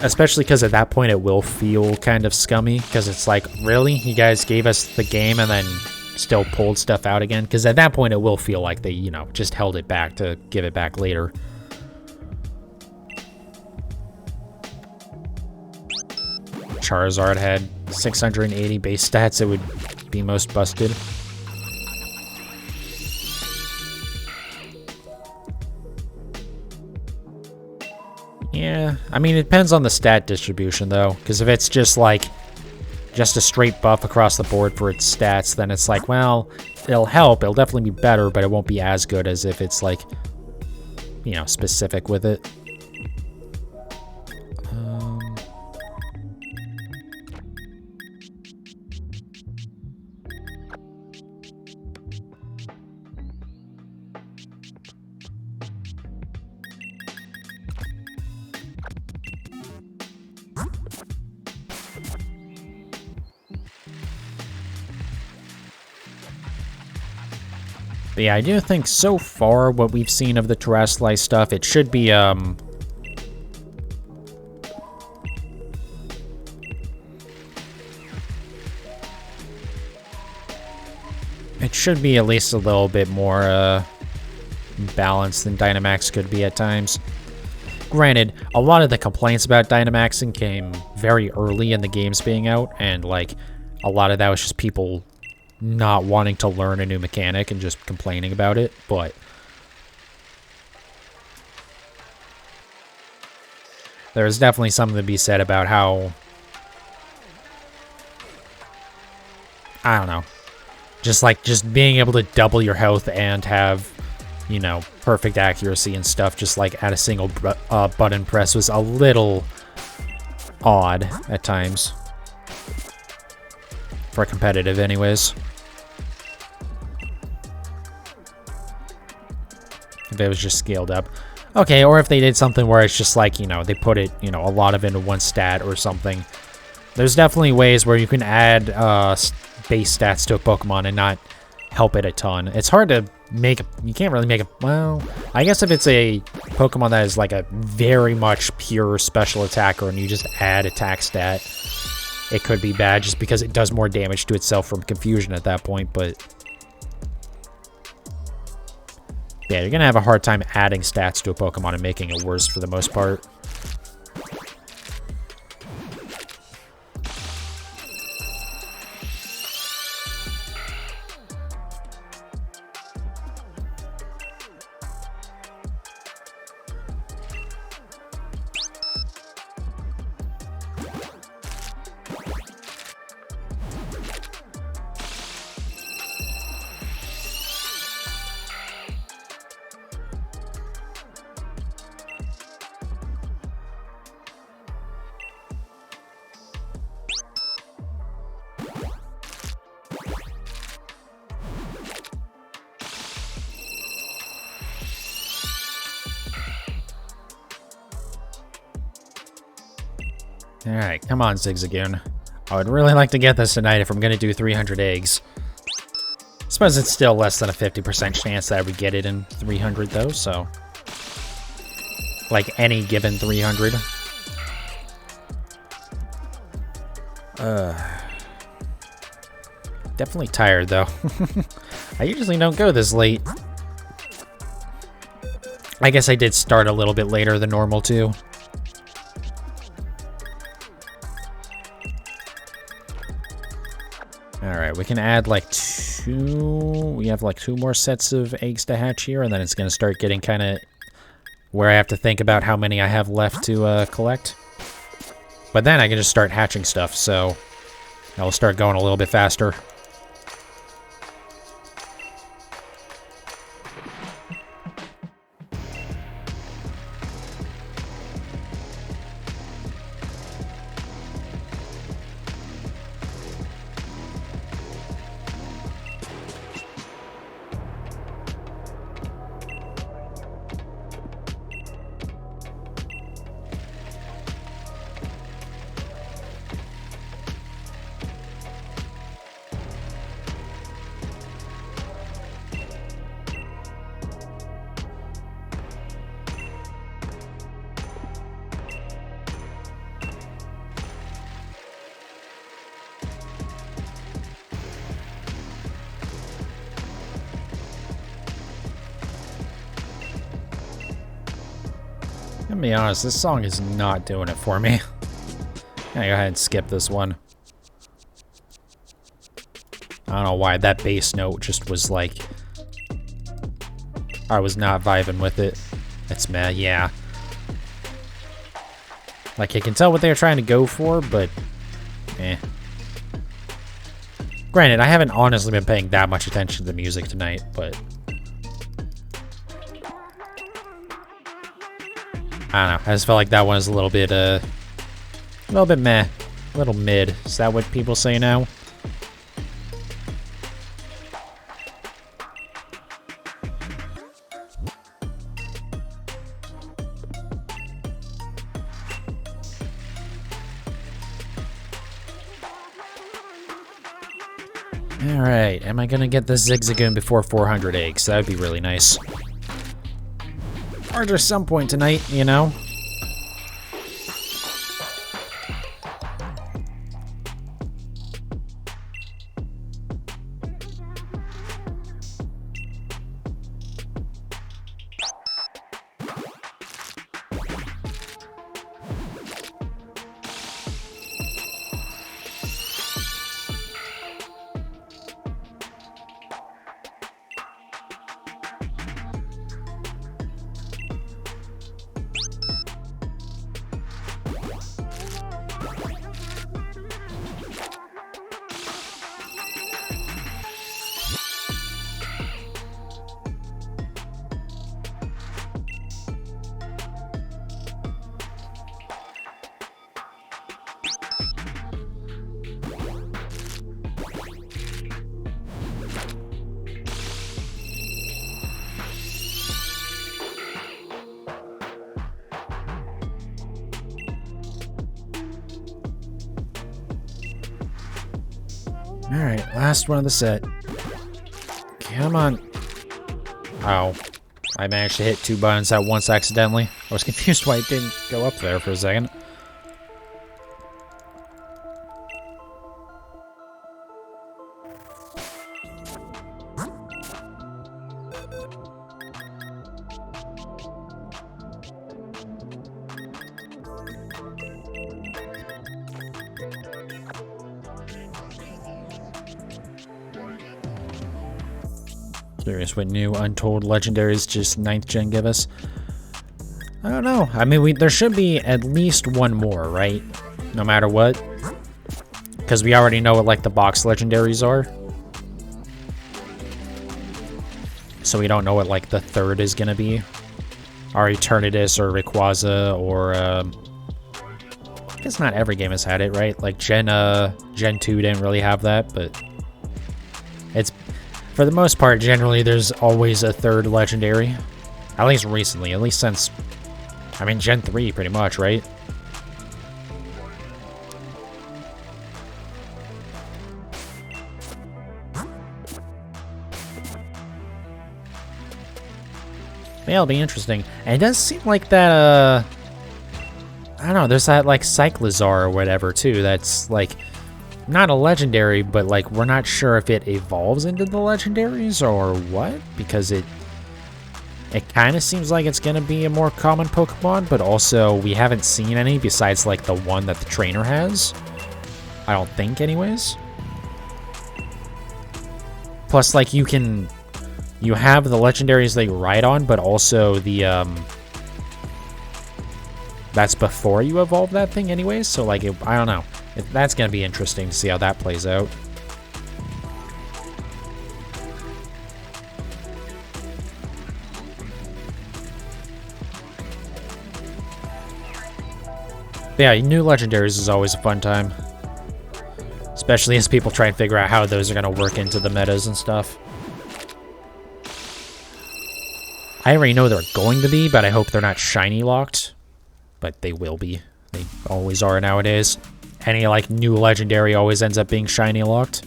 S1: Especially because at that point it will feel kind of scummy, because it's like, really? You guys gave us the game and then still pulled stuff out again? Because at that point it will feel like they, you know, just held it back to give it back later. Charizard had 680 base stats, it would be most busted. Yeah, I mean, it depends on the stat distribution, though. Because if it's just, like, just a straight buff across the board for its stats, then it's like, well, it'll help. It'll definitely be better, but it won't be as good as if it's, like, you know, specific with it. But yeah, I do think so far what we've seen of the Terrestrialize stuff, it should be, it should be at least a little bit more, balanced than Dynamax could be at times. Granted, a lot of the complaints about Dynamaxing came very early in the games being out, and, like, a lot of that was just people not wanting to learn a new mechanic and just complaining about it, but there's definitely something to be said about how, I don't know, just being able to double your health and have, you know, perfect accuracy and stuff just like at a single button press was a little odd at times. For competitive anyways. If it was just scaled up. Okay, or if they did something where it's just like, you know, they put it, you know, a lot of into one stat or something. There's definitely ways where you can add base stats to a Pokemon and not help it a ton. It's hard to make, you can't really make a, well, I guess if it's a Pokemon that is like a very much pure special attacker and you just add attack stat, it could be bad just because it does more damage to itself from confusion at that point, but yeah, you're gonna have a hard time adding stats to a Pokemon and making it worse for the most part. Alright, come on, Zigzagoon. I would really like to get this tonight if I'm going to do 300 eggs. I suppose it's still less than a 50% chance that I would get it in 300, though, so... like, any given 300. Definitely tired, though. I usually don't go this late. I guess I did start a little bit later than normal, too. Alright, we can add like we have like 2 more sets of eggs to hatch here, and then it's going to start getting kind of where I have to think about how many I have left to collect. But then I can just start hatching stuff, so I'll start going a little bit faster. To be honest, this song is not doing it for me. I'm gonna go ahead and skip this one. I don't know why that bass note just was like... I was not vibing with it. It's meh, yeah. Like, I can tell what they're trying to go for, but... eh. Granted, I haven't honestly been paying that much attention to the music tonight, but... I don't know, I just felt like that one was a little bit meh. A little mid. Is that what people say now? Alright, am I gonna get the Zigzagoon before 400 eggs? That would be really nice. Or just some point tonight, you know? Alright, last one of the set. Come on. Oh. I managed to hit 2 buttons at once accidentally. I was confused why it didn't go up there for a second. Curious what new untold legendaries just 9th gen give us. I don't know. I mean, there should be at least one more, right? No matter what. Because we already know what, like, the box legendaries are. So we don't know what, like, the 3rd is going to be. Or Eternatus or Rayquaza or, I guess not every game has had it, right? Like, Gen 2 didn't really have that, but it's... For the most part, generally, there's always a 3rd legendary. At least recently. At least since... I mean, Gen 3, pretty much, right? Yeah, it'll be interesting. And it does seem like that, I don't know, there's that, like, Cyclizar or whatever, too, that's, like... Not a legendary, but like we're not sure if it evolves into the legendaries or what, because it kind of seems like it's going to be a more common Pokemon, but also we haven't seen any besides like the one that the trainer has. I don't think anyways. Plus like you have the legendaries that you ride on, but also the that's before you evolve that thing anyways, so like I don't know. That's going to be interesting to see how that plays out. But yeah, new legendaries is always a fun time. Especially as people try and figure out how those are going to work into the metas and stuff. I already know they're going to be, but I hope they're not shiny locked. But they will be. They always are nowadays. Any, like, new legendary always ends up being shiny locked.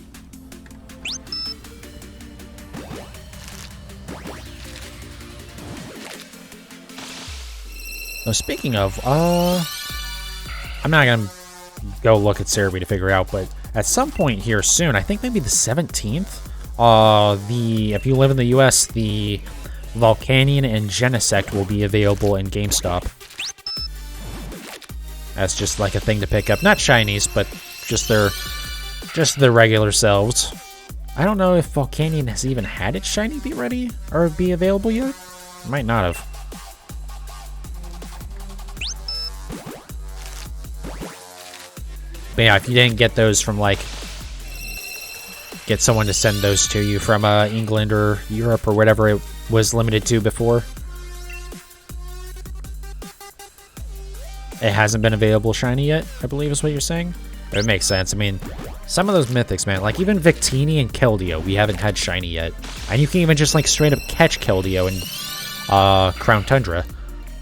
S1: So speaking of, I'm not gonna go look at Cerebi to figure out, but at some point here soon, I think maybe the 17th, if you live in the US, the Volcanion and Genesect will be available in GameStop. That's just like a thing to pick up. Not shinies, but just their regular selves. I don't know if Volcanion has even had its shiny be ready or be available yet. Might not have. But yeah, if you didn't get those from like, get someone to send those to you from England or Europe or whatever it was limited to before. It hasn't been available shiny yet, I believe is what you're saying. It makes sense. I mean, some of those mythics, man, like even Victini and Keldeo, we haven't had shiny yet. And you can even just like straight up catch Keldeo in Crown Tundra.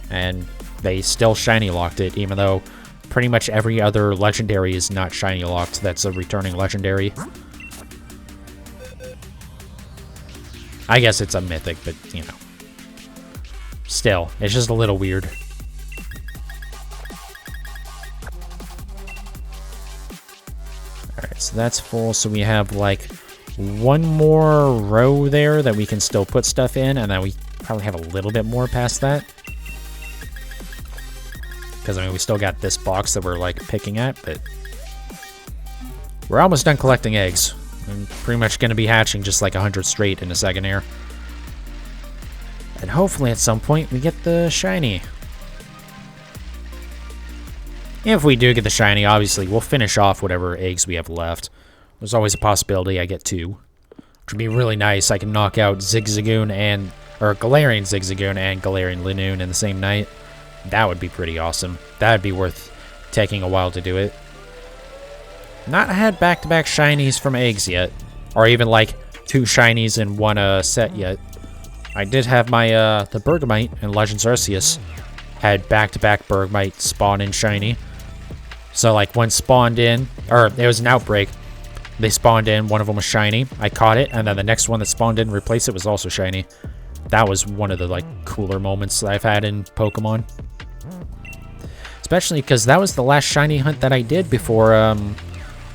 S1: And they still shiny locked it, even though pretty much every other legendary is not shiny locked. That's a returning legendary. I guess it's a mythic, but you know. Still, it's just a little weird. Alright, so that's full. So we have like one more row there that we can still put stuff in, and then we probably have a little bit more past that. Because, I mean, we still got this box that we're, like, picking at, but we're almost done collecting eggs. I'm pretty much going to be hatching just, like, 100 straight in a second here. And hopefully at some point we get the shiny. If we do get the shiny, obviously, we'll finish off whatever eggs we have left. There's always a possibility I get 2. Which would be really nice. I can knock out Zigzagoon or Galarian Zigzagoon and Galarian Linoon in the same night. That would be pretty awesome. That would be worth taking a while to do it. Not had back-to-back shinies from eggs yet. Or even, like, 2 shinies in one set yet. I did have my, the Bergmite and Legends Arceus had back-to-back Bergmite spawn in shiny. So, like, one spawned in, or it was an outbreak. They spawned in, one of them was shiny. I caught it, and then the next one that spawned in and replaced it was also shiny. That was one of the, like, cooler moments that I've had in Pokemon. Especially because that was the last shiny hunt that I did before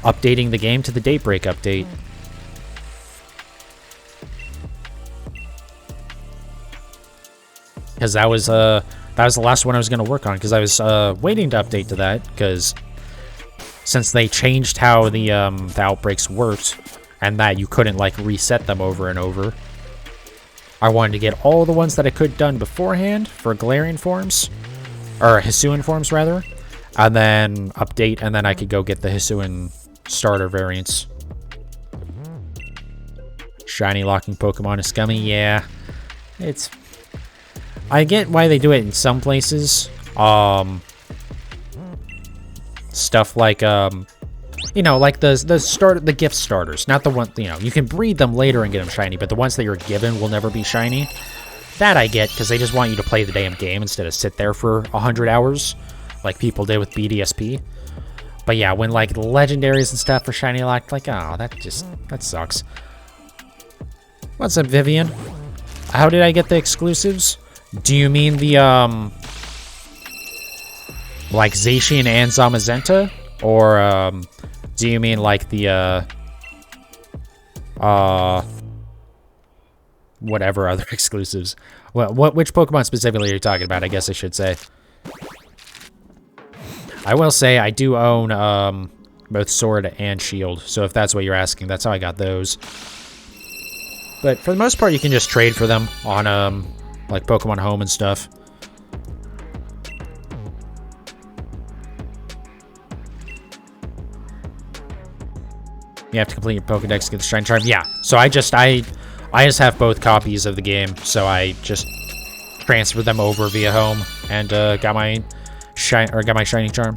S1: updating the game to the Daybreak update. Because that was the last one I was going to work on, because I was waiting to update to that, because since they changed how the outbreaks worked, and that you couldn't, like, reset them over and over, I wanted to get all the ones that I could done beforehand for Galarian forms, or Hisuian forms, rather, and then update, and then I could go get the Hisuian starter variants. Shiny locking Pokemon is scummy, yeah. It's... I get why they do it in some places. Stuff like, you know, like the gift starters. Not the one, you know, you can breed them later and get them shiny, but the ones that you're given will never be shiny. That I get, because they just want you to play the damn game instead of sit there for 100 hours, like people did with BDSP. But yeah, when, like, legendaries and stuff are shiny locked, like, oh, that sucks. What's up, Vivian? How did I get the exclusives? Do you mean the, like, Zacian and Zamazenta? Or, do you mean, like, the, whatever other exclusives? Which Pokemon specifically are you talking about, I guess I should say? I will say I do own, both Sword and Shield, so if that's what you're asking, that's how I got those. But for the most part, you can just trade for them on, like Pokemon Home and stuff. You have to complete your Pokedex to get the Shiny Charm. Yeah, so I just have both copies of the game, so I just transferred them over via Home and got my Shiny Charm.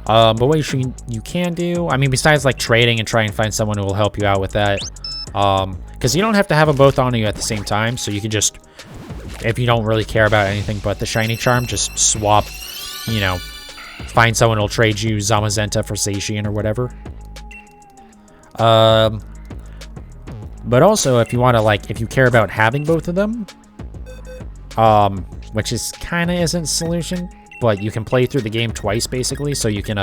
S1: But what you can do, I mean, besides like trading and try and find someone who will help you out with that, because you don't have to have them both on you at the same time, so you can just, if you don't really care about anything but the Shiny Charm, just swap, you know, find someone who'll trade you Zamazenta for Zacian or whatever. But also, if you want to, like, if you care about having both of them, which is kind of isn't a solution, but you can play through the game twice, basically, so you can,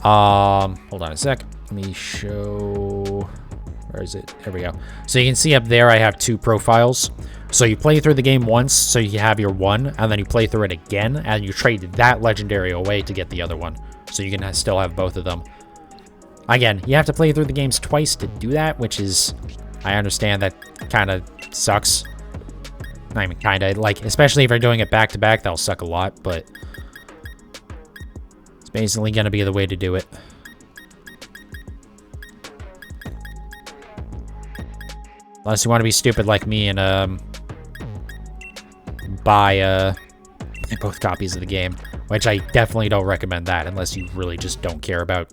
S1: hold on a sec, let me show, where is it, there we go. So you can see up there I have two profiles. So you play through the game once, so you have your one, and then you play through it again, and you trade that legendary away to get the other one. So you can still have both of them. Again, you have to play through the games twice to do that, which is, I understand that kind of sucks. Not even kind of, like, especially if you're doing it back-to-back, that'll suck a lot, but it's basically going to be the way to do it. Unless you want to be stupid like me and, buy both copies of the game, which I definitely don't recommend that unless you really just don't care about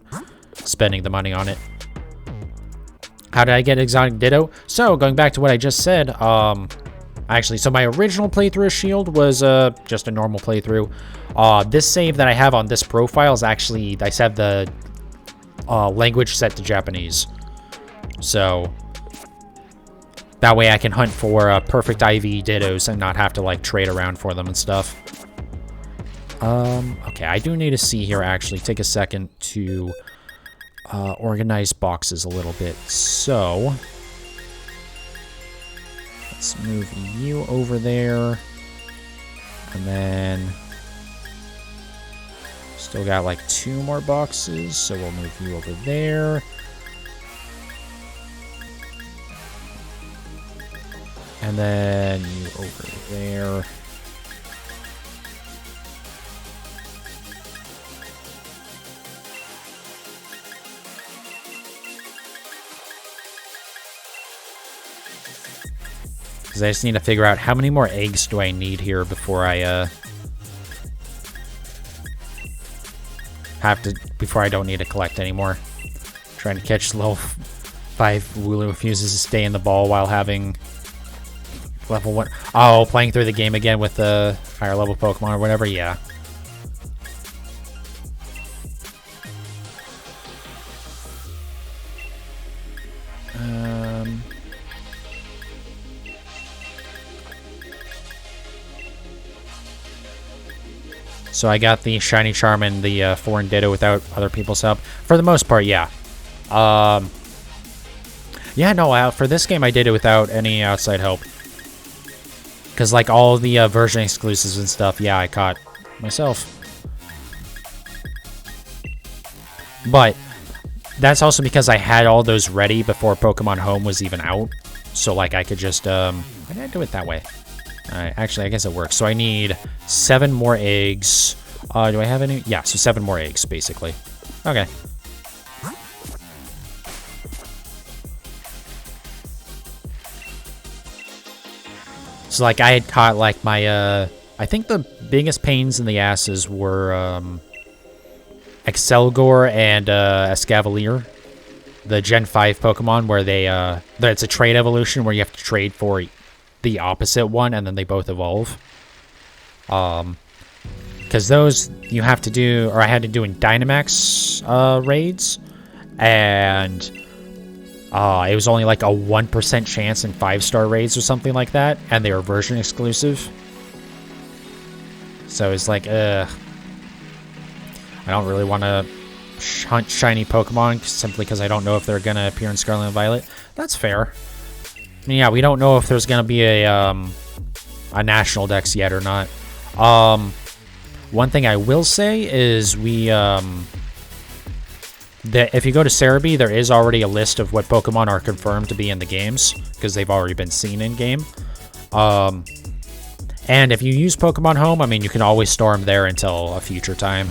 S1: spending the money on it. How did I get Exotic Ditto? So, going back to what I just said, actually, so my original playthrough of Shield was just a normal playthrough. This save that I have on this profile is actually, I have the language set to Japanese. So that way I can hunt for perfect IV Dittos and not have to, like, trade around for them and stuff. Okay, I do need to see here, actually. Take a second to organize boxes a little bit. So let's move you over there. And then still got, like, 2 more boxes, so we'll move you over there. And then you over there. Because I just need to figure out how many more eggs do I need here before I before I don't need to collect anymore. Trying to catch level 5 Wooloo refuses to stay in the ball while having level 1. Oh, playing through the game again with the higher level Pokemon or whatever, yeah. So I got the Shiny Charm and the Foreign Ditto without other people's help. For the most part, yeah. Yeah, no, for this game I did it without any outside help. Because, like, all the version exclusives and stuff, yeah, I caught myself. But that's also because I had all those ready before Pokemon Home was even out. So, like, I could just, why did I do it that way? Alright, actually, I guess it works. So I need 7 more eggs. Do I have any? Yeah, so 7 more eggs, basically. Okay. So, like, I had caught, like, my, I think the biggest pains in the asses were, Excelgor and, Escavalier. The Gen 5 Pokemon where they, it's a trade evolution where you have to trade for the opposite one and then they both evolve. Because those you have to do, or I had to do in Dynamax, raids. And... it was only like a 1% chance in 5-star raids or something like that, and they were version exclusive. So it's like, I don't really want to hunt shiny Pokemon simply because I don't know if they're going to appear in Scarlet and Violet. That's fair. I mean, yeah, we don't know if there's going to be a national dex yet or not. One thing I will say is if you go to Cerebi, there is already a list of what Pokemon are confirmed to be in the games, because they've already been seen in-game. And if you use Pokemon Home, I mean, you can always store them there until a future time.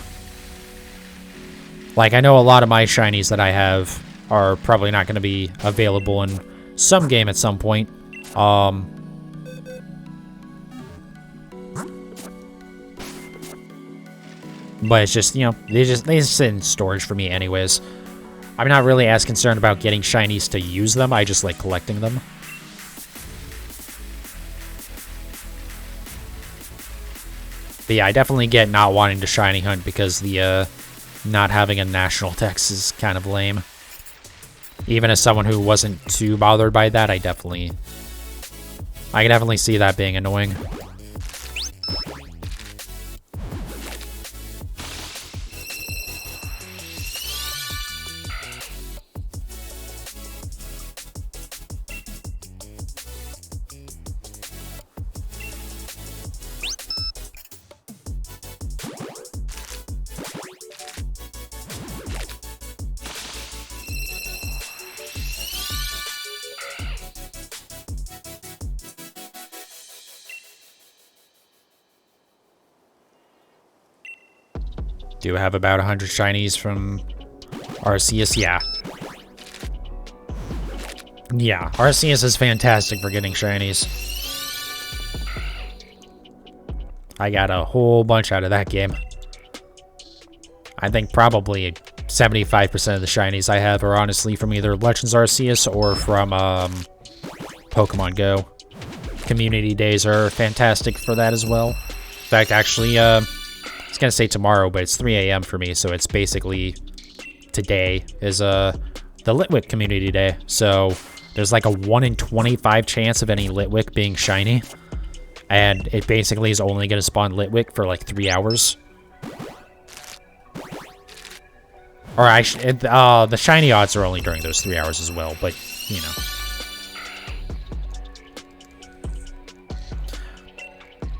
S1: Like, I know a lot of my shinies that I have are probably not going to be available in some game at some point. But it's just, you know, they just sit in storage for me anyways. I'm not really as concerned about getting shinies to use them. I just like collecting them. But yeah, I definitely get not wanting to shiny hunt because the not having a national dex is kind of lame. Even as someone who wasn't too bothered by that, I can definitely see that being annoying. Do have about 100 shinies from Arceus, yeah. Yeah, Arceus is fantastic for getting shinies. I got a whole bunch out of that game. I think probably 75% of the shinies I have are honestly from either Legends Arceus or from Pokemon Go. Community days are fantastic for that as well. In fact, actually, I was gonna say tomorrow, but it's 3 a.m. for me, so it's basically today is the Litwick community day. So there's like a 1 in 25 chance of any Litwick being shiny, and it basically is only gonna spawn Litwick for like 3 hours. Or the shiny odds are only during those 3 hours as well, but you know.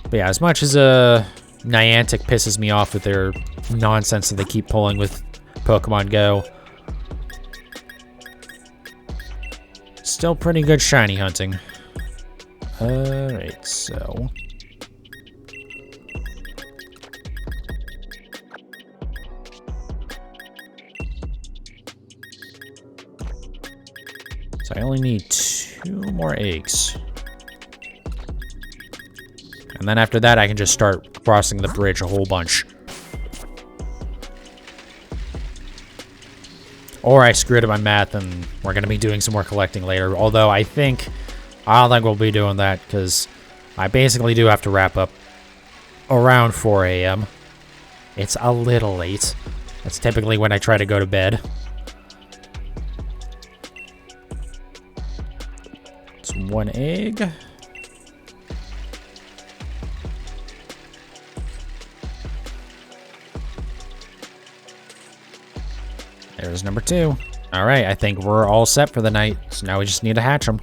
S1: But yeah, as much as Niantic pisses me off with their nonsense that they keep pulling with Pokemon Go, still pretty good shiny hunting. Alright, so... So I only need 2 more eggs. And then after that, I can just start crossing the bridge a whole bunch. Or I screwed up my math and we're going to be doing some more collecting later. Although I don't think we'll be doing that because I basically do have to wrap up around 4 a.m. It's a little late. That's typically when I try to go to bed. It's 1 egg. There's number 2. All right, I think we're all set for the night. So now we just need to hatch them.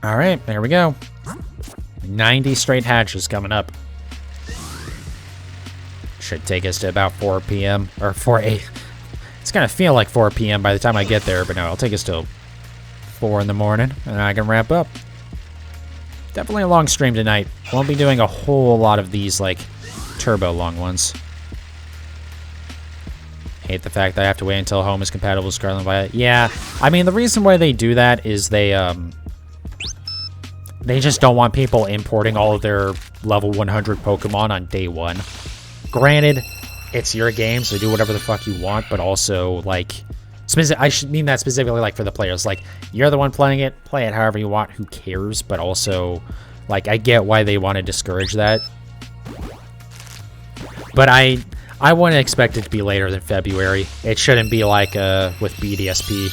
S1: All right, there we go. 90 straight hatches coming up. Should take us to about 4 p.m. or 4 a. It's gonna feel like 4 p.m. by the time I get there, but no, it'll take us till 4 in the morning, and I can wrap up. Definitely a long stream tonight. Won't be doing a whole lot of these, like, turbo long ones. Hate the fact that I have to wait until home is compatible with Scarlet and Violet. Yeah, I mean, the reason why they do that is they just don't want people importing all of their level 100 Pokemon on day 1. Granted, it's your game, so do whatever the fuck you want, but also, like, I should mean that specifically, like, for the players. Like, you're the one playing it, play it however you want, who cares, but also, like, I get why they want to discourage that. But I wouldn't expect it to be later than February. It shouldn't be like with BDSP.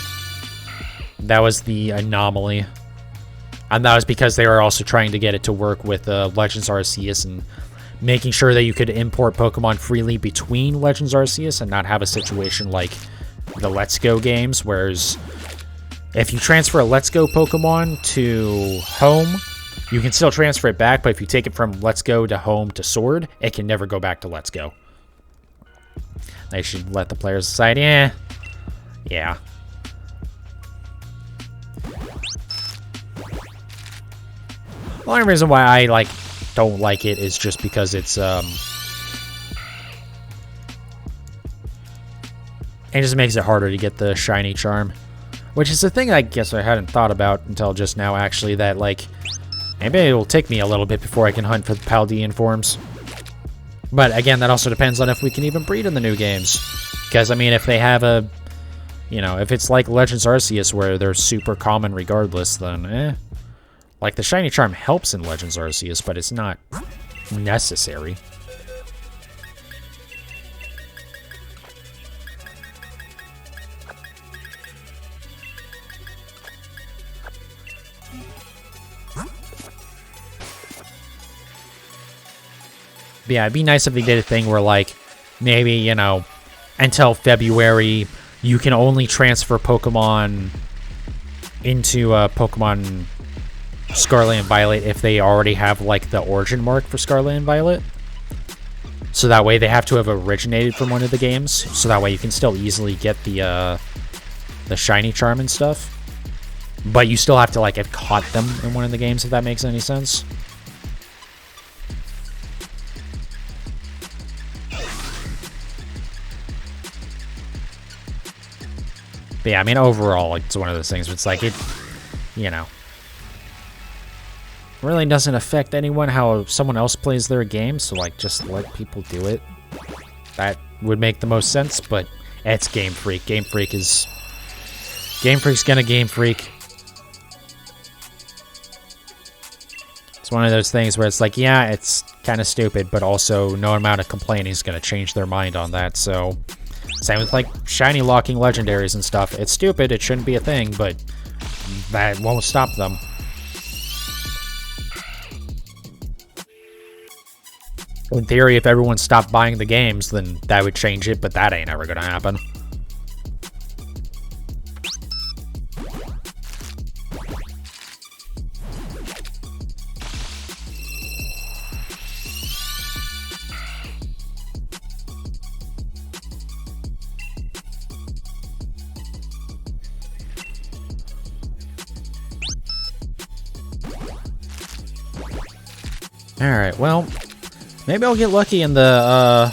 S1: That was the anomaly. And that was because they were also trying to get it to work with Legends Arceus and making sure that you could import Pokemon freely between Legends Arceus and not have a situation like the Let's Go games, whereas if you transfer a Let's Go Pokemon to Home, you can still transfer it back, but if you take it from Let's Go to Home to Sword, it can never go back to Let's Go. They should let the players decide, yeah. The only reason why I don't like it is just because it's it just makes it harder to get the shiny charm, which is the thing I guess I hadn't thought about until just now, actually, that like maybe it will take me a little bit before I can hunt for the Paldean forms. But again, that also depends on if we can even breed in the new games, because I mean, if they have a, you know, if it's like Legends Arceus where they're super common regardless, then like, the shiny charm helps in Legends Arceus, but it's not necessary. But yeah, it'd be nice if they did a thing where, like, maybe, you know, until February, you can only transfer Pokemon into Pokemon Scarlet and Violet if they already have, like, the origin mark for Scarlet and Violet. So that way they have to have originated from one of the games. So that way you can still easily get the shiny charm and stuff. But you still have to, like, have caught them in one of the games, if that makes any sense. But yeah, I mean, overall, like, it's one of those things where it's like, it, you know, really doesn't affect anyone how someone else plays their game, so, like, just let people do it. That would make the most sense, but it's Game Freak. Game Freak's gonna Game Freak. It's one of those things where it's like, yeah, it's kind of stupid, but also no amount of complaining is gonna change their mind on that, so... Same with, like, shiny locking legendaries and stuff. It's stupid, it shouldn't be a thing, but that won't stop them. In theory, if everyone stopped buying the games, then that would change it, but that ain't ever gonna happen. Alright, well, maybe I'll get lucky and the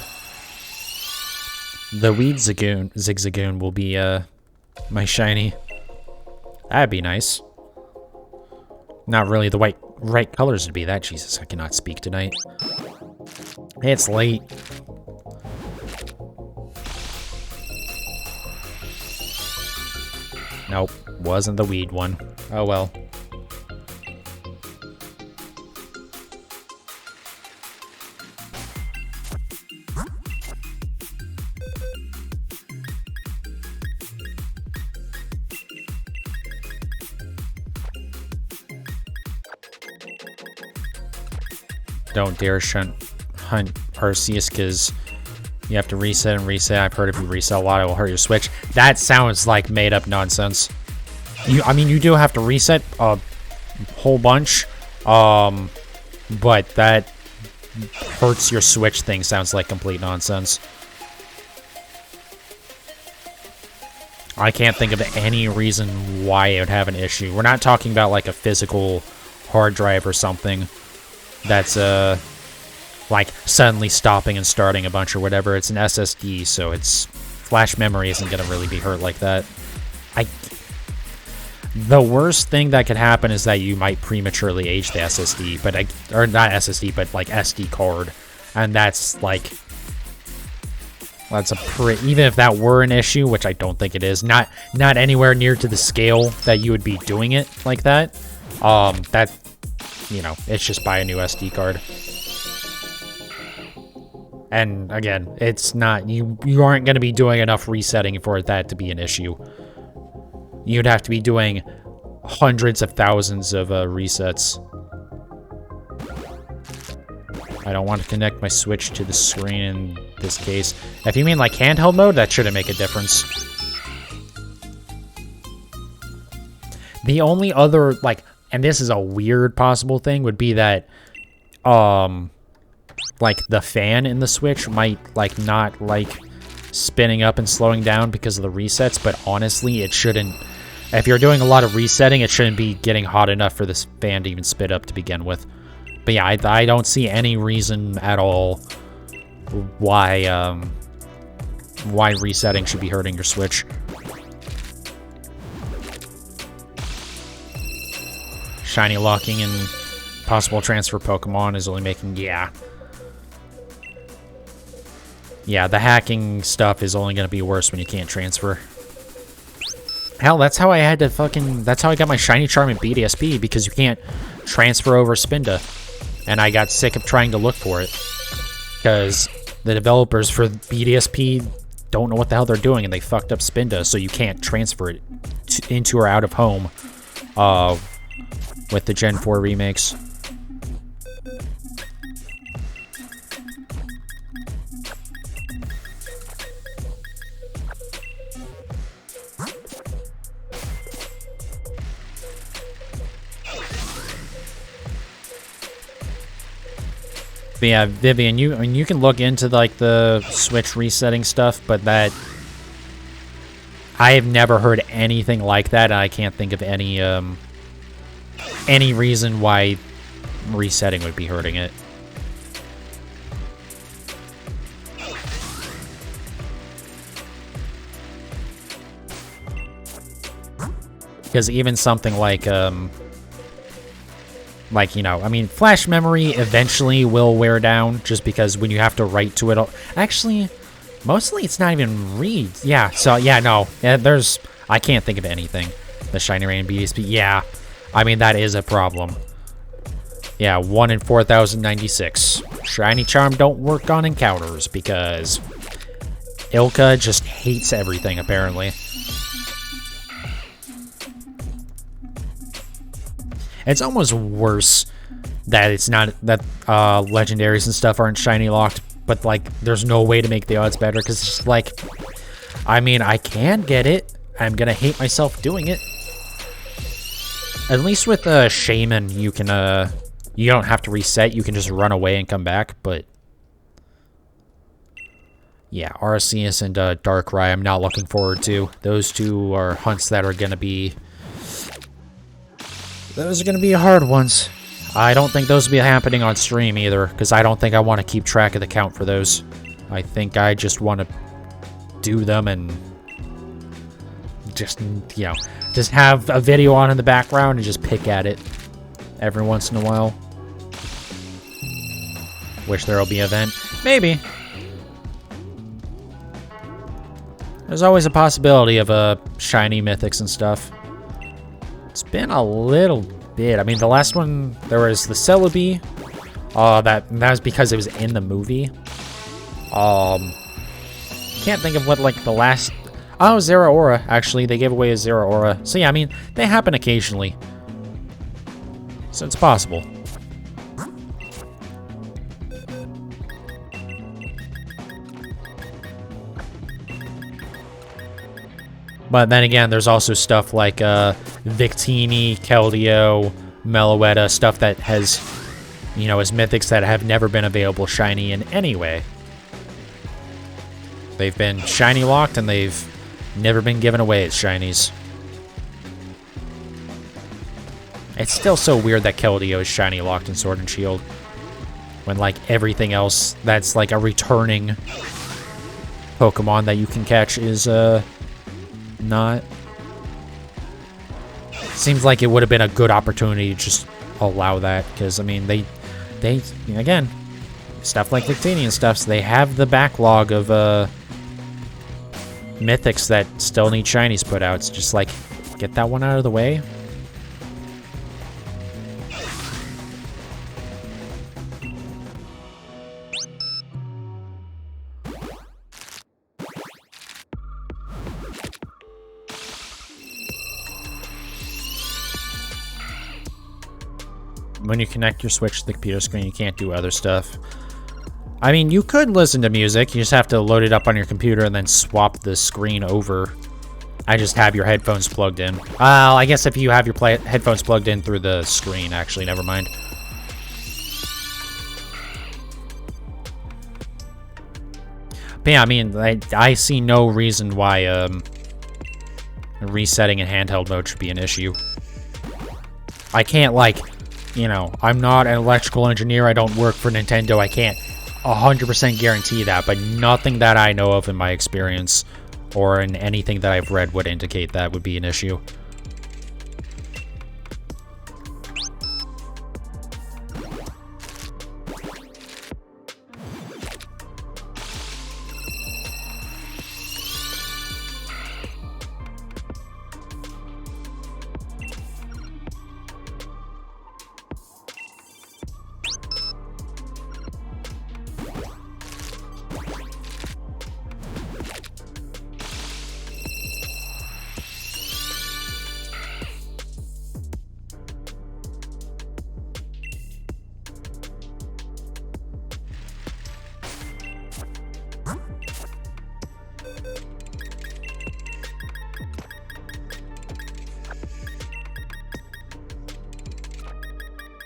S1: Weed Zigzagoon will be, my shiny. That'd be nice. Not really the right colors to be that. Jesus, I cannot speak tonight. It's late. Nope, wasn't the weed one. Oh well. don't dare hunt Arceus because you have to reset and reset. I've heard if you reset a lot, it will hurt your Switch. That sounds like made-up nonsense. I mean, you do have to reset a whole bunch, but that hurts your Switch thing sounds like complete nonsense. I can't think of any reason why it would have an issue. We're not talking about like a physical hard drive or something that's like suddenly stopping and starting a bunch or whatever. It's an SSD, so its flash memory isn't going to really be hurt like that. The worst thing that could happen is that you might prematurely age the SSD, or not SSD, but like SD card, and that's like, that's even if that were an issue, which I don't think it is, not anywhere near to the scale that you would be doing it like that. That, you know, it's just buy a new SD card. And again, it's not, you aren't going to be doing enough resetting for that to be an issue. You'd have to be doing hundreds of thousands of resets. I don't want to connect my Switch to the screen in this case. If you mean like handheld mode, that shouldn't make a difference. The only other, like, and this is a weird possible thing, would be that, like, the fan in the Switch might, like, not, like, spinning up and slowing down because of the resets, but honestly, it shouldn't. If you're doing a lot of resetting, it shouldn't be getting hot enough for this fan to even spit up to begin with. But yeah, I don't see any reason at all why resetting should be hurting your Switch. Shiny locking and possible transfer Pokemon is only making, yeah, the hacking stuff is only going to be worse when you can't transfer. Hell, that's how I had to that's how I got my Shiny Charm in BDSP, because you can't transfer over Spinda. And I got sick of trying to look for it, because the developers for BDSP don't know what the hell they're doing, and they fucked up Spinda, so you can't transfer it into or out of home with the Gen 4 remakes. But yeah, Vivian, you can look into like the Switch resetting stuff, but that I have never heard anything like that, and I can't think of any reason why resetting would be hurting it. Because even something like, you know, I mean, flash memory eventually will wear down, just because when you have to write to it, actually, mostly it's not even read. Yeah, so, yeah, no, I can't think of anything. The Shiny Rain BDSP, yeah, I mean, that is a problem. Yeah, 1 in 4096. Shiny Charm don't work on encounters, because Ilka just hates everything, apparently. It's almost worse that it's not, that legendaries and stuff aren't shiny locked, but like there's no way to make the odds better, because it's just like, I mean, I can get it. I'm gonna hate myself doing it. At least with Shaman, you can you don't have to reset. You can just run away and come back. But yeah, Arceus and Darkrai, I'm not looking forward to. Those two are hunts that are gonna be. Those are going to be hard ones. I don't think those will be happening on stream either, because I don't think I want to keep track of the count for those. I think I just want to do them and just, you know, just have a video on in the background and just pick at it every once in a while. Wish there'll be an event. Maybe. There's always a possibility of shiny mythics and stuff. It's been a little bit. I mean, the last one, there was the Celebi. That was because it was in the movie. Can't think of what, like, the last... Oh, Zeraora. Actually, they gave away a Zeraora. So, yeah, I mean, they happen occasionally. So, it's possible. But then again, there's also stuff like Victini, Keldeo, Meloetta, stuff that has, you know, as mythics that have never been available shiny in any way. They've been shiny locked and they've never been given away as shinies. It's still so weird that Keldeo is shiny locked in Sword and Shield, when like everything else that's like a returning Pokemon that you can catch is not. Seems like it would have been a good opportunity to just allow that, because I mean they you know, again, stuff like Victini and stuff, so they have the backlog of mythics that still need shinies put out. It's just like, get that one out of the way. When you connect your Switch to the computer screen, you can't do other stuff. I mean, you could listen to music. You just have to load it up on your computer and then swap the screen over. I just have your headphones plugged in. I guess if you have your headphones plugged in through the screen, actually, never mind. But yeah, I mean, I see no reason why resetting in handheld mode should be an issue. I can't, like, you know, I'm not an electrical engineer. I don't work for Nintendo. I can't 100% guarantee that, but nothing that I know of in my experience or in anything that I've read would indicate that would be an issue.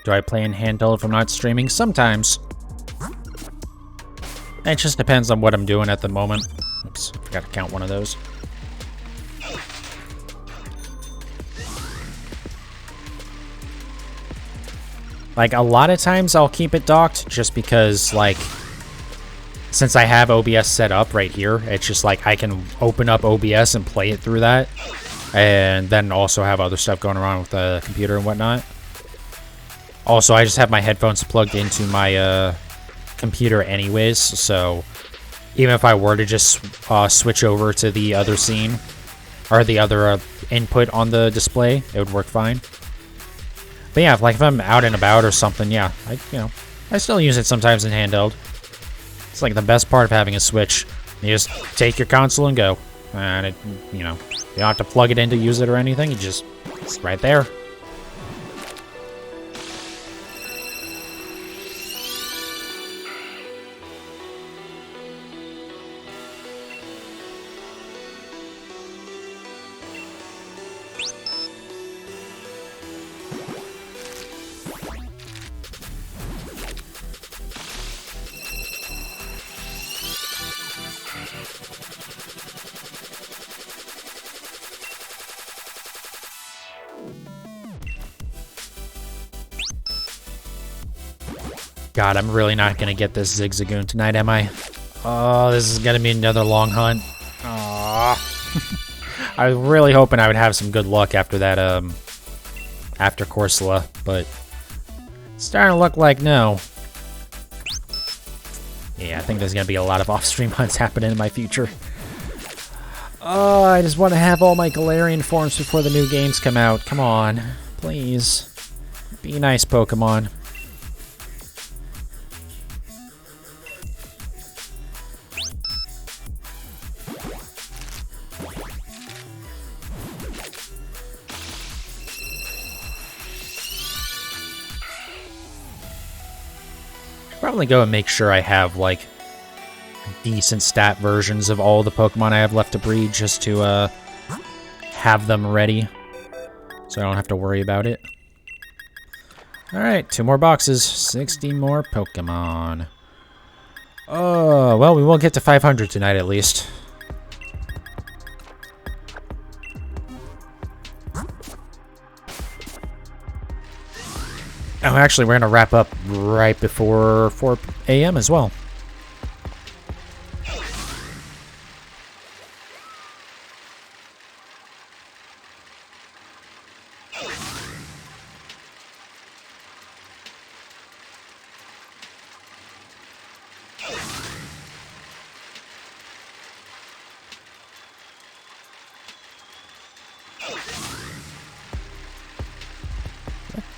S1: Do I play in handheld if I'm not streaming? Sometimes. It just depends on what I'm doing at the moment. Oops, I forgot to count one of those. Like, a lot of times I'll keep it docked just because, like, since I have OBS set up right here, it's just like I can open up OBS and play it through that. And then also have other stuff going around with the computer and whatnot. Also, I just have my headphones plugged into my computer anyways, so even if I were to just switch over to the other scene, or the other input on the display, it would work fine. But yeah, like if I'm out and about or something, yeah, I still use it sometimes in handheld. It's like the best part of having a Switch. You just take your console and go. And it, you don't have to plug it in to use it or anything, it's right there. God, I'm really not going to get this Zigzagoon tonight, am I? Oh, this is going to be another long hunt. Aww. I was really hoping I would have some good luck after that, after Corsola, but it's starting to look like no. Yeah, I think there's going to be a lot of off-stream hunts happening in my future. Oh, I just want to have all my Galarian forms before the new games come out. Come on, please. Be nice, Pokemon. Probably go and make sure I have, like, decent stat versions of all the Pokemon I have left to breed, just to, have them ready, so I don't have to worry about it. Alright, 2 more boxes, 60 more Pokemon. Oh, well, we won't get to 500 tonight at least. Oh, actually, we're going to wrap up right before 4 a.m. as well.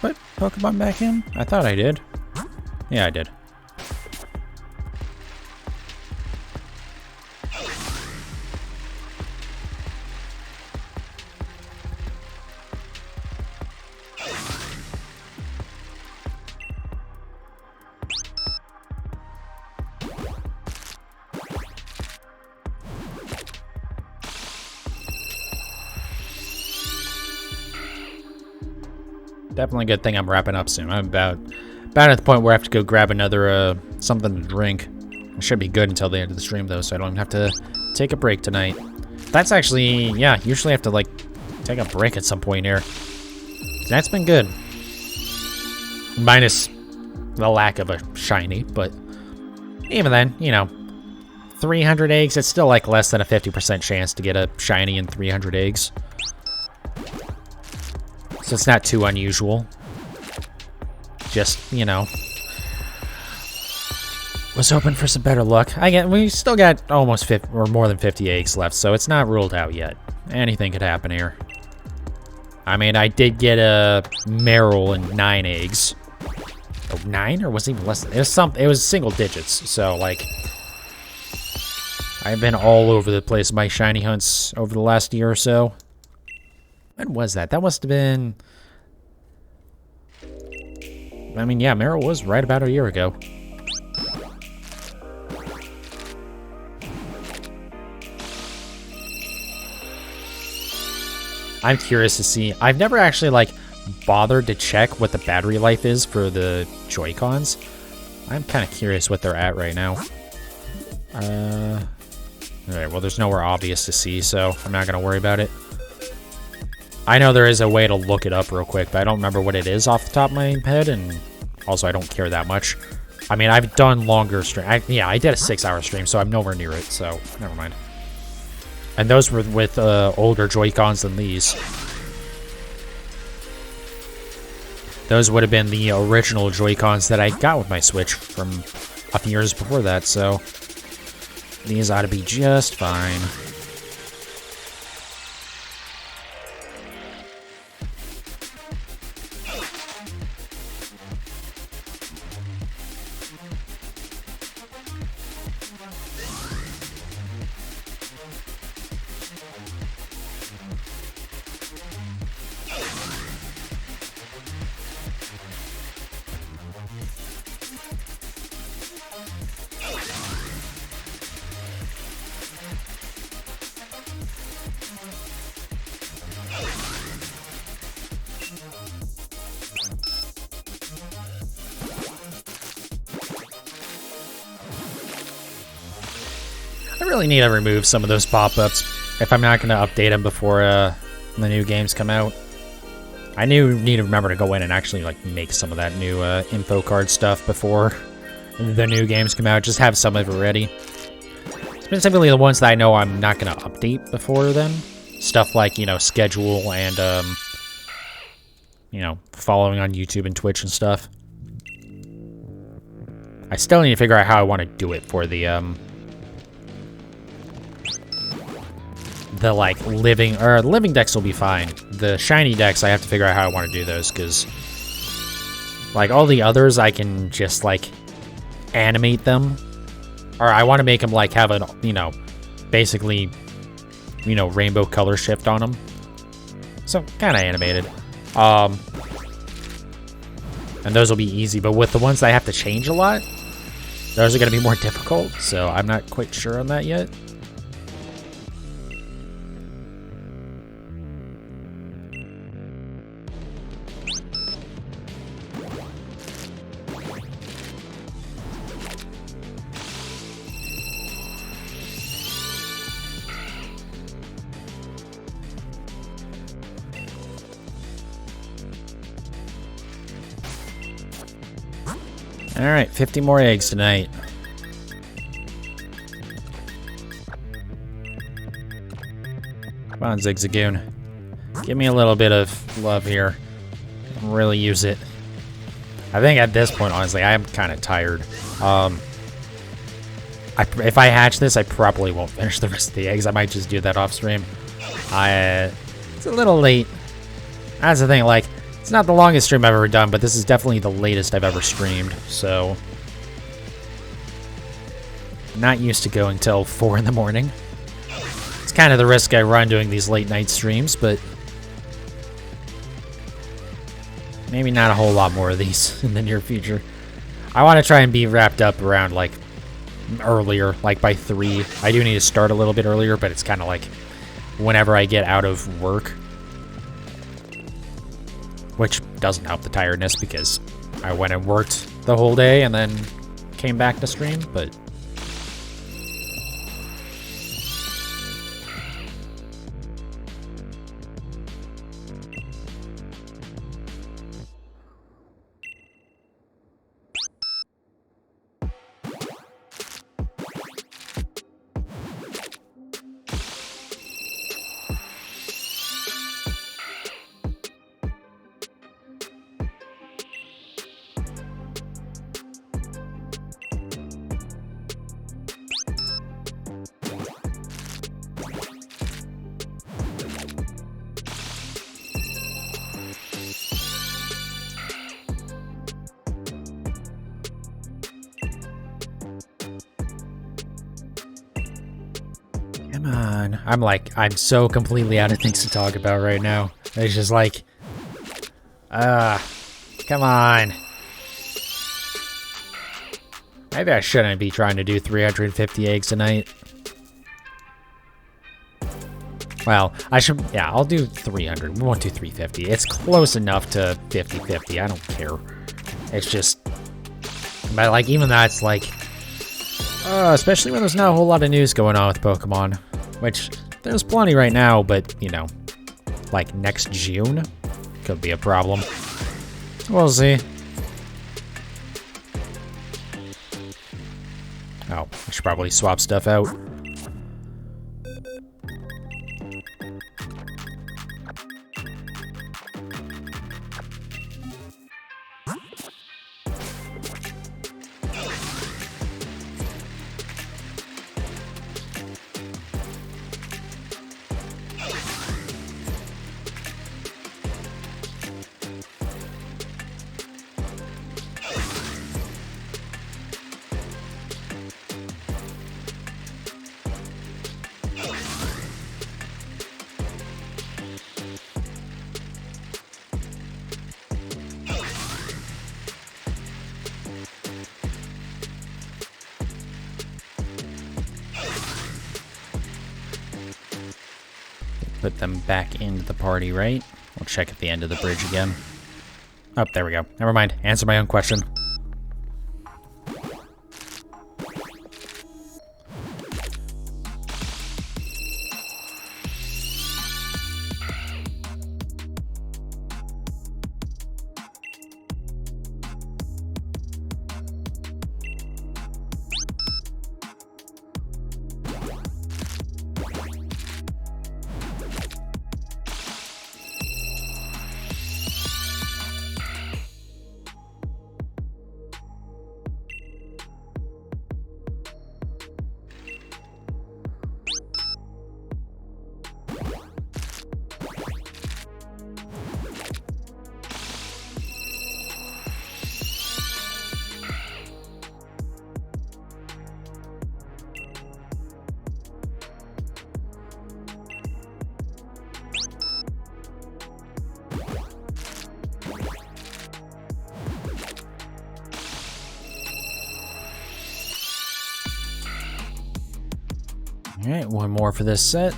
S1: Put Pokemon back in? I thought I did. Yeah, I did. Definitely a good thing I'm wrapping up soon. I'm about at the point where I have to go grab another something to drink. I should be good until the end of the stream though, so I don't even have to take a break tonight. That's actually, yeah, usually I have to like take a break at some point here. That's been good. Minus the lack of a shiny, but even then, you know, 300 eggs, it's still like less than a 50% chance to get a shiny in 300 eggs. So it's not too unusual. Just, you know, was hoping for some better luck. We still got almost 50 or more than 50 eggs left, so it's not ruled out yet. Anything could happen here. I mean, I did get a Meryl and 9 eggs. Oh, 9, or was it even less? It was single digits. So like, I've been all over the place with my shiny hunts over the last year or so. When was that? That must have been... I mean, yeah, Meryl was right about a year ago. I'm curious to see. I've never actually, like, bothered to check what the battery life is for the Joy-Cons. I'm kind of curious what they're at right now. Alright, well, there's nowhere obvious to see, so I'm not going to worry about it. I know there is a way to look it up real quick, but I don't remember what it is off the top of my head, and also I don't care that much. I mean, I've done longer stream. Yeah, I did a 6-hour stream, so I'm nowhere near it, so never mind. And those were with older Joy-Cons than these. Those would have been the original Joy-Cons that I got with my Switch from a few years before that, so these ought to be just fine. I really need to remove some of those pop-ups if I'm not going to update them before the new games come out. I need to remember to go in and actually like make some of that new info card stuff before the new games come out. Just have some of it ready. Specifically the ones that I know I'm not going to update before then. Stuff like, you know, schedule and, you know, following on YouTube and Twitch and stuff. I still need to figure out how I want to do it for the like living decks will be fine. The shiny decks, I have to figure out how I want to do those, because like all the others I can just like animate them, or I want to make them like have a, you know, basically, you know, rainbow color shift on them, so kind of animated. And those will be easy, but with the ones that I have to change a lot, those are going to be more difficult, so I'm not quite sure on that yet. Alright, 50 more eggs tonight. Come on, Zigzagoon. Give me a little bit of love here. Really use it. I think at this point, honestly, I am kind of tired. If I hatch this, I probably won't finish the rest of the eggs. I might just do that off stream. It's a little late. That's the thing, like, it's not the longest stream I've ever done, but this is definitely the latest I've ever streamed, so... Not used to going till 4 in the morning. It's kind of the risk I run doing these late night streams, but... Maybe not a whole lot more of these in the near future. I want to try and be wrapped up around, like, earlier, like by 3. I do need to start a little bit earlier, but it's kind of like whenever I get out of work. Which doesn't help the tiredness because I went and worked the whole day and then came back to stream, but... Come on. I'm so completely out of things to talk about right now. It's just like... come on. Maybe I shouldn't be trying to do 350 eggs tonight. Well, I should... Yeah, I'll do 300. We won't do 350. It's close enough to 50-50. I don't care. It's just... But, like, even that's, like... especially when there's not a whole lot of news going on with Pokemon. Which, there's plenty right now, but, you know... Like, next June? Could be a problem. We'll see. Oh, I should probably swap stuff out. Put them back into the party, right? We'll check at the end of the bridge again. Oh, there we go. Never mind. Answer my own question. Alright, one more for this set.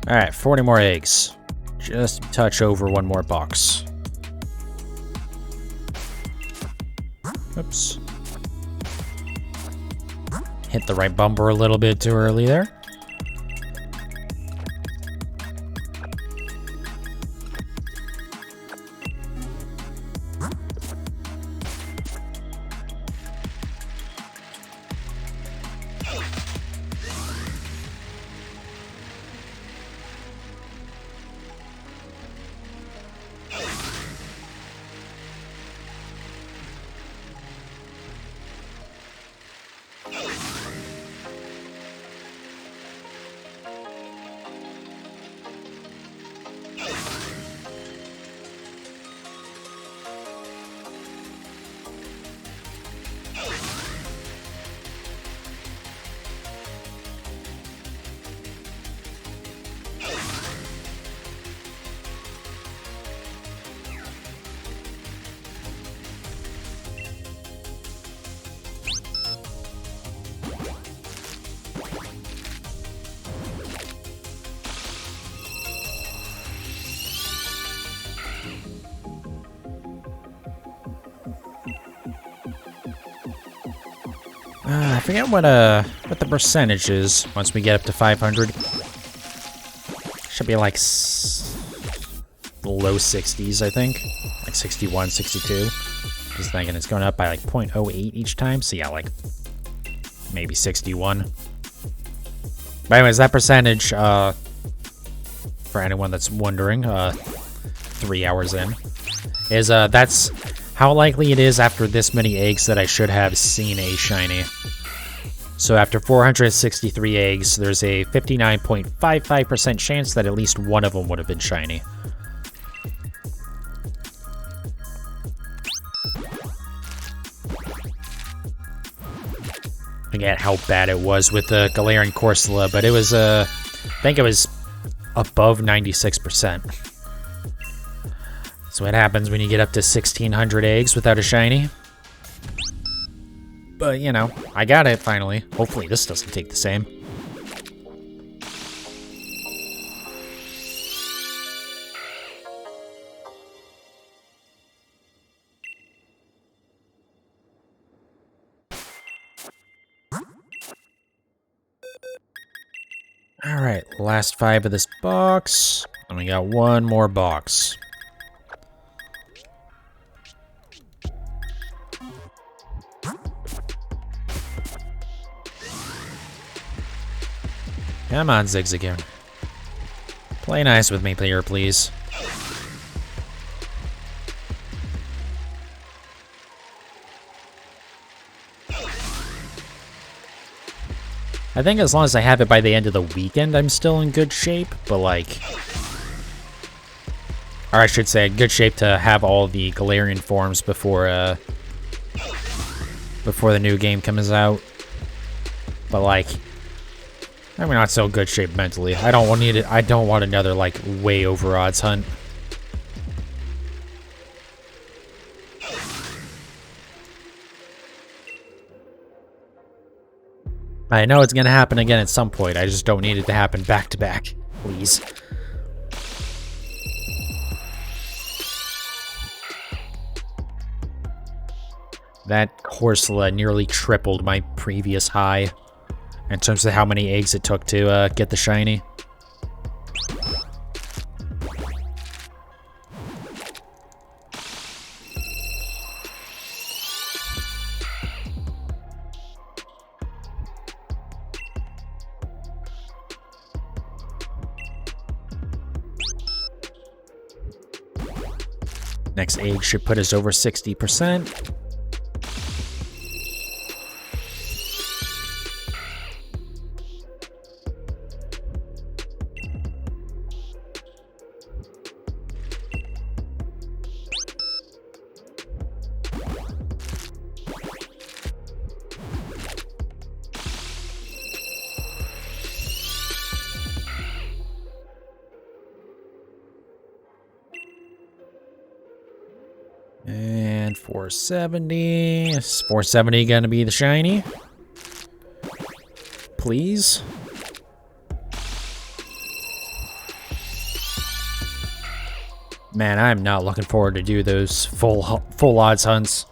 S1: Alright, 40 more eggs. Just touch over one more box. Oops. Hit the right bumper a little bit too early there. I forget what the percentage is once we get up to 500. Should be like low 60s, I think. Like 61, 62. Just thinking it's going up by like 0.08 each time. So yeah, like maybe 61. But anyways, that percentage, for anyone that's wondering, 3 hours in, is that's how likely it is after this many eggs that I should have seen a shiny. So after 463 eggs, there's a 59.55% chance that at least one of them would have been shiny. Forget how bad it was with the Galarian Corsola, but it was, I think it was above 96%. So what happens when you get up to 1,600 eggs without a shiny? But, you know, I got it finally. Hopefully this doesn't take the same. Alright, last 5 of this box. And we got one more box. Come on, Zigzagoon. Play nice with me, player, please. I think as long as I have it by the end of the weekend, I'm still in good shape, but like... Or I should say, good shape to have all the Galarian forms before, before the new game comes out. But like... I'm not so good shape mentally. I don't want another, like, way over odds hunt. I know it's gonna happen again at some point. I just don't need it to happen back to back. Please. That Corsola nearly tripled my previous high. In terms of how many eggs it took to get the shiny. Next egg should put us over 60%. And 470. Is 470 gonna be the shiny? Please? Man, I'm not looking forward to do those full odds hunts.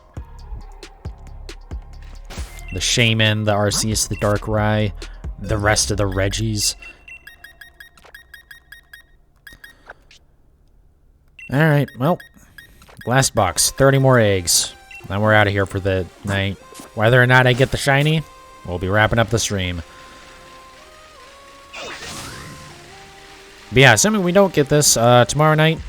S1: the Shaman, the Arceus, the Darkrai, the rest of the Reggies. Alright, well, last box, 30 more eggs. Then we're out of here for the night. Whether or not I get the shiny, we'll be wrapping up the stream. But yeah, assuming we don't get this tomorrow night,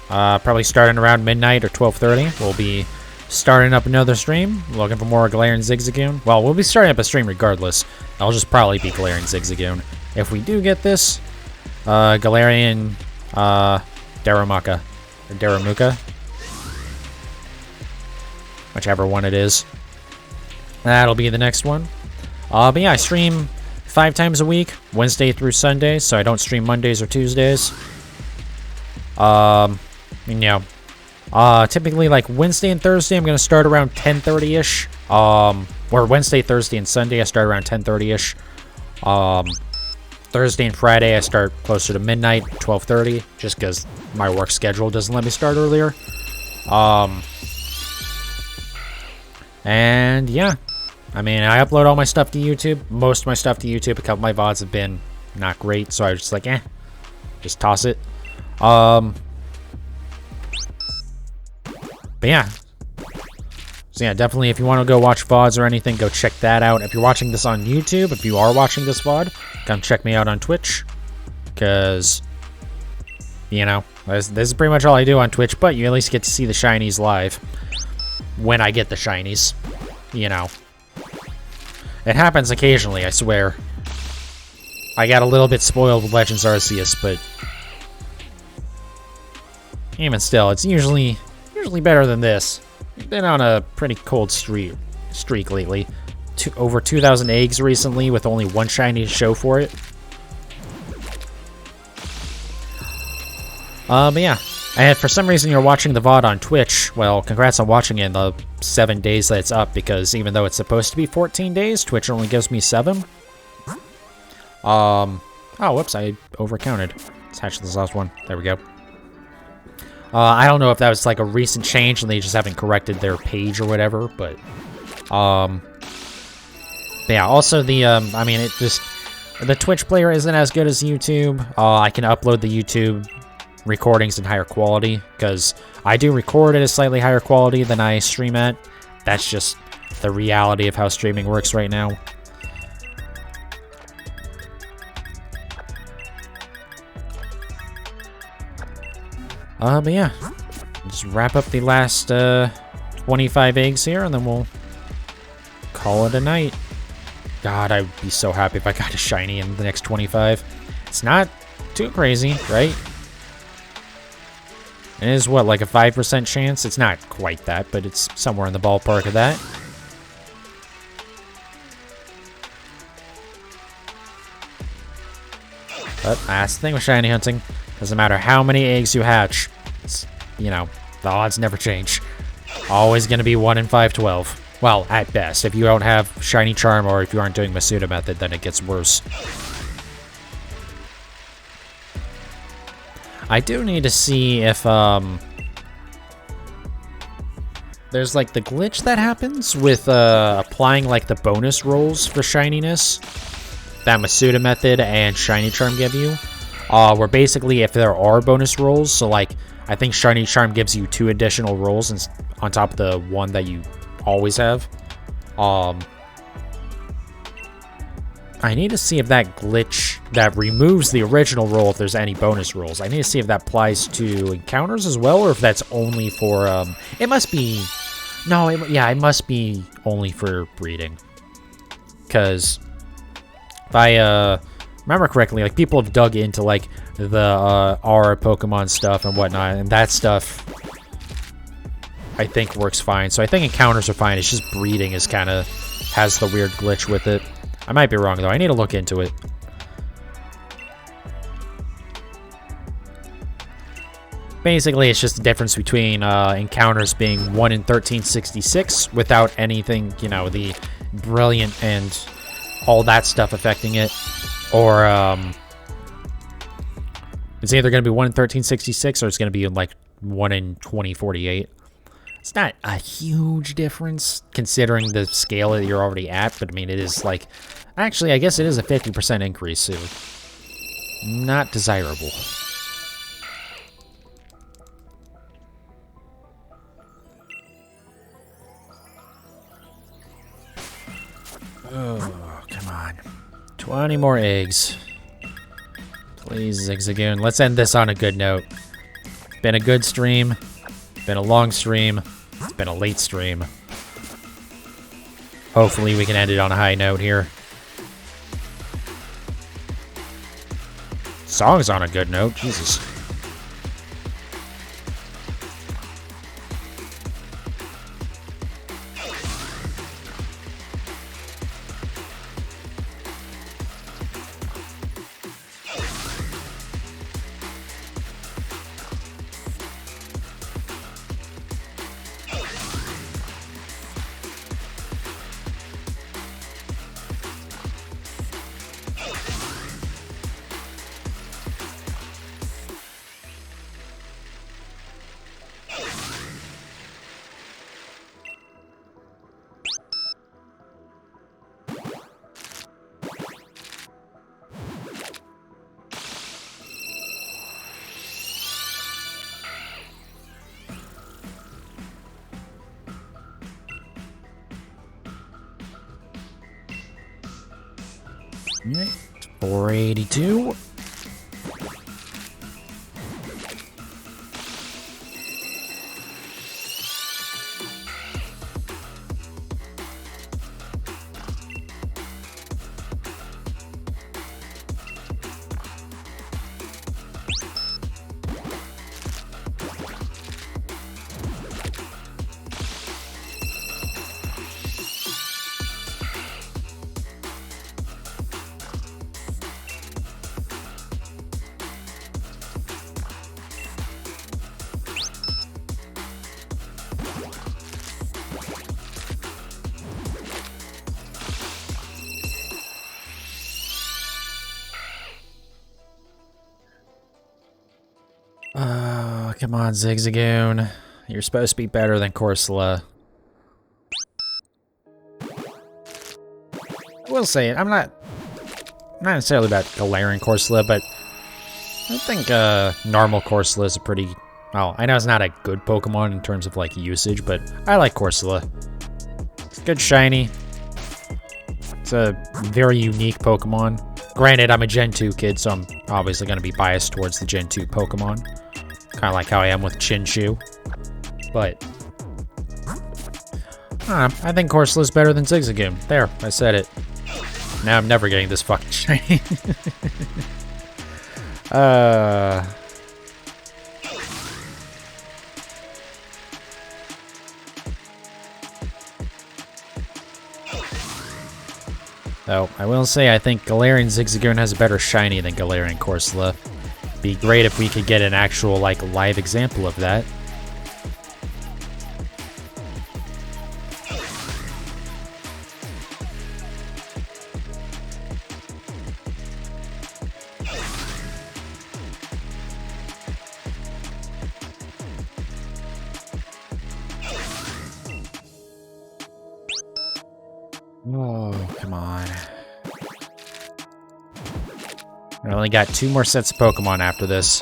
S1: probably starting around midnight or 12:30, we'll be starting up another stream, looking for more Galarian Zigzagoon. Well, we'll be starting up a stream regardless. I'll just probably be Galarian Zigzagoon. If we do get this, Galarian Darumaka, or Darumuka, whichever one it is. That'll be the next one. But yeah, I stream 5 times a week, Wednesday through Sunday, so I don't stream Mondays or Tuesdays. Typically like Wednesday and Thursday, I'm gonna start around 10:30ish. Or Wednesday, Thursday, and Sunday, I start around 10:30ish. Thursday and Friday, I start closer to midnight, 12:30, just because my work schedule doesn't let me start earlier. And yeah, I mean, I upload all my stuff to YouTube. Most of my stuff to YouTube. A couple of my VODs have been not great, so I was just like, just toss it. But yeah. So yeah, definitely if you want to go watch VODs or anything, go check that out. If you're watching this on YouTube, if you are watching this VOD, come check me out on Twitch. Because, you know, this is pretty much all I do on Twitch, but you at least get to see the shinies live. When I get the shinies, you know. It happens occasionally, I swear. I got a little bit spoiled with Legends Arceus, but even still, it's usually better than this. We've been on a pretty cold streak lately. Over 2,000 eggs recently with only one shiny to show for it. But yeah. And for some reason you're watching the VOD on Twitch, well, congrats on watching it in the 7 days that it's up, because even though it's supposed to be 14 days, Twitch only gives me 7. Oh, whoops, I overcounted. Let's hatch this last one. There we go. I don't know if that was like a recent change and they just haven't corrected their page or whatever, but yeah, also the, I mean, it just, the Twitch player isn't as good as YouTube. I can upload the YouTube recordings in higher quality, because I do record at a slightly higher quality than I stream at. That's just the reality of how streaming works right now. But yeah, just wrap up the last 25 eggs here, and then we'll call it a night. God, I'd be so happy if I got a shiny in the next 25. It's not too crazy, right? It is, what, like a 5% chance? It's not quite that, but it's somewhere in the ballpark of that. But that's the thing with shiny hunting. Doesn't matter how many eggs you hatch. It's, you know, the odds never change. Always going to be 1 in 512. Well, at best. If you don't have Shiny Charm or if you aren't doing Masuda method, then it gets worse. I do need to see if, there's, like, the glitch that happens with, applying, like, the bonus rolls for shininess that Masuda method and Shiny Charm give you. Where basically, if there are bonus rolls, so, like, I think Shiny Charm gives you 2 additional rolls on top of the 1 that you always have. I need to see if that glitch that removes the original roll, if there's any bonus rolls. I need to see if that applies to encounters as well, or if that's only for, it must be, no, yeah, it must be only for breeding. Because if I, remember correctly, like, people have dug into, like, the, R Pokemon stuff and whatnot, and that stuff, I think, works fine. So I think encounters are fine, it's just breeding is kind of, has the weird glitch with it. I might be wrong, though. I need to look into it. Basically, it's just the difference between encounters being 1 in 1366 without anything, you know, the brilliant and all that stuff affecting it. Or, it's either going to be 1 in 1366 or it's going to be, like, 1 in 2048. It's not a huge difference considering the scale that you're already at, but I mean, it is like... Actually, I guess it is a 50% increase, so... Not desirable. Oh, come on. 20 more eggs. Please, Zigzagoon. Let's end this on a good note. Been a good stream. Been a long stream. It's been a late stream. Hopefully we can end it on a high note here. Song's on a good note. Jesus. Alright, 482. Oh, come on, Zigzagoon. You're supposed to be better than Corsola. I will say it, I'm not necessarily about Galarian Corsola, but I think normal Corsola is a pretty... Well, I know it's not a good Pokemon in terms of like usage, but I like Corsola. It's good shiny. It's a very unique Pokemon. Granted, I'm a Gen 2 kid, so I'm obviously going to be biased towards the Gen 2 Pokemon. Kind of like how I am with Chinchou. But, I think Corsola's better than Zigzagoon. There, I said it. Now I'm never getting this fucking shiny. Though, I will say I think Galarian Zigzagoon has a better shiny than Galarian Corsola. Be great if we could get an actual, like, live example of that. Oh, come on. I only got 2 more sets of Pokemon after this.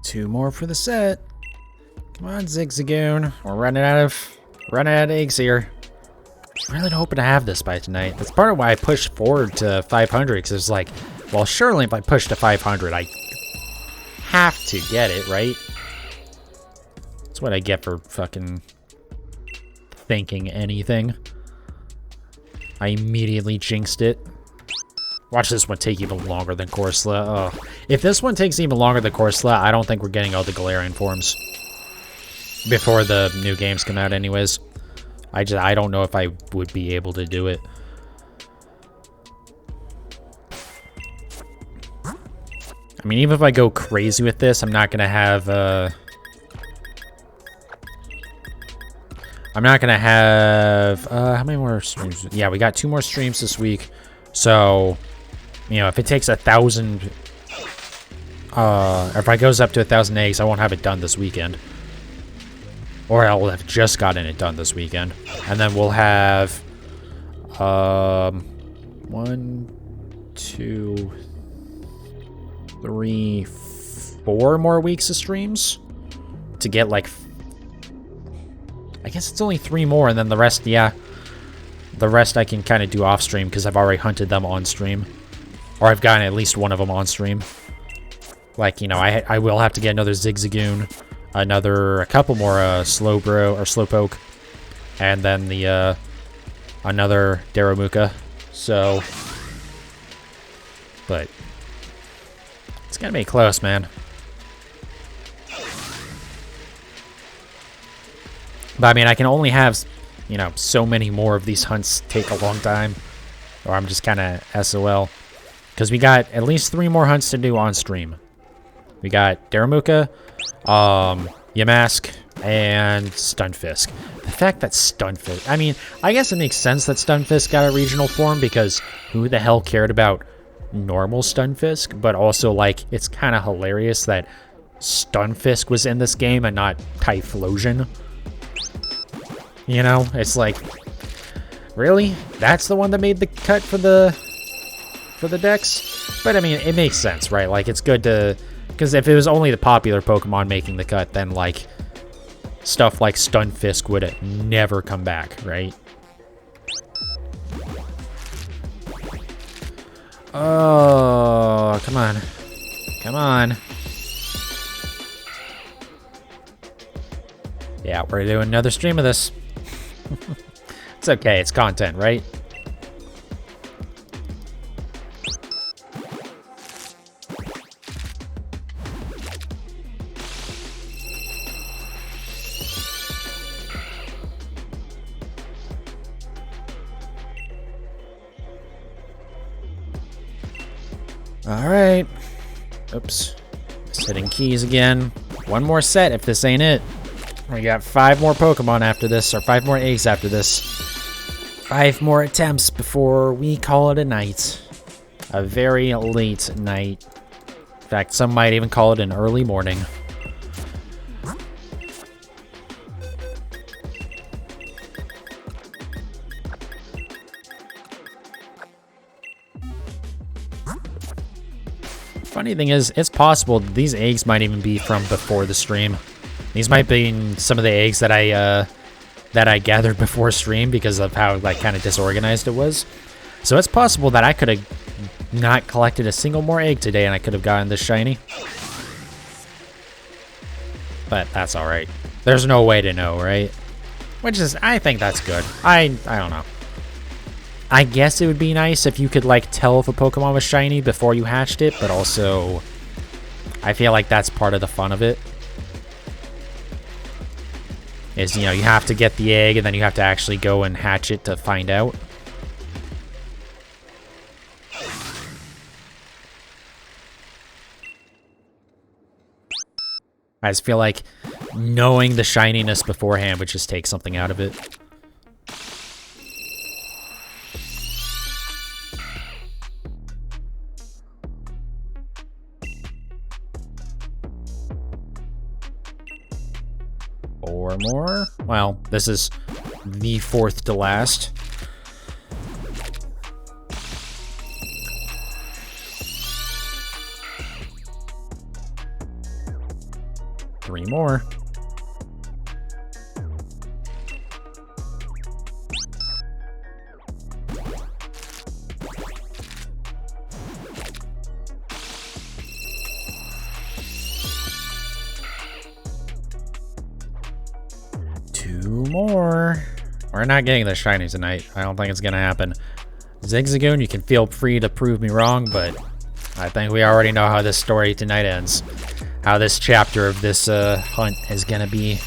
S1: Two more for the set. Come on, Zigzagoon. We're running out of eggs here. I'm really hoping to have this by tonight. That's part of why I pushed forward to 500, because it's like, well, surely if I push to 500, I have to get it, right? That's what I get for fucking thinking anything. I immediately jinxed it. Watch this one take even longer than Corsola. Oh. If this one takes even longer than Corsola, I don't think we're getting all the Galarian forms before the new games come out anyways. I don't know if I would be able to do it. I mean, even if I go crazy with this, I'm not going to have... I'm not going to have... how many more streams? Yeah, we got 2 more streams this week. So, you know, if it takes 1,000... if it goes up to 1,000 eggs, I won't have it done this weekend. Or I'll have just gotten it done this weekend. And then we'll have... 1, 2... 3, 4 more weeks of streams to get like, I guess it's only 3 more, and then the rest, yeah, the rest I can kind of do off stream because I've already hunted them on stream, or I've gotten at least one of them on stream. Like, you know, I will have to get another Zigzagoon, a couple more Slowbro or Slowpoke, and then the another Darumaka. So, but. It's gonna be close, man. But I mean, I can only have, you know, so many more of these hunts take a long time, or I'm just kind of SOL. Because we got at least 3 more hunts to do on stream. We got Darumaka, Yamask, and Stunfisk. The fact that Stunfisk... I mean, I guess it makes sense that Stunfisk got a regional form, because who the hell cared about normal Stunfisk? But also, like, it's kind of hilarious that Stunfisk was in this game and not Typhlosion. You know, it's like, really? That's the one that made the cut for the decks? But I mean, it makes sense, right? Like, it's good to, because if it was only the popular Pokemon making the cut, then like stuff like Stunfisk would never come back, right? Oh, come on. Come on. Yeah, we're doing another stream of this. It's okay, it's content, right? Alright. Oops. Setting keys again. One more set if this ain't it. We got 5 more Pokemon after this, or 5 more eggs after this. 5 more attempts before we call it a night. A very late night. In fact, some might even call it an early morning. Funny thing is, it's possible these eggs might even be from before the stream. These might be some of the eggs that I gathered before stream because of how like kind of disorganized it was. So it's possible that I could have not collected a single more egg today and I could have gotten this shiny. But that's all right. There's no way to know, right? Which is, I think that's good. I don't know. I guess it would be nice if you could like tell if a Pokemon was shiny before you hatched it, but also I feel like that's part of the fun of it. Is, you know, you have to get the egg and then you have to actually go and hatch it to find out. I just feel like knowing the shininess beforehand would just take something out of it. Four more. Well, this is the 4th to last. Three more. Two more. We're not getting the shiny tonight. I don't think it's gonna happen. Zigzagoon, you can feel free to prove me wrong, but I think we already know how this story tonight ends. How this chapter of this hunt is gonna be.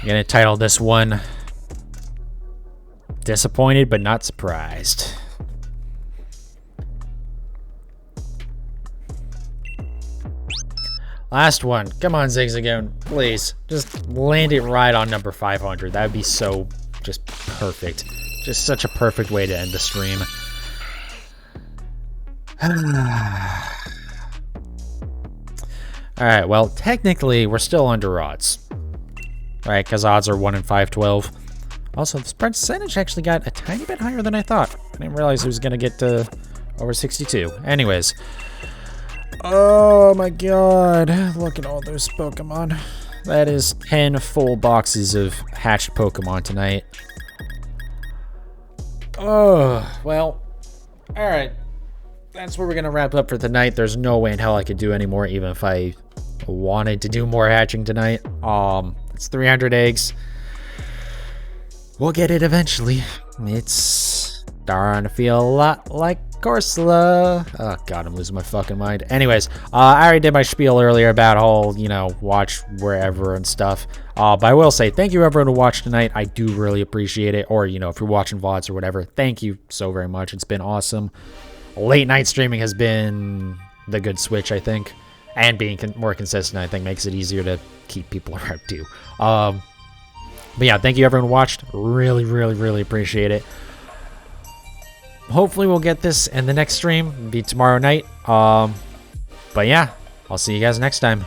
S1: I'm gonna title this one Disappointed but Not Surprised. Last one. Come on, Zigzagoon. Please. Just land it right on number 500. That would be so just perfect. Just such a perfect way to end the stream. Alright, well, technically, we're still under odds. Right, because odds are 1 in 512. Also, the spread percentage actually got a tiny bit higher than I thought. I didn't realize it was going to get to over 62. Anyways. Oh my god. Look at all those Pokemon. That is 10 full boxes of hatched Pokemon tonight. Oh, well. Alright. That's where we're going to wrap up for tonight. There's no way in hell I could do any more, even if I wanted to do more hatching tonight. It's 300 eggs. We'll get it eventually. It's starting to feel a lot like Corsola. Oh god, I'm losing my fucking mind. Anyways, I already did my spiel earlier about whole, you know, watch wherever and stuff. But I will say, thank you everyone who watched tonight. I do really appreciate it. Or, you know, if you're watching VODs or whatever, thank you so very much. It's been awesome. Late night streaming has been the good switch, I think. And being more consistent, I think, makes it easier to keep people around too. But yeah, thank you everyone who watched. Really, really, really appreciate it. Hopefully we'll get this in the next stream. It'll be tomorrow night. But yeah, I'll see you guys next time.